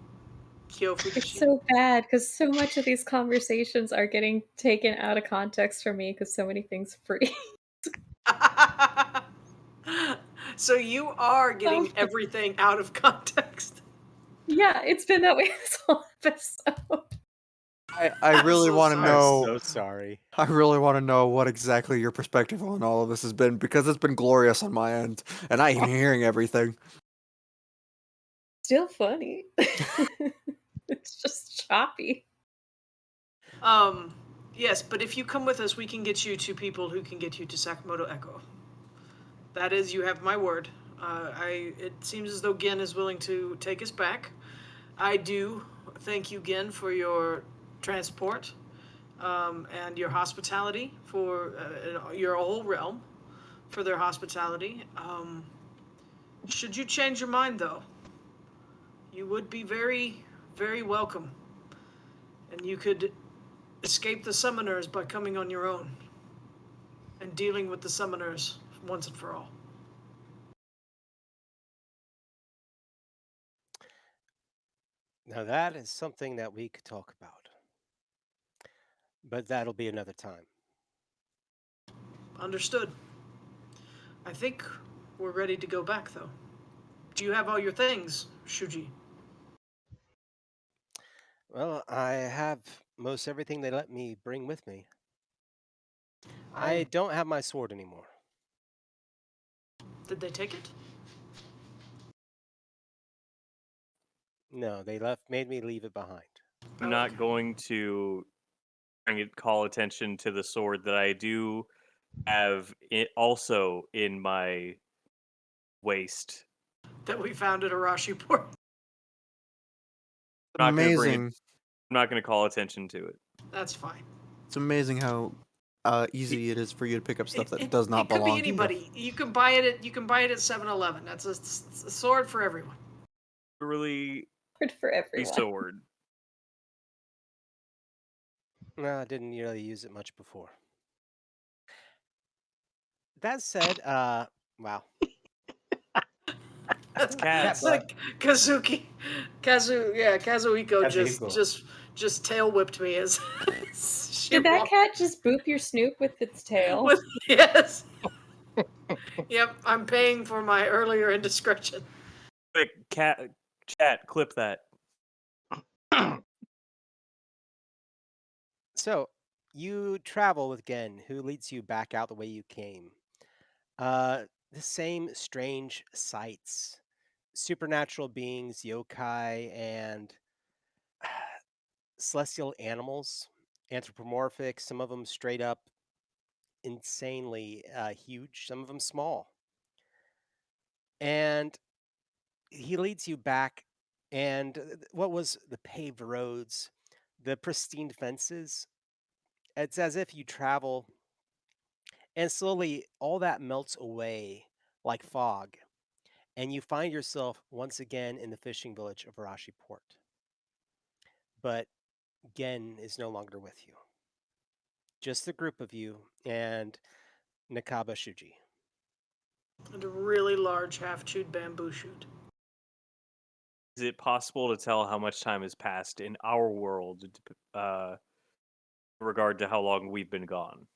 Speaker 2: Kyou
Speaker 6: It's
Speaker 2: Fujishita.
Speaker 6: so bad because so much of these conversations are getting taken out of context for me because so many things free.
Speaker 2: So you are getting
Speaker 6: Oh.
Speaker 2: everything out of context.
Speaker 6: Yeah, it's been that way this whole episode.
Speaker 5: I really
Speaker 2: so
Speaker 5: want to
Speaker 2: sorry.
Speaker 5: know.
Speaker 1: So sorry.
Speaker 5: I really want to know what exactly your perspective on all of this has been, because it's been glorious on my end, and I am hearing everything.
Speaker 6: Still funny. It's just choppy.
Speaker 2: Yes, but if you come with us, we can get you to people who can get you to Sakamoto Echo. That is, you have my word. It seems as though Gen is willing to take us back. I do thank you, Gen, for your transport and your hospitality, for your whole realm, for their hospitality. Should you change your mind, though, you would be very, very welcome. And you could escape the summoners by coming on your own and dealing with the summoners once and for all.
Speaker 1: Now that is something that we could talk about. But that'll be another time.
Speaker 2: Understood. I think we're ready to go back, though. Do you have all your things, Shuji?
Speaker 1: Well, I have most everything they let me bring with me. I don't have my sword anymore.
Speaker 2: Did they take it?
Speaker 1: No, they made me leave it behind.
Speaker 3: I'm not going to call attention to the sword that I do have it also in my waist.
Speaker 2: That we found at Arashiport.
Speaker 3: I'm not gonna bring it-
Speaker 5: Amazing.
Speaker 3: I'm not going to call attention to it.
Speaker 2: That's fine.
Speaker 5: It's amazing how easy it is for you to pick up stuff that
Speaker 2: It-
Speaker 5: does not
Speaker 2: it could
Speaker 5: belong
Speaker 2: be
Speaker 5: to you.
Speaker 2: anybody. You can buy it at 7-Eleven. That's a sword for everyone.
Speaker 3: Really,
Speaker 6: Word for
Speaker 3: a
Speaker 6: everyone.
Speaker 3: sword.
Speaker 1: No, I didn't really use it much before. That said, wow.
Speaker 3: It's cats.
Speaker 2: Like Kazuhiko just tail whipped me as she
Speaker 6: Did that
Speaker 2: walked.
Speaker 6: cat just boop your snoop with its tail?
Speaker 2: Yes. Yep, I'm paying for my earlier indiscretion.
Speaker 3: Quick, chat, clip that.
Speaker 1: So, you travel with Gen, who leads you back out the way you came. The same strange sights, supernatural beings, yokai, and celestial animals, anthropomorphic, some of them straight up insanely huge, some of them small. And he leads you back, and what was the paved roads, the pristine fences? It's as if you travel, and slowly all that melts away like fog, and you find yourself once again in the fishing village of Arashi Port. But Gen is no longer with you. Just the group of you and Nakaba Shuji.
Speaker 2: And a really large half-chewed bamboo shoot.
Speaker 3: Is it possible to tell how much time has passed in our world in regard to how long we've been gone?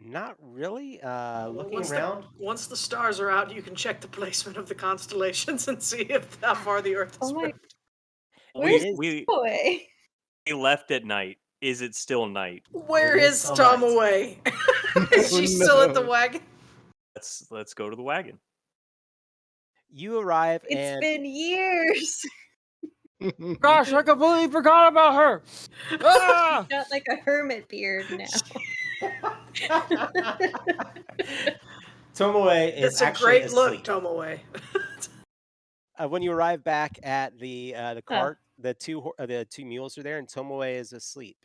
Speaker 1: Not really. Looking
Speaker 2: Once
Speaker 1: around,
Speaker 2: once the stars are out, you can check the placement of the constellations and see how far the Earth has
Speaker 6: Oh my-
Speaker 2: moved.
Speaker 6: Where's
Speaker 3: We
Speaker 6: Boy?
Speaker 3: left at night. Is it still night?
Speaker 2: Where
Speaker 1: It is
Speaker 2: is
Speaker 1: so
Speaker 2: Tom
Speaker 1: nice.
Speaker 2: away? Is she still at the
Speaker 4: no.
Speaker 2: wagon?
Speaker 3: Let's go to the wagon.
Speaker 1: you arrive
Speaker 6: It's
Speaker 1: and
Speaker 6: been years.
Speaker 5: Gosh, I completely forgot about her. Ah!
Speaker 6: Got like a hermit beard now.
Speaker 1: Tomoe is
Speaker 2: It's a
Speaker 1: actually
Speaker 2: great look,
Speaker 1: asleep.
Speaker 2: Tomoe.
Speaker 1: When you arrive back at the
Speaker 6: Huh.
Speaker 1: cart, the two mules are there, and Tomoe is asleep.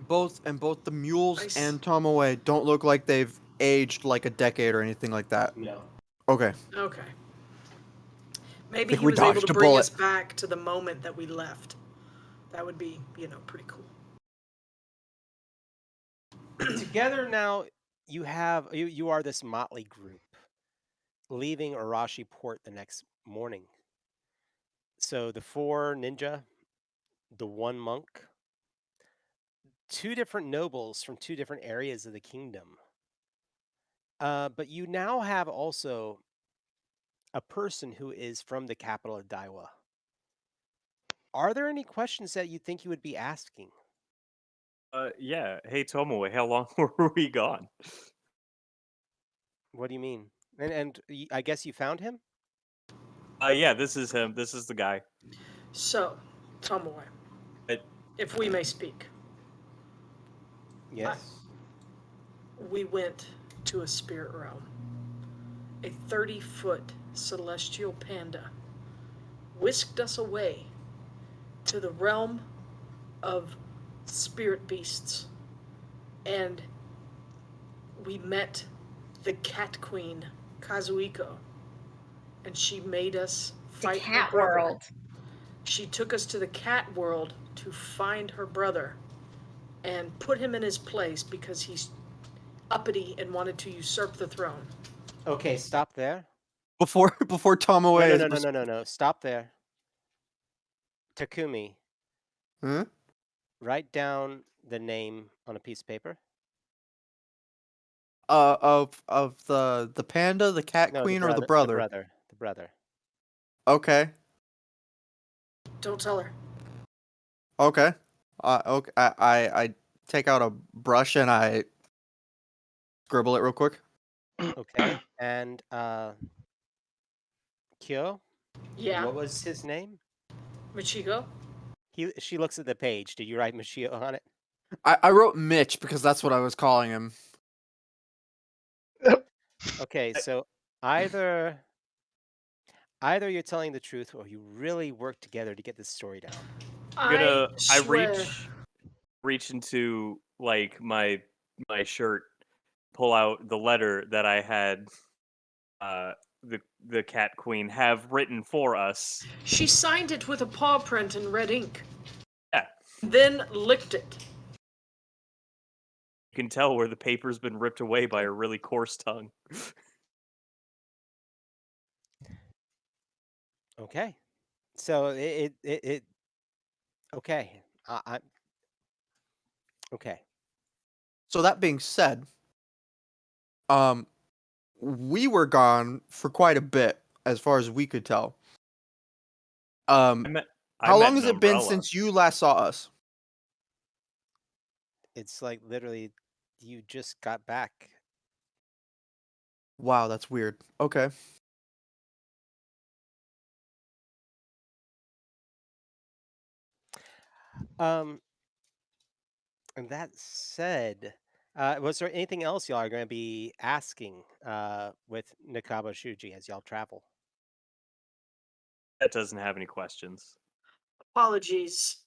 Speaker 5: Both the mules
Speaker 2: Nice.
Speaker 5: and Tomoe don't look like they've aged like a decade or anything like that.
Speaker 1: No.
Speaker 5: Okay.
Speaker 2: Okay. Maybe
Speaker 5: Think
Speaker 2: he
Speaker 5: we
Speaker 2: was able
Speaker 5: dodged
Speaker 2: to
Speaker 5: a
Speaker 2: bring
Speaker 5: bullet.
Speaker 2: us back to the moment that we left. That would be, pretty cool.
Speaker 1: Together now, you are this motley group, leaving Arashi Port the next morning. So the 4 ninja, the 1 monk, 2 different nobles from 2 different areas of the kingdom. But you now have also a person who is from the capital of Daiwa. Are there any questions that you think you would be asking?
Speaker 3: Yeah. Hey, Tomoe, how long were we gone?
Speaker 1: What do you mean? And I guess you found him?
Speaker 3: Yeah, this is him. This is the guy.
Speaker 2: So, Tomoe,
Speaker 3: It,
Speaker 2: if we may speak,
Speaker 1: Yes.
Speaker 2: we went to a spirit realm. A 30-foot celestial panda whisked us away to the realm of spirit beasts. And we met the cat queen, Kazuhiko. And she made us
Speaker 6: The
Speaker 2: fight her
Speaker 6: cat
Speaker 2: brother.
Speaker 6: world.
Speaker 2: She took us to the cat world to find her brother and put him in his place because he's uppity and wanted to usurp the throne.
Speaker 1: Okay, stop there.
Speaker 5: Before Tomoe
Speaker 1: No, no,
Speaker 5: is
Speaker 1: no, no, no, no, no. Stop there. Takumi,
Speaker 5: Huh?
Speaker 1: write down the name on a piece of paper.
Speaker 5: Of the panda, the cat
Speaker 1: No,
Speaker 5: queen, or the
Speaker 1: The
Speaker 5: brother?
Speaker 1: brother. The brother.
Speaker 5: Okay.
Speaker 2: Don't tell her.
Speaker 5: Okay. Okay. I take out a brush and I scribble it real quick.
Speaker 1: Okay. And Kyo,
Speaker 2: Yeah.
Speaker 1: what was his name?
Speaker 2: Michiko?
Speaker 1: She looks at the page. Did you write Machio on it?
Speaker 5: I wrote Mitch because that's what I was calling him.
Speaker 1: Okay, so either you're telling the truth or you really work together to get this story down.
Speaker 3: I
Speaker 2: swear.
Speaker 3: reach into like my shirt, pull out the letter that I had the cat queen have written for us.
Speaker 2: She signed it with a paw print in red ink,
Speaker 3: Yeah.
Speaker 2: then licked it.
Speaker 3: You can tell where the paper's been ripped away by a really coarse tongue.
Speaker 1: Okay. So it okay. I okay.
Speaker 5: So that being said, we were gone for quite a bit, as far as we could tell.
Speaker 3: I met
Speaker 5: How long
Speaker 3: an
Speaker 5: has it been
Speaker 3: umbrella.
Speaker 5: since you last saw us?
Speaker 1: It's like literally you just got back.
Speaker 5: Wow, that's weird. Okay.
Speaker 1: Um and that said, was there anything else y'all are going to be asking with Nakaba Shuji as y'all travel?
Speaker 3: That doesn't have any questions.
Speaker 2: Apologies.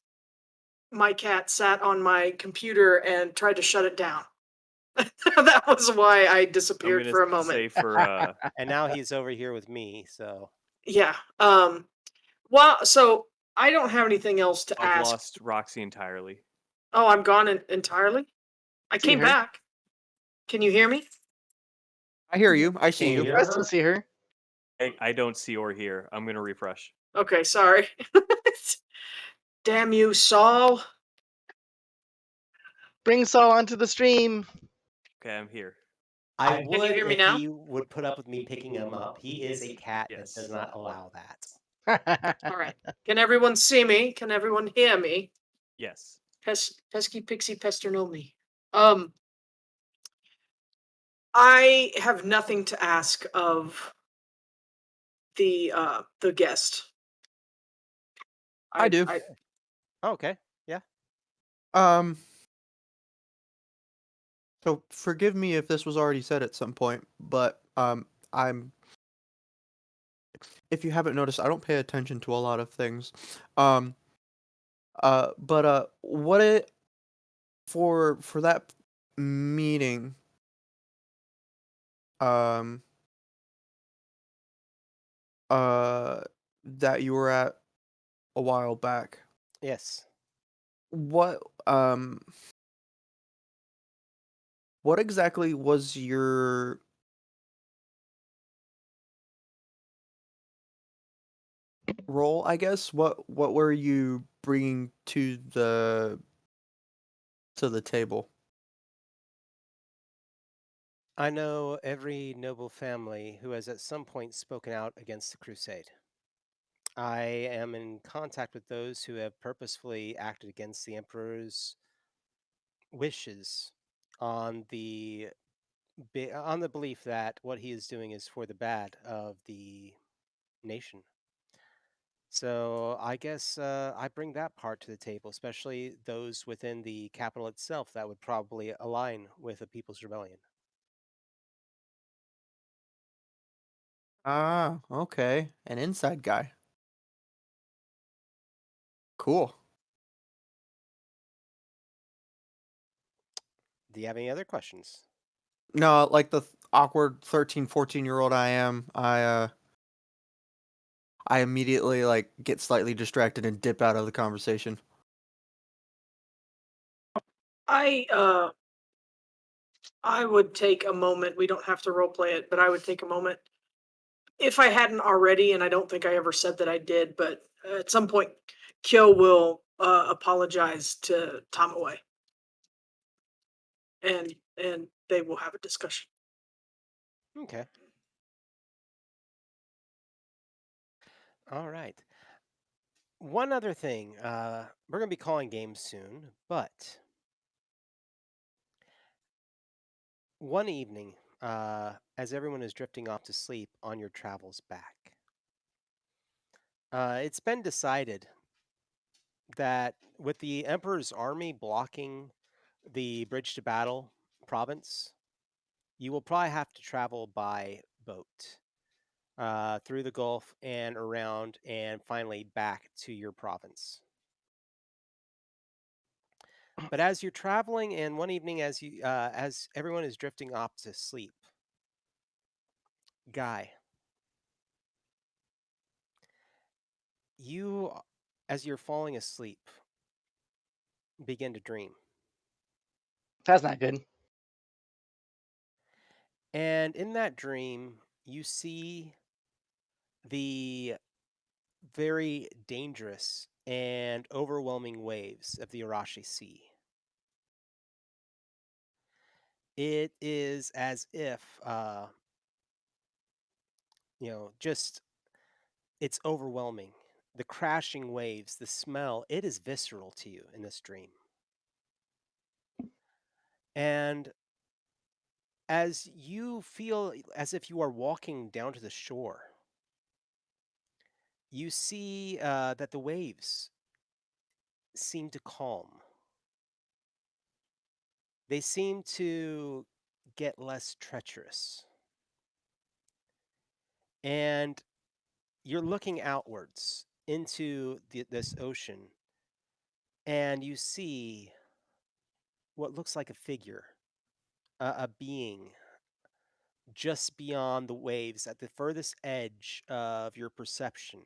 Speaker 2: My cat sat on my computer and tried to shut it down. That was why I
Speaker 3: I'm
Speaker 2: disappeared
Speaker 3: gonna
Speaker 2: for a moment.
Speaker 3: say for
Speaker 1: And now he's over here with me, so
Speaker 2: Yeah. Well, so I don't have anything else to
Speaker 3: I've
Speaker 2: ask.
Speaker 3: lost Roxy entirely.
Speaker 2: Oh, I'm gone entirely? I
Speaker 4: See
Speaker 2: came
Speaker 4: her.
Speaker 2: back. Can you hear me?
Speaker 5: I hear you. I see
Speaker 1: Can
Speaker 5: you.
Speaker 1: you
Speaker 4: I still see her.
Speaker 3: I don't see or hear. I'm gonna refresh.
Speaker 2: Okay, sorry. Damn you, Saul.
Speaker 4: Bring Saul onto the stream.
Speaker 3: Okay, I'm here.
Speaker 1: I
Speaker 2: Can you
Speaker 1: would
Speaker 2: hear me
Speaker 1: if
Speaker 2: now?
Speaker 1: he would put up with me picking him up. He is a cat that does
Speaker 3: Yes.
Speaker 1: not allow that.
Speaker 2: All right. Can everyone see me? Can everyone hear me?
Speaker 3: Yes.
Speaker 2: Pesky pixie pester know me. I have nothing to ask of the guest.
Speaker 5: I do.
Speaker 1: Oh, okay. Yeah.
Speaker 5: Um, So forgive me if this was already said at some point, but I'm if you haven't noticed, I don't pay attention to a lot of things. Um but what it for that meeting um uh that you were at a while back,
Speaker 1: Yes.
Speaker 5: what what exactly was your role, I guess? What were you bringing to the table?
Speaker 1: I know every noble family who has at some point spoken out against the crusade. I am in contact with those who have purposefully acted against the emperor's wishes on on the belief that what he is doing is for the bad of the nation. So I guess I bring that part to the table, especially those within the capital itself that would probably align with a people's rebellion.
Speaker 5: Ah, okay. An inside guy. Cool.
Speaker 1: Do you have any other questions?
Speaker 5: No, like the awkward 13, 14-year-old I am, I immediately like get slightly distracted and dip out of the conversation.
Speaker 2: I uh I would take a moment. We don't have to role play it, but I would take a moment if I hadn't already, and I don't think I ever said that I did, but at some point, Kyo will apologize to Tamaway, and they will have a discussion.
Speaker 1: Okay. All right. One other thing. We're going to be calling games soon, but one evening, as everyone is drifting off to sleep on your travels back, it's been decided that with the Emperor's army blocking the bridge to battle province, you will probably have to travel by boat through the Gulf and around, and finally back to your province. But as you're traveling, and one evening, as everyone is drifting off to sleep, Guy, you, as you're falling asleep, begin to dream,
Speaker 4: That's not good.
Speaker 1: and in that dream, you see the very dangerous and overwhelming waves of the Arashi Sea. It is as if, just it's overwhelming. The crashing waves, the smell, it is visceral to you in this dream. And as you feel as if you are walking down to the shore, you see that the waves seem to calm. They seem to get less treacherous. And you're looking outwards into this ocean, and you see what looks like a figure, a being just beyond the waves at the furthest edge of your perception.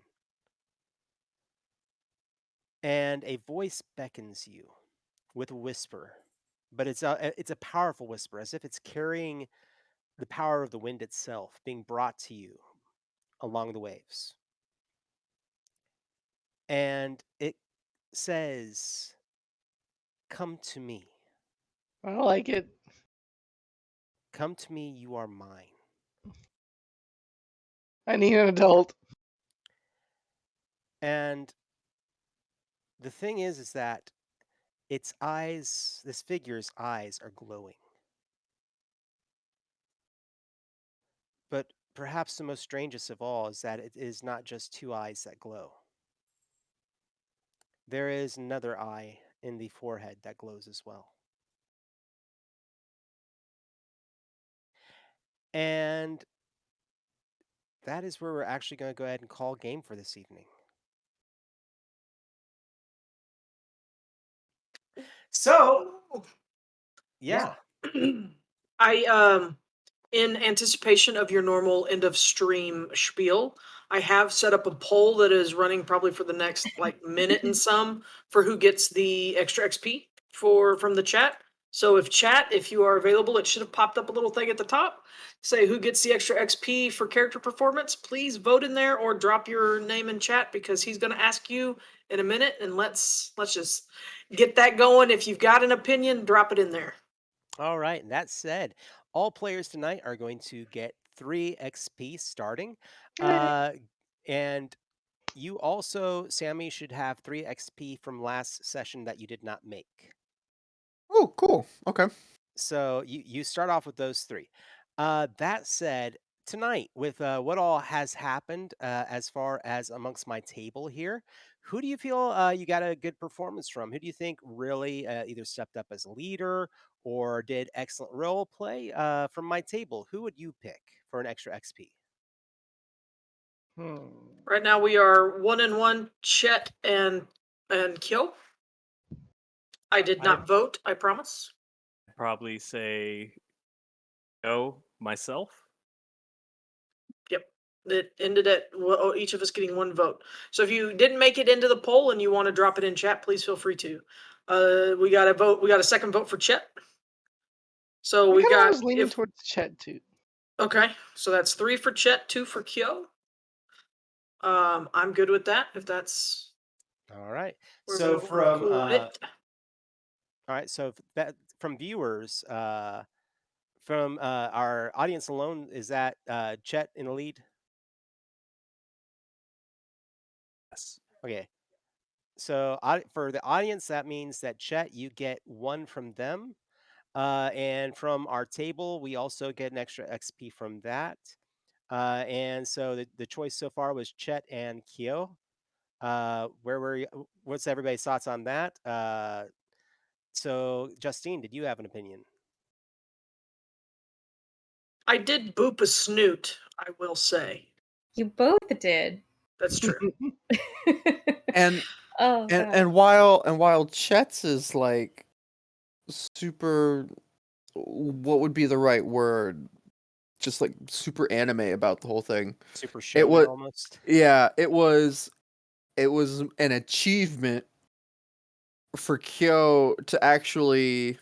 Speaker 1: And a voice beckons you with a whisper, but it's a powerful whisper, as if it's carrying the power of the wind itself being brought to you along the waves. And it says, "Come to me.
Speaker 4: I don't like it.
Speaker 1: Come to me, you are mine."
Speaker 4: I need an adult.
Speaker 1: And the thing is that its eyes, this figure's eyes are glowing. But perhaps the most strangest of all is that it is not just two eyes that glow. There is another eye in the forehead that glows as well. And that is where we're actually going to go ahead and call game for this evening. So, yeah.
Speaker 2: I in anticipation of your normal end of stream spiel, I have set up a poll that is running probably for the next like minute and some for who gets the extra XP from the chat. So if you are available, it should have popped up a little thing at the top. Say who gets the extra XP for character performance. Please vote in there or drop your name in chat because he's going to ask you in a minute. And let's just get that going. If you've got an opinion, drop it in there.
Speaker 1: All right. And that said, all players tonight are going to get 3 XP starting. And you also, Sammy, should have 3 XP from last session that you did not make.
Speaker 5: Oh, cool. Okay.
Speaker 1: So you start off with those 3. That said, tonight, with what all has happened as far as amongst my table here, who do you feel you got a good performance from? Who do you think really either stepped up as a leader or did excellent role play from my table? Who would you pick for an extra XP?
Speaker 2: Right now we are 1-1, Chet and Kyou. I did not vote, I promise.
Speaker 3: Probably say no myself.
Speaker 2: Yep. It ended at each of us getting 1 vote. So if you didn't make it into the poll and you want to drop it in chat, please feel free to. We got a vote. We got a second vote for Chet. So
Speaker 4: I
Speaker 2: we
Speaker 4: kind of
Speaker 2: got
Speaker 4: was leaning towards Chet too.
Speaker 2: Okay, so that's 3 for Chet, 2 for Kyou. I'm good with that. If that's
Speaker 1: All right.
Speaker 2: we're
Speaker 1: So from
Speaker 2: cool with it.
Speaker 1: all right. So that from viewers, from our audience alone, is that Chet in the lead?
Speaker 3: Yes.
Speaker 1: Okay. So for the audience, that means that Chet, you get 1 from them. And from our table, we also get an extra XP from that. And so the choice so far was Chet and Kyou. Where were you? What's everybody's thoughts on that? So Justine, did you have an opinion?
Speaker 2: I did boop a snoot, I will say.
Speaker 6: You both did.
Speaker 2: That's true.
Speaker 5: And
Speaker 6: Oh
Speaker 5: and
Speaker 6: god.
Speaker 5: and while Chet's is like super, what would be the right word? Just like super anime about the whole thing.
Speaker 1: Super
Speaker 5: It
Speaker 1: shonen
Speaker 5: was,
Speaker 1: almost.
Speaker 5: yeah, it was an achievement for Kyo to actually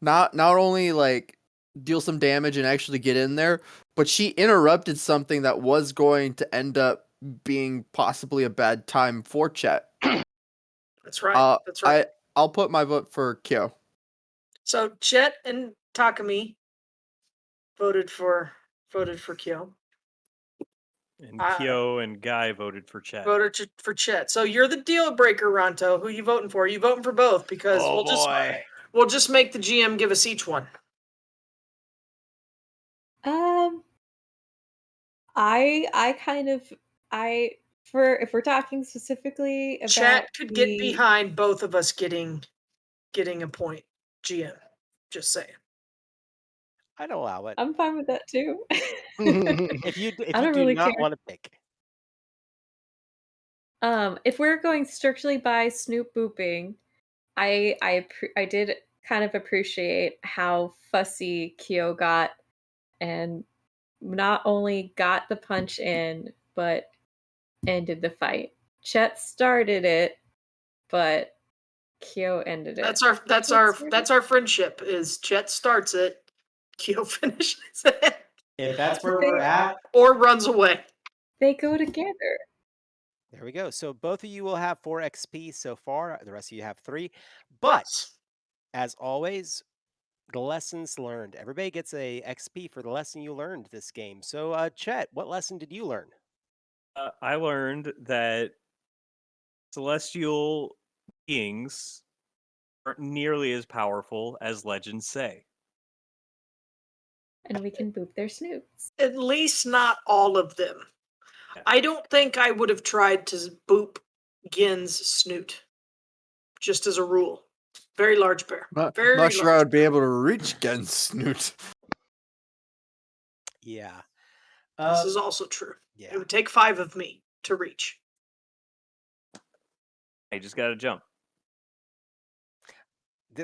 Speaker 5: not only like deal some damage and actually get in there, but she interrupted something that was going to end up being possibly a bad time for Chet.
Speaker 2: That's right. That's right.
Speaker 5: I'll put my vote for Kyo.
Speaker 2: So Chet and Takumi voted for Kyou.
Speaker 3: And Kyou and Guy voted for Chet.
Speaker 2: Voted for Chet. So you're the deal breaker, Ranto. Who you voting for? Are you voting for both? Because we'll just make the GM give us each one.
Speaker 6: I kind of for if we're talking specifically about
Speaker 2: Chat could get behind both of us getting a point. GM, just saying.
Speaker 1: I'd allow it.
Speaker 6: I'm fine with that too.
Speaker 1: If you
Speaker 6: I don't
Speaker 1: do
Speaker 6: really
Speaker 1: not
Speaker 6: care.
Speaker 1: want to pick.
Speaker 6: If we're going strictly by Snoop booping, I did kind of appreciate how fussy Kyo got and not only got the punch in, but ended the fight. Chet started it, but Kyo ended it.
Speaker 2: That's our friendship. Is Chet starts it, Kyo finishes it.
Speaker 1: If that's where we're at,
Speaker 2: or runs away.
Speaker 6: They go together.
Speaker 1: There we go. So both of you will have 4 XP so far. The rest of you have 3. But as always, the lessons learned. Everybody gets a XP for the lesson you learned this game. So Chet, what lesson did you learn?
Speaker 3: I learned that celestial beings aren't nearly as powerful as legends say.
Speaker 6: And we can boop their snoots.
Speaker 2: At least not all of them.
Speaker 3: Yeah.
Speaker 2: I don't think I would have tried to boop Gen's snoot. Just as a rule. Very large bear.
Speaker 5: Not sure I would be able to reach Gen's snoot.
Speaker 1: Yeah.
Speaker 2: This
Speaker 1: Uh,
Speaker 2: is also true. It
Speaker 1: yeah.
Speaker 2: would take 5 of me to reach.
Speaker 3: You just gotta jump.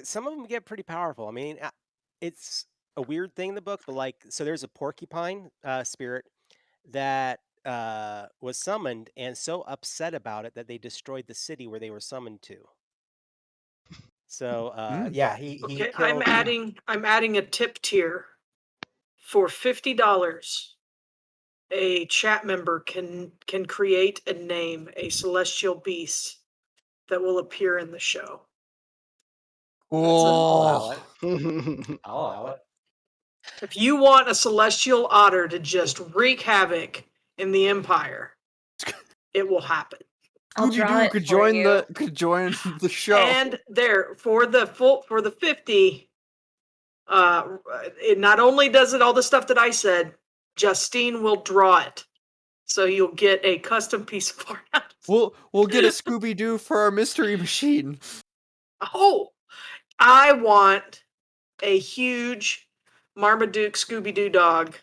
Speaker 1: Some of them get pretty powerful. I mean, it's a weird thing in the book, but like, so there's a porcupine spirit that was summoned and so upset about it that they destroyed the city where they were summoned to. So yeah, he
Speaker 2: Okay, I'm
Speaker 1: killed.
Speaker 2: adding a tip tier for $50. A chat member can create and name a celestial beast that will appear in the show.
Speaker 1: I'll allow
Speaker 5: Oh,
Speaker 1: it. I'll allow it.
Speaker 2: If you want a celestial otter to just wreak havoc in the Empire, it will happen.
Speaker 6: I'll
Speaker 5: Scooby
Speaker 6: draw
Speaker 5: Doo
Speaker 6: it
Speaker 5: could
Speaker 6: for
Speaker 5: join
Speaker 6: you.
Speaker 5: the show.
Speaker 2: And there for the 50, it not only does it all the stuff that I said, Justine will draw it. So you'll get a custom piece of art.
Speaker 5: We'll get a Scooby Doo for our mystery machine.
Speaker 2: Oh, I want a huge Marmaduke Scooby Doo dog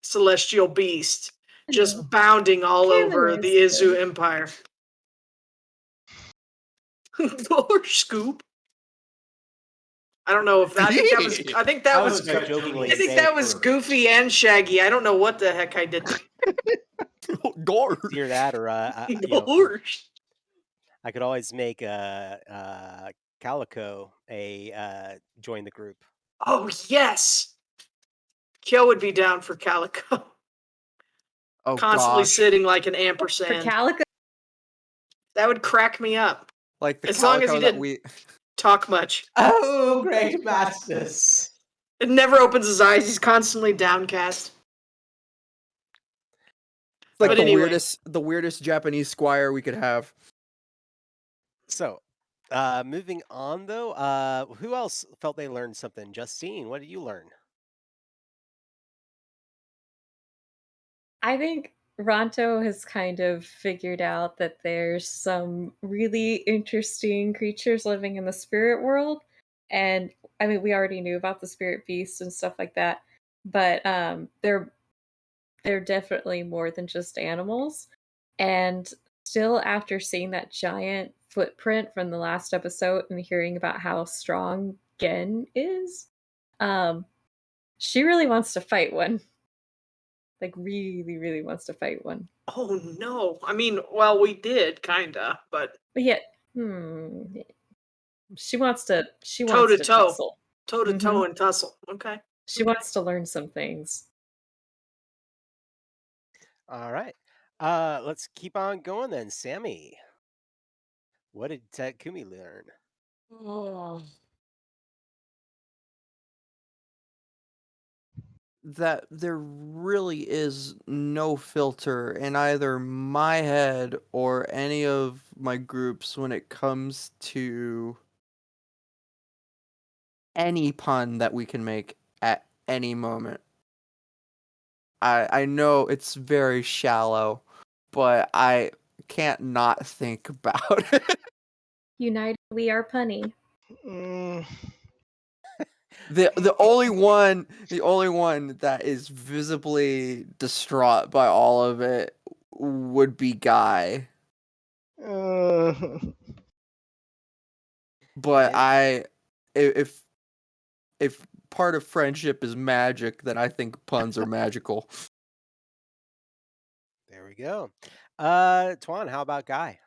Speaker 2: celestial beast just bounding all over
Speaker 6: Kevin
Speaker 2: the
Speaker 6: is
Speaker 2: Izu
Speaker 6: good.
Speaker 2: Empire. Or Scoop. I don't know if that. I think that
Speaker 1: I
Speaker 2: was.
Speaker 1: was gonna jokingly
Speaker 2: I think
Speaker 1: say
Speaker 2: that was
Speaker 1: for
Speaker 2: Goofy and Shaggy. I don't know what the heck I did
Speaker 5: Gorge.
Speaker 1: either that or
Speaker 2: there.
Speaker 1: I could always make Calico join the group.
Speaker 2: Oh yes, Kyo would be down for Calico.
Speaker 5: Oh
Speaker 2: Constantly
Speaker 5: gosh,
Speaker 2: sitting like an
Speaker 6: For
Speaker 2: ampersand.
Speaker 6: Calico,
Speaker 2: That would crack me up.
Speaker 5: like the
Speaker 2: As long as
Speaker 5: Calico
Speaker 2: he
Speaker 5: that
Speaker 2: didn't
Speaker 5: we.
Speaker 2: talk much.
Speaker 1: Oh, great masters!
Speaker 2: It never opens his eyes. He's constantly downcast.
Speaker 5: It's like
Speaker 2: But
Speaker 5: the
Speaker 2: anyway.
Speaker 5: weirdest Japanese squire we could have.
Speaker 1: So, moving on though, who else felt they learned something? Justine, what did you learn?
Speaker 6: I think Ranto has kind of figured out that there's some really interesting creatures living in the spirit world. And I mean, we already knew about the spirit beasts and stuff like that, but they're definitely more than just animals. And still, after seeing that giant footprint from the last episode and hearing about how strong Gen is, um, she really wants to fight one. Like, really, really wants to fight one.
Speaker 2: Oh no. I mean, well, we did kinda, but
Speaker 6: But yet, she
Speaker 2: toe
Speaker 6: wants
Speaker 2: to
Speaker 6: to
Speaker 2: toe.
Speaker 6: tussle.
Speaker 2: Toe to toe and tussle. Okay.
Speaker 6: She wants to learn some things.
Speaker 1: All right, let's keep on going then. Sammy, what did Takumi learn?
Speaker 5: That there really is no filter in either my head or any of my groups when it comes to any pun that we can make at any moment. I know it's very shallow, but I can't not think about it.
Speaker 6: United, we are punny.
Speaker 4: Mm,
Speaker 5: The only one that is visibly distraught by all of it would be Guy.
Speaker 4: uh,
Speaker 5: But
Speaker 1: And
Speaker 5: if part of friendship is magic, then I think puns are magical.
Speaker 1: there we go. Tuan, how about Guy?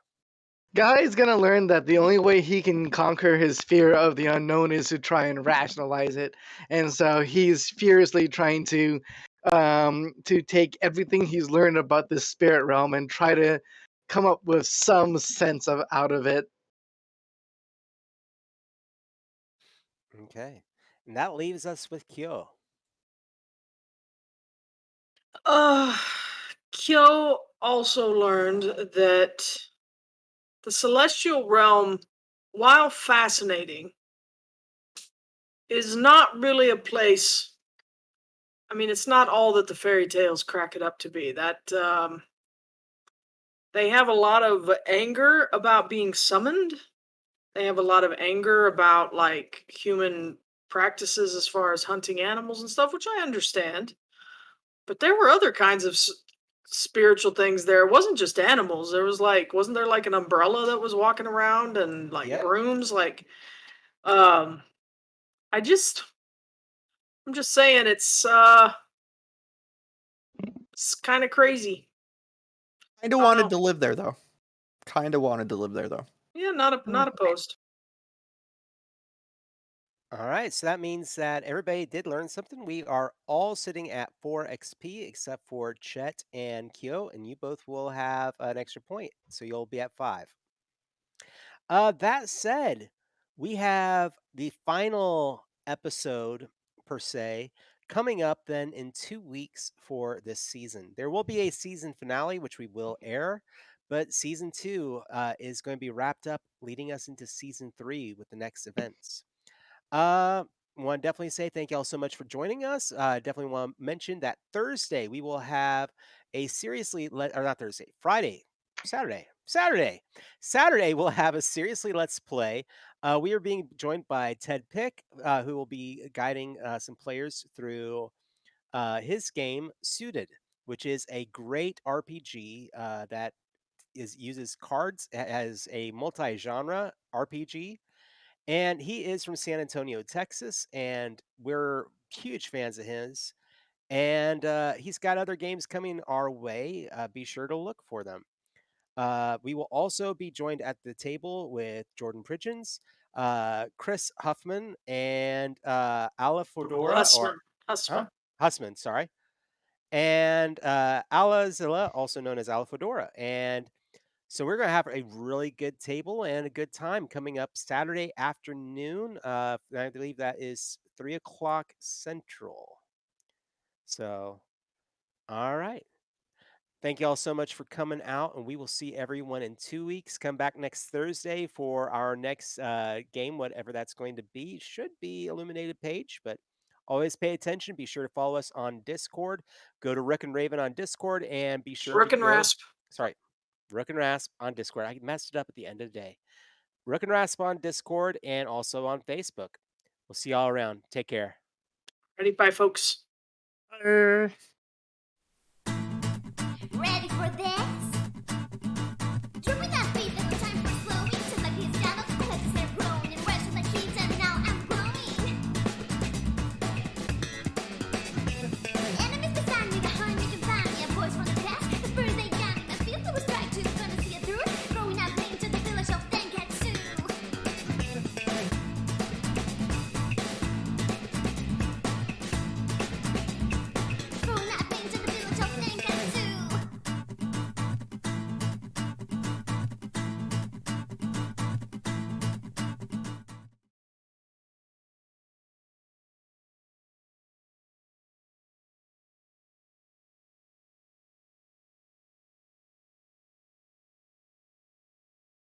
Speaker 4: Guy is gonna learn that the only way he can conquer his fear of the unknown is to try and rationalize it, and so he's furiously trying to take everything he's learned about the spirit realm and try to come up with some sense of out of it.
Speaker 1: Okay, and that leaves us with Kyo.
Speaker 2: Uh Kyo also learned that the celestial realm, while fascinating, is not really a place. I mean, it's not all that the fairy tales crack it up to be. That they have a lot of anger about being summoned. They have a lot of anger about like human practices as far as hunting animals and stuff, which I understand. But there were other kinds of spiritual things there. It wasn't just animals. There was wasn't there like an umbrella that was walking around and like
Speaker 1: Yep.
Speaker 2: brooms? Um, I just, I'm just saying it's kind of crazy.
Speaker 5: Kind of
Speaker 2: I don't
Speaker 5: wanted
Speaker 2: know.
Speaker 5: to live there though.
Speaker 2: Yeah, not opposed.
Speaker 1: All right, so that means that everybody did learn something. We are all sitting at 4 XP except for Chet and Kyou, and you both will have an extra point, so you'll be at 5. That said, we have the final episode per se coming up then in 2 weeks for this season. There will be a season finale which we will air, but season 2 is going to be wrapped up, leading us into season 3 with the next events. Want to definitely say thank you all so much for joining us. Definitely want to mention that Thursday we will have a or not Thursday, Friday, Saturday we'll have a seriously let's play. We are being joined by Ted Pick, who will be guiding some players through his game Suited, which is a great RPG that uses cards as a multi-genre RPG, and he is from San Antonio, Texas, and we're huge fans of his. And he's got other games coming our way. Be sure to look for them. We will also be joined at the table with Jordan Pridgens, Chris Huffman, and Ala Fedora, or huh?
Speaker 2: Hussman.
Speaker 1: Hussman, sorry. And Ala Zilla, also known as Ala Fedora. And so we're going to have a really good table and a good time coming up Saturday afternoon. I believe that is 3 o'clock Central. So, all right. Thank you all so much for coming out, and we will see everyone in 2 weeks. Come back next Thursday for our next game, whatever that's going to be. Should be Illuminated Page, but always pay attention. Be sure to follow us on Discord. Go to Rick and Raven on Discord, and be sure to
Speaker 2: Rook and
Speaker 1: go.
Speaker 2: Rasp.
Speaker 1: Sorry, Rook and Rasp on Discord. I messed it up at the end of the day. Rook and Rasp on Discord and also on Facebook. We'll see y'all around. Take care.
Speaker 2: Ready, bye, folks.
Speaker 7: Ready for this?